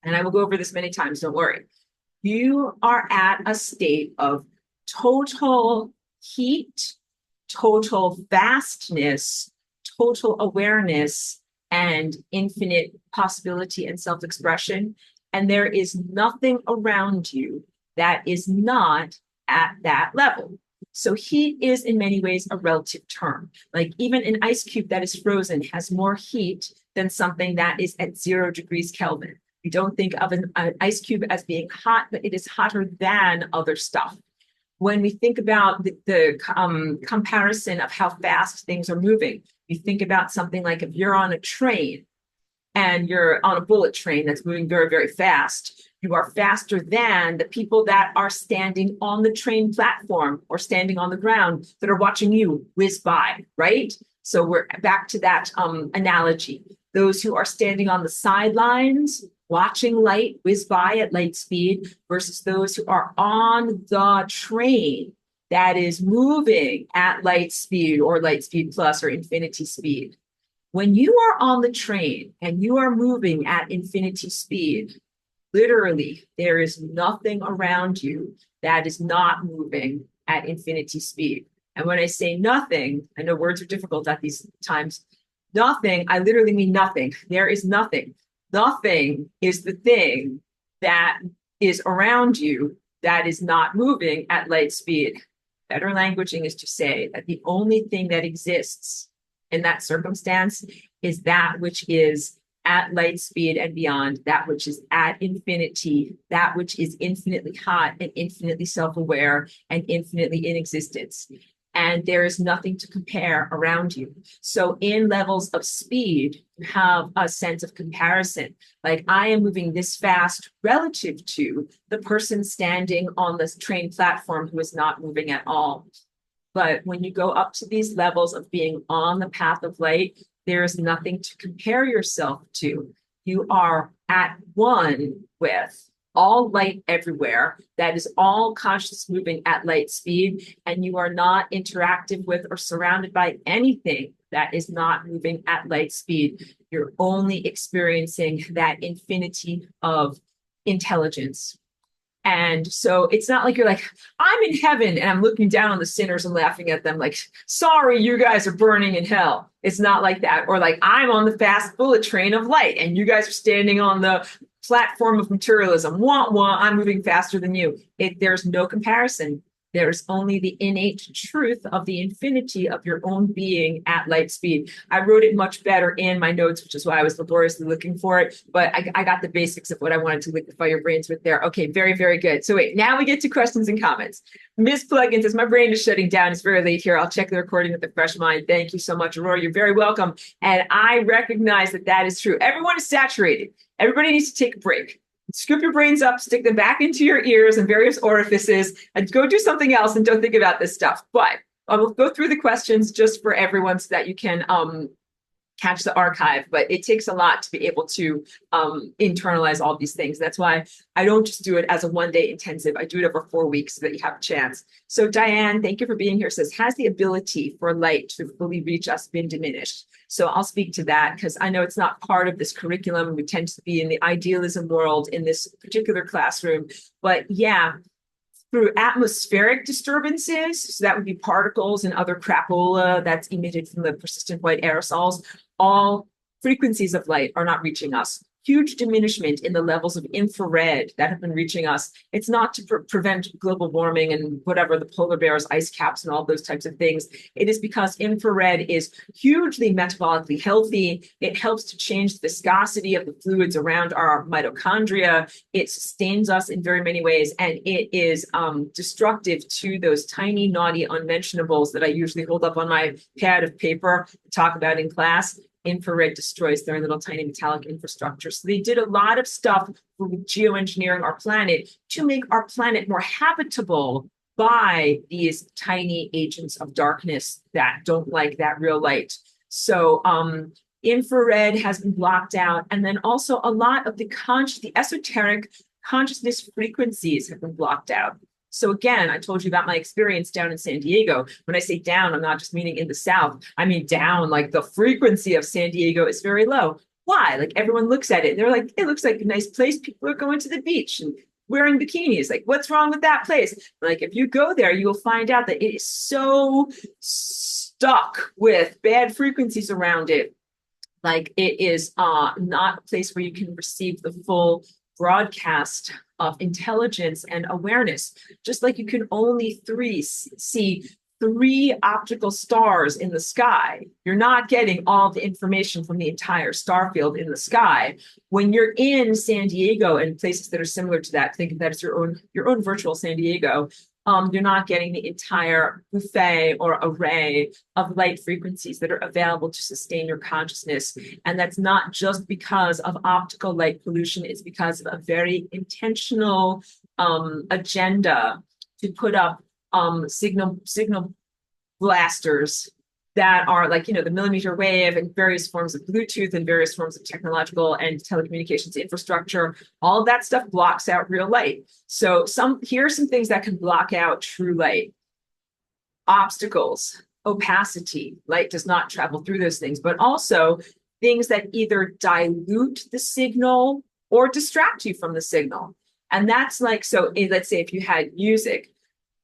A: and I will go over this many times, don't worry. You are at a state of total heat, total vastness, total awareness, and infinite possibility and self expression. And there is nothing around you that is not at that level. So heat is in many ways a relative term. Like even an ice cube that is frozen has more heat than something that is at 0 degrees Kelvin. We don't think of an ice cube as being hot, but it is hotter than other stuff. When we think about the comparison of how fast things are moving, you think about something like if you're on a train and you're on a bullet train that's moving very, very fast, you are faster than the people that are standing on the train platform or standing on the ground that are watching you whiz by, right? So we're back to that analogy. Those who are standing on the sidelines watching light whiz by at light speed versus those who are on the train that is moving at light speed or light speed plus or infinity speed. When you are on the train and you are moving at infinity speed, literally, there is nothing around you that is not moving at infinity speed. And when I say nothing, I know words are difficult at these times. Nothing, I literally mean nothing. There is nothing. Nothing is the thing that is around you that is not moving at light speed. Better languaging is to say that the only thing that exists in that circumstance is that which is at light speed and beyond, that which is at infinity, that which is infinitely hot and infinitely self-aware and infinitely in existence. And there is nothing to compare around you. So in levels of speed, you have a sense of comparison. Like I am moving this fast relative to the person standing on this train platform who is not moving at all. But when you go up to these levels of being on the path of light, there is nothing to compare yourself to. You are at one with all light everywhere. That is all conscious moving at light speed. And you are not interactive with or surrounded by anything that is not moving at light speed. You're only experiencing that infinity of intelligence. And so it's not like you're like, I'm in heaven and I'm looking down on the sinners and laughing at them like, sorry, you guys are burning in hell. It's not like that. Or like, I'm on the fast bullet train of light and you guys are standing on the platform of materialism. Wah, wah, I'm moving faster than you. There's no comparison. There's only the innate truth of the infinity of your own being at light speed. I wrote it much better in my notes, which is why I was laboriously looking for it. But I got the basics of what I wanted to liquefy your brains with there. Okay, very, very good. So wait, now we get to questions and comments. Miss Plugin says, my brain is shutting down. It's very late here. I'll check the recording with a fresh mind. Thank you so much, Aurora. You're very welcome. And I recognize that that is true. Everyone is saturated. Everybody needs to take a break. Scoop your brains up, stick them back into your ears and various orifices, and go do something else and don't think about this stuff. But I will go through the questions just for everyone so that you can catch the archive. But it takes a lot to be able to internalize all these things. That's why I don't just do it as a one-day intensive. I do it over 4 weeks so that you have a chance. So Diane, thank you for being here, says, has the ability for light to fully reach us been diminished? So I'll speak to that because I know it's not part of this curriculum. We tend to be in the idealism world in this particular classroom. But yeah, through atmospheric disturbances, so that would be particles and other crapola that's emitted from the persistent white aerosols, all frequencies of light are not reaching us. Huge diminishment in the levels of infrared that have been reaching us. It's not to prevent global warming and whatever, the polar bears, ice caps, and all those types of things. It is because infrared is hugely metabolically healthy. It helps to change the viscosity of the fluids around our mitochondria. It sustains us in very many ways, and it is destructive to those tiny, naughty unmentionables that I usually hold up on my pad of paper to talk about in class. Infrared destroys their little tiny metallic infrastructure. So they did a lot of stuff with geoengineering our planet to make our planet more habitable by these tiny agents of darkness that don't like that real light. So infrared has been blocked out. And then also a lot of the esoteric consciousness frequencies have been blocked out. So again, I told you about my experience down in San Diego. When I say down, I'm not just meaning in the South. I mean down, like the frequency of San Diego is very low. Why? Like everyone looks at it and they're like, it looks like a nice place. People are going to the beach and wearing bikinis. Like, what's wrong with that place? Like, if you go there, you will find out that it is so stuck with bad frequencies around it. Like, it is not a place where you can receive the full broadcast of intelligence and awareness. Just like you can only see three optical stars in the sky, you're not getting all the information from the entire star field in the sky. When you're in San Diego and places that are similar to that, think of that as your own virtual San Diego. You're not getting the entire buffet or array of light frequencies that are available to sustain your consciousness. And that's not just because of optical light pollution, it's because of a very intentional agenda to put up signal blasters that are like, the millimeter wave and various forms of Bluetooth and various forms of technological and telecommunications infrastructure. All of that stuff blocks out real light. So here are some things that can block out true light. Obstacles, opacity. Light does not travel through those things, but also things that either dilute the signal or distract you from the signal. And that's like, so let's say if you had music,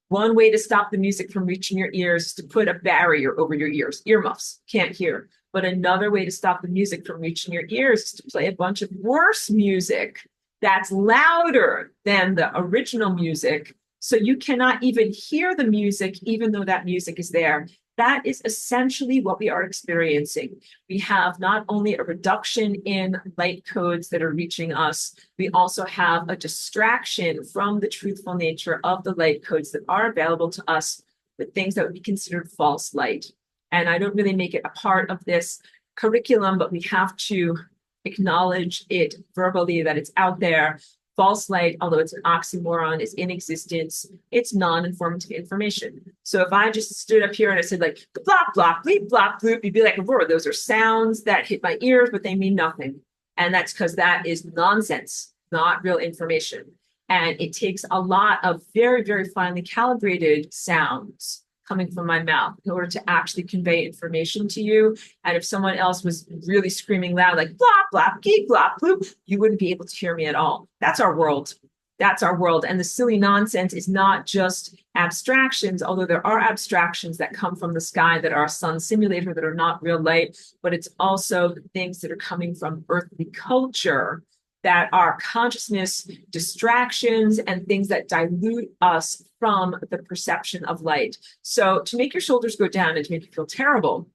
A: one way to stop the music from reaching your ears is to put a barrier over your ears, earmuffs, can't hear. But another way to stop the music from reaching your ears is to play a bunch of worse music that's louder than the original music. So you cannot even hear the music, even though that music is there. That is essentially what we are experiencing. We have not only a reduction in light codes that are reaching us, we also have a distraction from the truthful nature of the light codes that are available to us with things that would be considered false light. And I don't really make it a part of this curriculum, but we have to acknowledge it verbally that it's out there. False light, although it's an oxymoron, is in existence. It's non-informative information. So if I just stood up here and I said like, blop, blop, bleep, blop, bloop, you'd be like, Aurora, those are sounds that hit my ears, but they mean nothing. And that's because that is nonsense, not real information. And it takes a lot of very, very finely calibrated sounds coming from my mouth in order to actually convey information to you. And if someone else was really screaming loud, like blah, blah, geek, blah, bloop, you wouldn't be able to hear me at all. That's our world. That's our world. And the silly nonsense is not just abstractions, although there are abstractions that come from the sky that are a sun simulator that are not real light, but it's also things that are coming from earthly culture that are consciousness distractions and things that dilute us from the perception of light. So to make your shoulders go down and to make you feel terrible,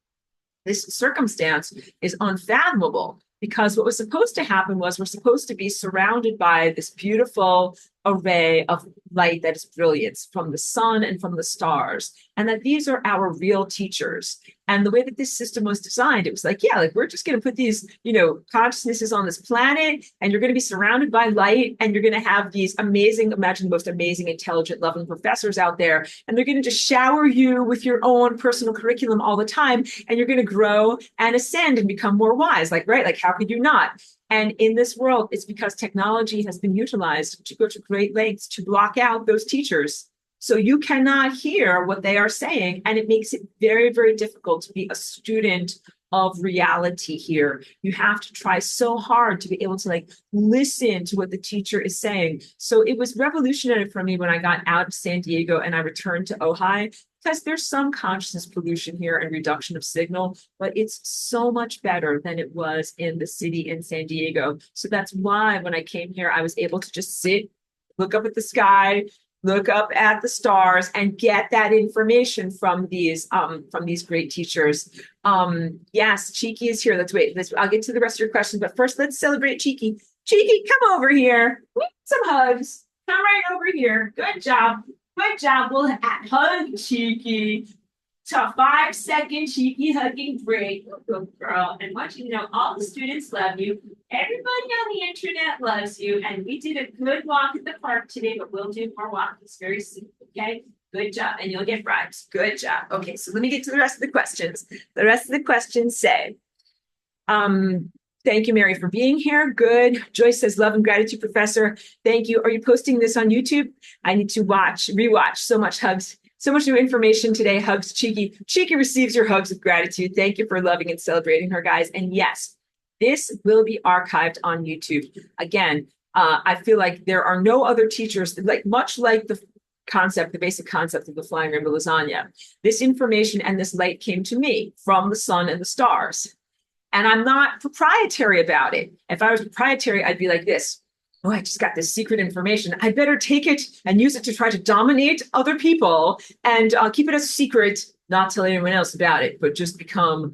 A: this circumstance is unfathomable because what was supposed to happen was we're supposed to be surrounded by this beautiful array of light that is brilliance from the sun and from the stars, and that these are our real teachers. And the way that this system was designed, it was like, yeah, like we're just going to put these, consciousnesses on this planet, and you're going to be surrounded by light, and you're going to have these amazing, imagine the most amazing, intelligent, loving professors out there, and they're going to just shower you with your own personal curriculum all the time, and you're going to grow and ascend and become more wise. Like, right? Like, how could you not? And in this world, it's because technology has been utilized to go to great lengths to block out those teachers. So you cannot hear what they are saying. And it makes it very, very difficult to be a student of reality here. You have to try so hard to be able to listen to what the teacher is saying. So it was revolutionary for me when I got out of San Diego and I returned to Ojai, because there's some consciousness pollution here and reduction of signal, but it's so much better than it was in the city in San Diego. So that's why when I came here, I was able to just sit, look up at the sky, look up at the stars, and get that information from these great teachers. Yes, Cheeky is here. Let's wait. I'll get to the rest of your questions, but first let's celebrate Cheeky. Cheeky, come over here. We need some hugs. Come right over here. Good job. Good job. We'll hug Cheeky. To a 5-second Cheeky hugging break. Good girl. And want you to know all the students love you. Everybody on the internet loves you. And we did a good walk at the park today, but we'll do more walks very soon. Okay? Good job. And you'll get bribes. Good job. Okay, so let me get to the rest of the questions. The rest of the questions say, thank you, Mary, for being here. Good. Joyce says, love and gratitude, Professor. Thank you. Are you posting this on YouTube? I need to rewatch. So much hugs. So much new information today. Hugs, Cheeky. Cheeky receives your hugs with gratitude. Thank you for loving and celebrating her, guys. And yes, this will be archived on YouTube. Again, I feel like there are no other teachers, like much like the basic concept of the flying rainbow lasagna. This information and this light came to me from the sun and the stars. And I'm not proprietary about it. If I was proprietary, I'd be like this. Oh, I just got this secret information. I better take it and use it to try to dominate other people and keep it a secret, not tell anyone else about it, but just become,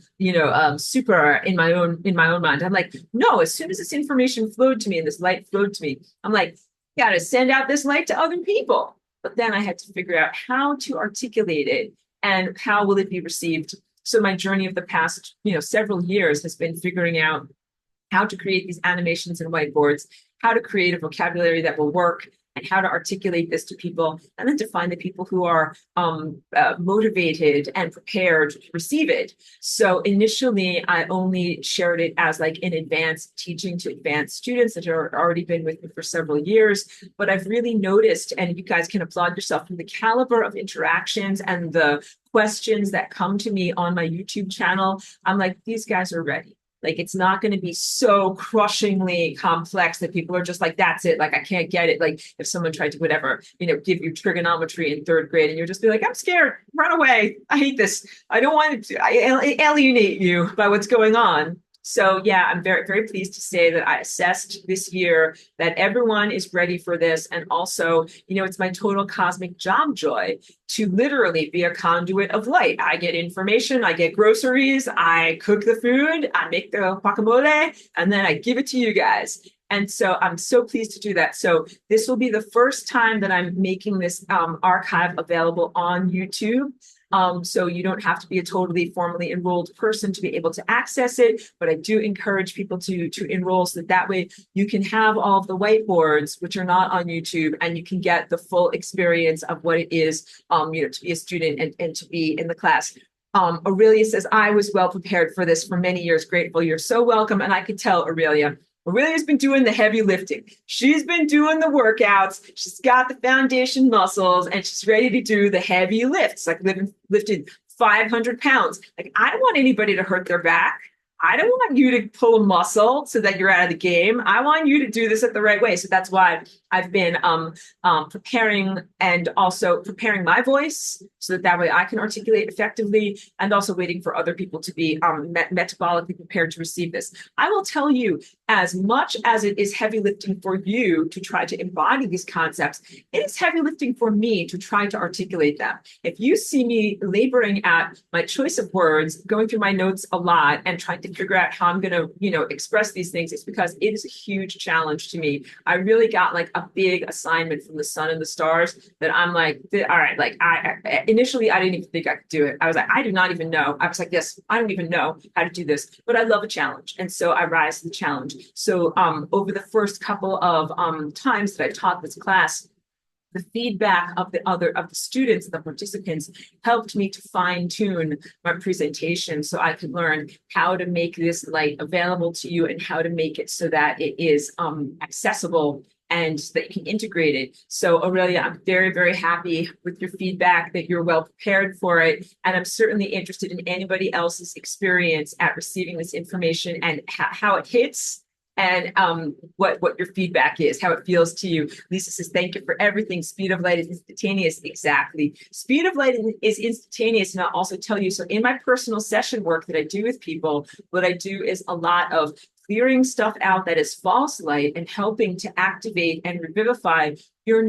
A: super in my own mind. I'm like, no. As soon as this information flowed to me and this light flowed to me, I'm like, gotta send out this light to other people. But then I had to figure out how to articulate it and how will it be received. So my journey of the past, several years has been figuring out how to create these animations and whiteboards, how to create a vocabulary that will work, and how to articulate this to people, and then to find the people who are motivated and prepared to receive it. So initially, I only shared it as like an advanced teaching to advanced students that have already been with me for several years. But I've really noticed, and you guys can applaud yourself for the caliber of interactions and the questions that come to me on my YouTube channel. I'm like, these guys are ready. Like, it's not going to be so crushingly complex that people are just like, that's it. Like, I can't get it. Like, if someone tried to, whatever, give you trigonometry in third grade and you're just be like, I'm scared, run away. I hate this. I don't want to alienate you by what's going on. So yeah, I'm very, very pleased to say that I assessed this year that everyone is ready for this. And also, it's my total cosmic job joy to literally be a conduit of light. I get information, I get groceries, I cook the food, I make the guacamole, and then I give it to you guys. And so I'm so pleased to do that. So this will be the first time that I'm making this archive available on YouTube. So you don't have to be a totally formally enrolled person to be able to access it, but I do encourage people to enroll so that way you can have all of the whiteboards, which are not on YouTube, and you can get the full experience of what it is, to be a student and to be in the class. Aurelia says, I was well prepared for this for many years. Grateful. You're so welcome. And I could tell Aurelia's been doing the heavy lifting. She's been doing the workouts. She's got the foundation muscles and she's ready to do the heavy lifts, like lifting 500 pounds. Like, I don't want anybody to hurt their back. I don't want you to pull a muscle so that you're out of the game. I want you to do this at the right way. So that's why I've been preparing and also preparing my voice so that way I can articulate effectively, and also waiting for other people to be metabolically prepared to receive this. I will tell you, as much as it is heavy lifting for you to try to embody these concepts, it is heavy lifting for me to try to articulate them. If you see me laboring at my choice of words, going through my notes a lot and trying to figure out how I'm going to, express these things, it's because it is a huge challenge to me. I really got like a big assignment from the sun and the stars that I'm like, all right, like initially I didn't even think I could do it. I was like, I do not even know. I was like, yes, I don't even know how to do this, but I love a challenge. And so I rise to the challenge. So over the first couple of times that I taught this class, the feedback of the students, the participants, helped me to fine tune my presentation so I could learn how to make this light available to you and how to make it so that it is accessible and that you can integrate it. So Aurelia, I'm very, very happy with your feedback, that you're well prepared for it. And I'm certainly interested in anybody else's experience at receiving this information and how it hits, and what your feedback is, how it feels to you. Lisa says, thank you for everything. Speed of light is instantaneous. Exactly. Speed of light is instantaneous. And I'll also tell you, so in my personal session work that I do with people, what I do is a lot of clearing stuff out that is false light and helping to activate and revivify your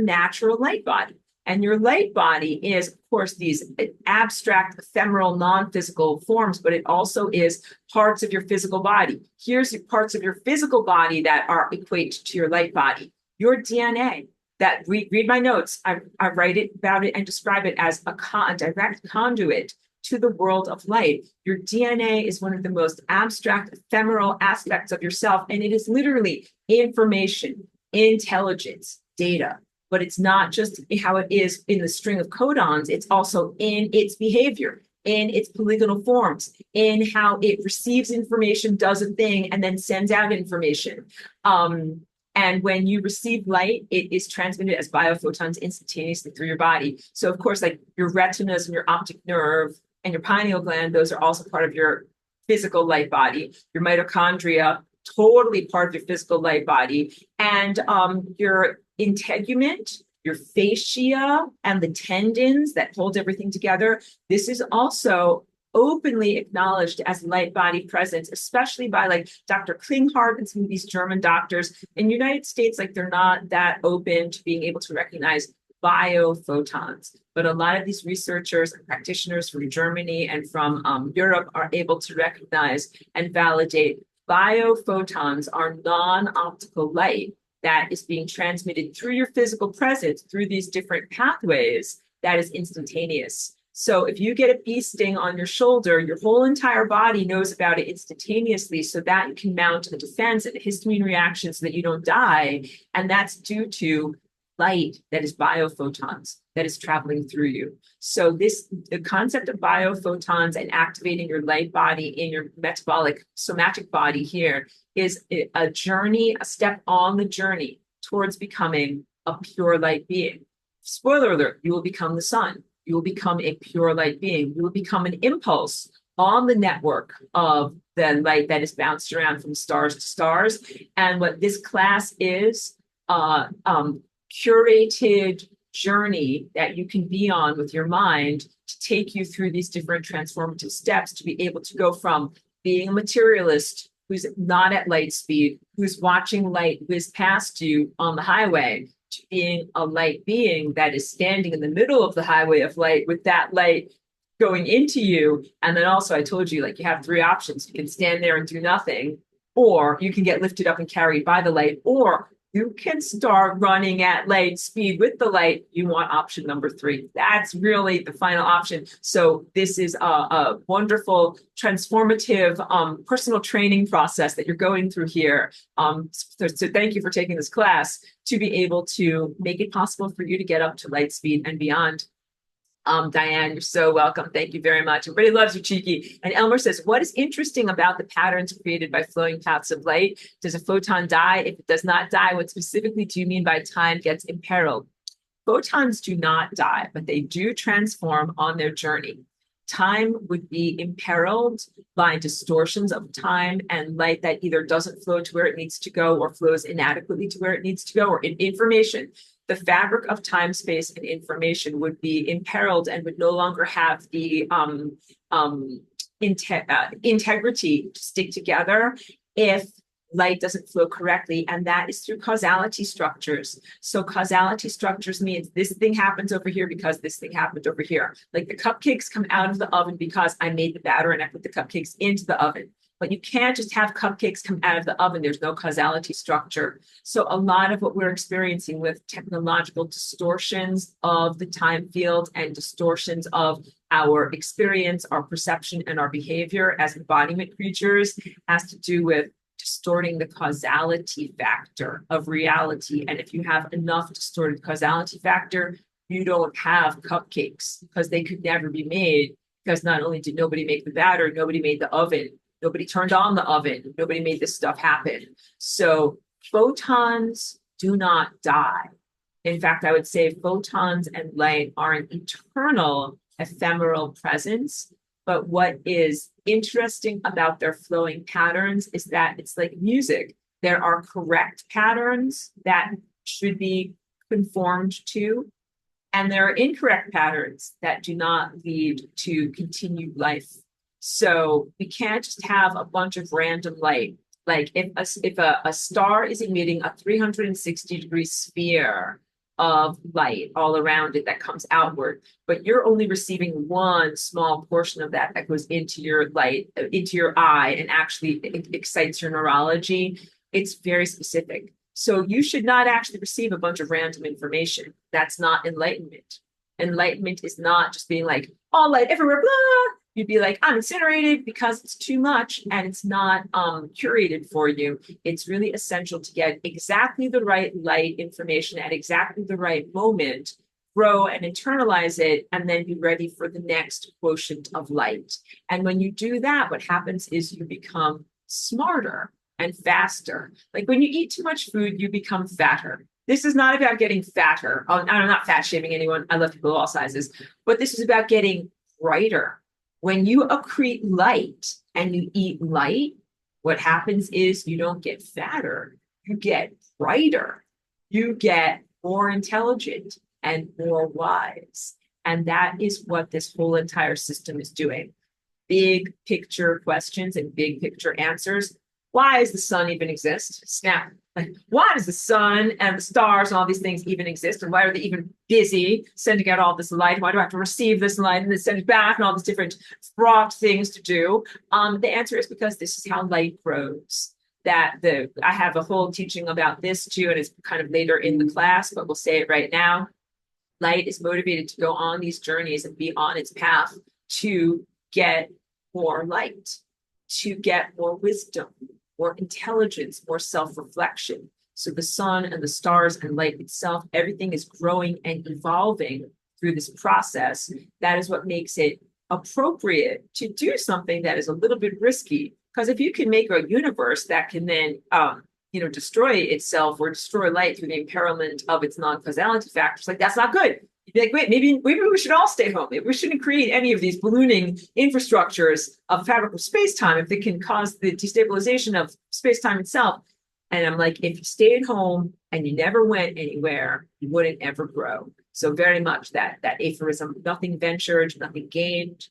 A: natural light body. And your light body is, of course, these abstract, ephemeral, non-physical forms, but it also is parts of your physical body. Here's the parts of your physical body that are equate to your light body. Your DNA, that read my notes. I write it about it and describe it as a direct conduit to the world of light. Your DNA is one of the most abstract, ephemeral aspects of yourself, and it is literally information, intelligence, data. But it's not just how it is in the string of codons, it's also in its behavior, in its polygonal forms, in how it receives information, does a thing, and then sends out information. And when you receive light, it is transmitted as biophotons instantaneously through your body. So of course, like your retinas and your optic nerve and your pineal gland, those are also part of your physical light body. Your mitochondria totally part of your physical light body. And your integument, your fascia, and the tendons that hold everything together, this is also openly acknowledged as light body presence, especially by like Dr. Klinghardt and some of these German doctors. In the United States, like they're not that open to being able to recognize biophotons. But a lot of these researchers and practitioners from Germany and from Europe are able to recognize and validate biophotons are non-optical light that is being transmitted through your physical presence through these different pathways that is instantaneous. So if you get a bee sting on your shoulder, your whole entire body knows about it instantaneously so that you can mount a defense and a histamine reaction so that you don't die. And that's due to light that is biophotons that is traveling through you. So the concept of biophotons and activating your light body in your metabolic somatic body here is a journey, a step on the journey towards becoming a pure light being. Spoiler alert, you will become the sun. You will become a pure light being. You will become an impulse on the network of the light that is bounced around from stars to stars. And what this class is, curated journey that you can be on with your mind to take you through these different transformative steps to be able to go from being a materialist who's not at light speed, who's watching light whiz past you on the highway, to being a light being that is standing in the middle of the highway of light with that light going into you. And then also I told you, like, you have three options. You can stand there and do nothing, or you can get lifted up and carried by the light, or you can start running at light speed with the light. You want option number 3. That's really the final option. So this is a wonderful, transformative personal training process that you're going through here. So thank you for taking this class to be able to make it possible for you to get up to light speed and beyond. Diane, you're so welcome. Thank you very much. Everybody loves you, Cheeky. And Elmer says, what is interesting about the patterns created by flowing paths of light? Does a photon die? If it does not die, what specifically do you mean by time gets imperiled? Photons do not die, but they do transform on their journey. Time would be imperiled by distortions of time and light that either doesn't flow to where it needs to go or flows inadequately to where it needs to go, or in information. The fabric of time, space, and information would be imperiled and would no longer have the integrity to stick together if light doesn't flow correctly, and that is through causality structures. So causality structures means this thing happens over here because this thing happened over here. Like the cupcakes come out of the oven because I made the batter and I put the cupcakes into the oven. But you can't just have cupcakes come out of the oven. There's no causality structure. So a lot of what we're experiencing with technological distortions of the time field and distortions of our experience, our perception, and our behavior as embodiment creatures has to do with distorting the causality factor of reality. And if you have enough distorted causality factor, you don't have cupcakes because they could never be made, because not only did nobody make the batter, nobody made the oven. Nobody turned on the oven. Nobody made this stuff happen. So photons do not die. In fact, I would say photons and light are an eternal, ephemeral presence. But what is interesting about their flowing patterns is that it's like music. There are correct patterns that should be conformed to, and there are incorrect patterns that do not lead to continued life. So we can't just have a bunch of random light. Like if a star is emitting a 360-degree sphere of light all around it that comes outward, but you're only receiving one small portion of that goes into your light, into your eye, and actually excites your neurology, it's very specific. So you should not actually receive a bunch of random information. That's not enlightenment. Enlightenment is not just being like, all light everywhere, blah. You'd be like, I'm incinerated because it's too much and it's not curated for you. It's really essential to get exactly the right light information at exactly the right moment, grow and internalize it, and then be ready for the next quotient of light. And when you do that, what happens is you become smarter and faster. Like when you eat too much food, you become fatter. This is not about getting fatter. I'm not fat shaming anyone. I love people of all sizes, but this is about getting brighter. When you accrete light and you eat light, What happens is you don't get fatter, you get brighter, you get more intelligent and more wise. And that is what this whole entire system is doing. Big picture questions and big picture answers. Why does the sun even exist? Snap. Like, why does the sun and the stars and all these things even exist? And why are they even busy sending out all this light? Why do I have to receive this light and then send it back and all these different fraught things to do? The answer is because this is how light grows. I have a whole teaching about this too, and it's kind of later in the class, but we'll say it right now. Light is motivated to go on these journeys and be on its path to get more light, to get more wisdom, more intelligence, more self-reflection. So the sun and the stars and light itself, everything is growing and evolving through this process. That is what makes it appropriate to do something that is a little bit risky. Because if you can make a universe that can then destroy itself or destroy light through the imperilment of its non-causality factors, like that's not good. You'd be like, wait, maybe we should all stay home. Maybe we shouldn't create any of these ballooning infrastructures of fabric of space-time if they can cause the destabilization of space-time itself. And I'm like, if you stayed home and you never went anywhere, you wouldn't ever grow. So very much that aphorism, nothing ventured, nothing gained,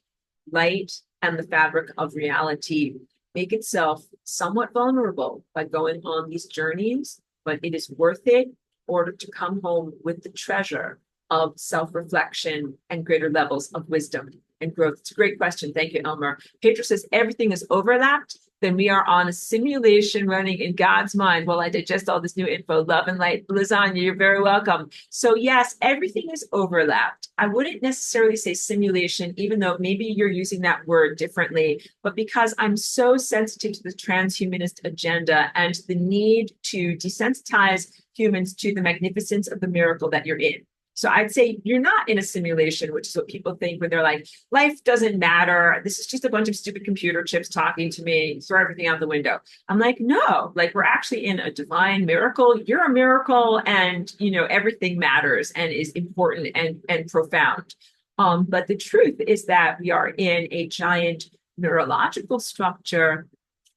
A: light and the fabric of reality make itself somewhat vulnerable by going on these journeys, but it is worth it in order to come home with the treasure of self-reflection and greater levels of wisdom and growth. It's a great question. Thank you, Elmer. Pedro says everything is overlapped. Then we are on a simulation running in God's mind while I digest all this new info. Love and light. Lasagna, you're very welcome. So yes, everything is overlapped. I wouldn't necessarily say simulation, even though maybe you're using that word differently, but because I'm so sensitive to the transhumanist agenda and the need to desensitize humans to the magnificence of the miracle that you're in. So I'd say you're not in a simulation, which is what people think when they're like, life doesn't matter. This is just a bunch of stupid computer chips talking to me, throw everything out the window. I'm like, no, like we're actually in a divine miracle. You're a miracle and, everything matters and is important and profound. But the truth is that we are in a giant neurological structure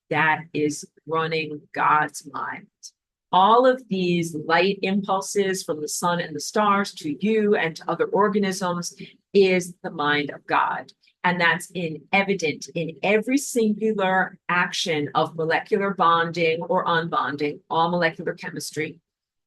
A: that is running God's mind. All of these light impulses from the sun and the stars to you and to other organisms is the mind of God. And that's evident in every singular action of molecular bonding or unbonding, all molecular chemistry,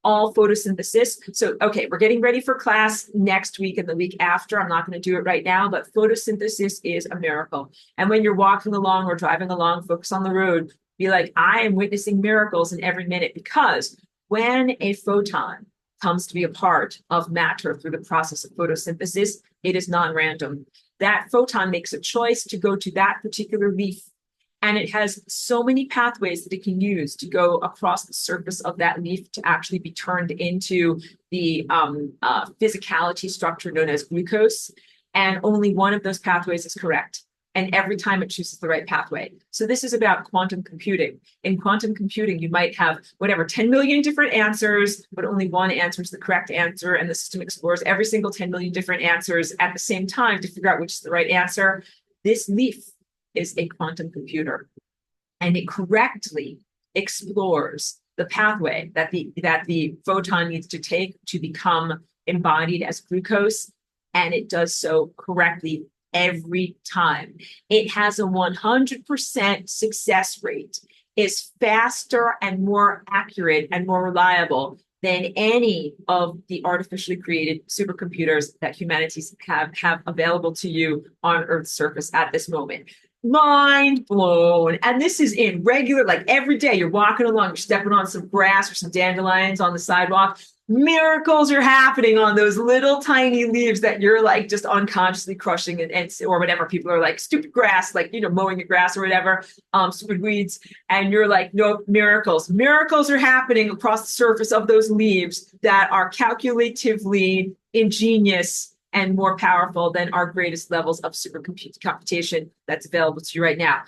A: all photosynthesis. So, okay, we're getting ready for class next week and the week after. I'm not going to do it right now, but photosynthesis is a miracle. And when you're walking along or driving along, focus on the road, be like, I am witnessing miracles in every minute, because when a photon comes to be a part of matter through the process of photosynthesis, it is non-random. That photon makes a choice to go to that particular leaf, and it has so many pathways that it can use to go across the surface of that leaf to actually be turned into the physicality structure known as glucose. And only one of those pathways is correct. And every time it chooses the right pathway. So this is about quantum computing. In quantum computing, you might have 10 million different answers, but only one answer is the correct answer. And the system explores every single 10 million different answers at the same time to figure out which is the right answer. This leaf is a quantum computer, and it correctly explores the pathway that the photon needs to take to become embodied as glucose. And it does so correctly every time. It has a 100% success rate. It's faster and more accurate and more reliable than any of the artificially created supercomputers that humanities have available to you on Earth's surface at this moment. Mind blown. And this is in regular, like every day you're walking along, you're stepping on some grass or some dandelions on the sidewalk. Miracles are happening on those little tiny leaves that you're like just unconsciously crushing and or whatever. People are like, stupid grass, like, mowing the grass or whatever, stupid weeds. And you're like, no, miracles. Miracles are happening across the surface of those leaves that are calculatively ingenious and more powerful than our greatest levels of computation that's available to you right now.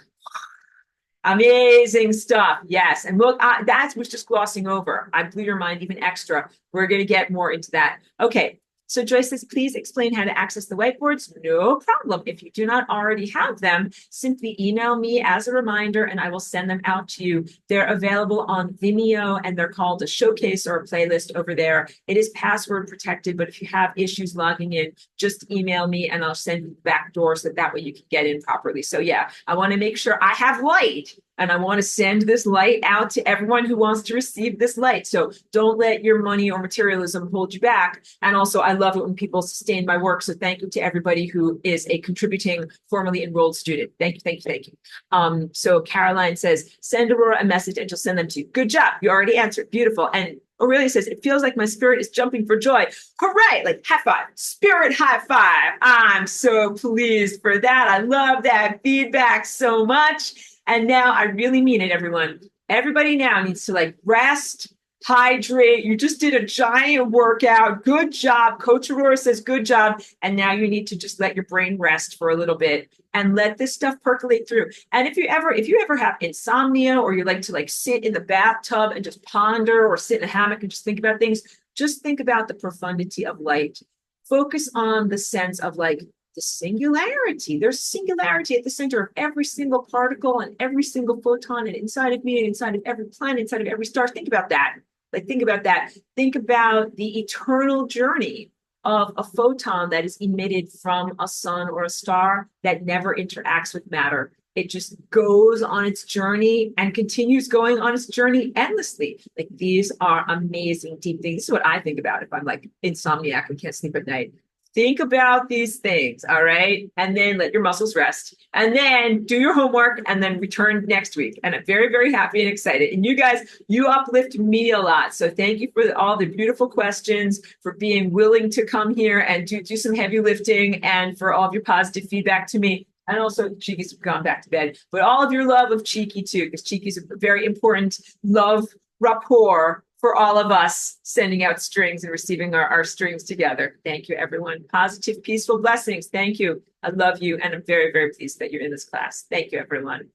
A: Amazing stuff. Yes. And look, that was just glossing over. I blew your mind even extra. We're going to get more into that. Okay. So Joyce says, please explain how to access the whiteboards. No problem. If you do not already have them, simply email me as a reminder and I will send them out to you. They're available on Vimeo and they're called a showcase or a playlist over there. It is password protected, but if you have issues logging in, just email me and I'll send you the back door so that way you can get in properly. So yeah, I want to make sure I have light. And I want to send this light out to everyone who wants to receive this light. So don't let your money or materialism hold you back. And also, I love it when people sustain my work. So thank you to everybody who is a contributing, formerly enrolled student. Thank you, thank you, thank you. So Caroline says, send Aurora a message and she'll send them to you. Good job. You already answered. Beautiful. And Aurelia says, it feels like my spirit is jumping for joy. Hooray! Like high five, spirit high five. I'm so pleased for that. I love that feedback so much. And now I really mean it, everyone. Everybody now needs to like rest, hydrate. You just did a giant workout. Good job. Coach Aurora says, good job. And now you need to just let your brain rest for a little bit and let this stuff percolate through. And if you ever have insomnia or you like to like sit in the bathtub and just ponder or sit in a hammock and just think about things, just think about the profundity of light. Focus on the sense of like, the singularity. There's singularity at the center of every single particle and every single photon and inside of me and inside of every planet, inside of every star. Think about that. Like, think about that. Think about the eternal journey of a photon that is emitted from a sun or a star that never interacts with matter. It just goes on its journey and continues going on its journey endlessly. Like, these are amazing, deep things. This is what I think about if I'm like insomniac and can't sleep at night. Think about these things, all right? And then let your muscles rest. And then do your homework and then return next week. And I'm very, very happy and excited. And you guys, you uplift me a lot. So thank you for all the beautiful questions, for being willing to come here and do some heavy lifting, and for all of your positive feedback to me. And also, Cheeky's gone back to bed. But all of your love of Cheeky, too, because Cheeky's a very important love rapport for all of us, sending out strings and receiving our strings together. Thank you, everyone. Positive, peaceful blessings. Thank you. I love you. And I'm very, very pleased that you're in this class. Thank you, everyone.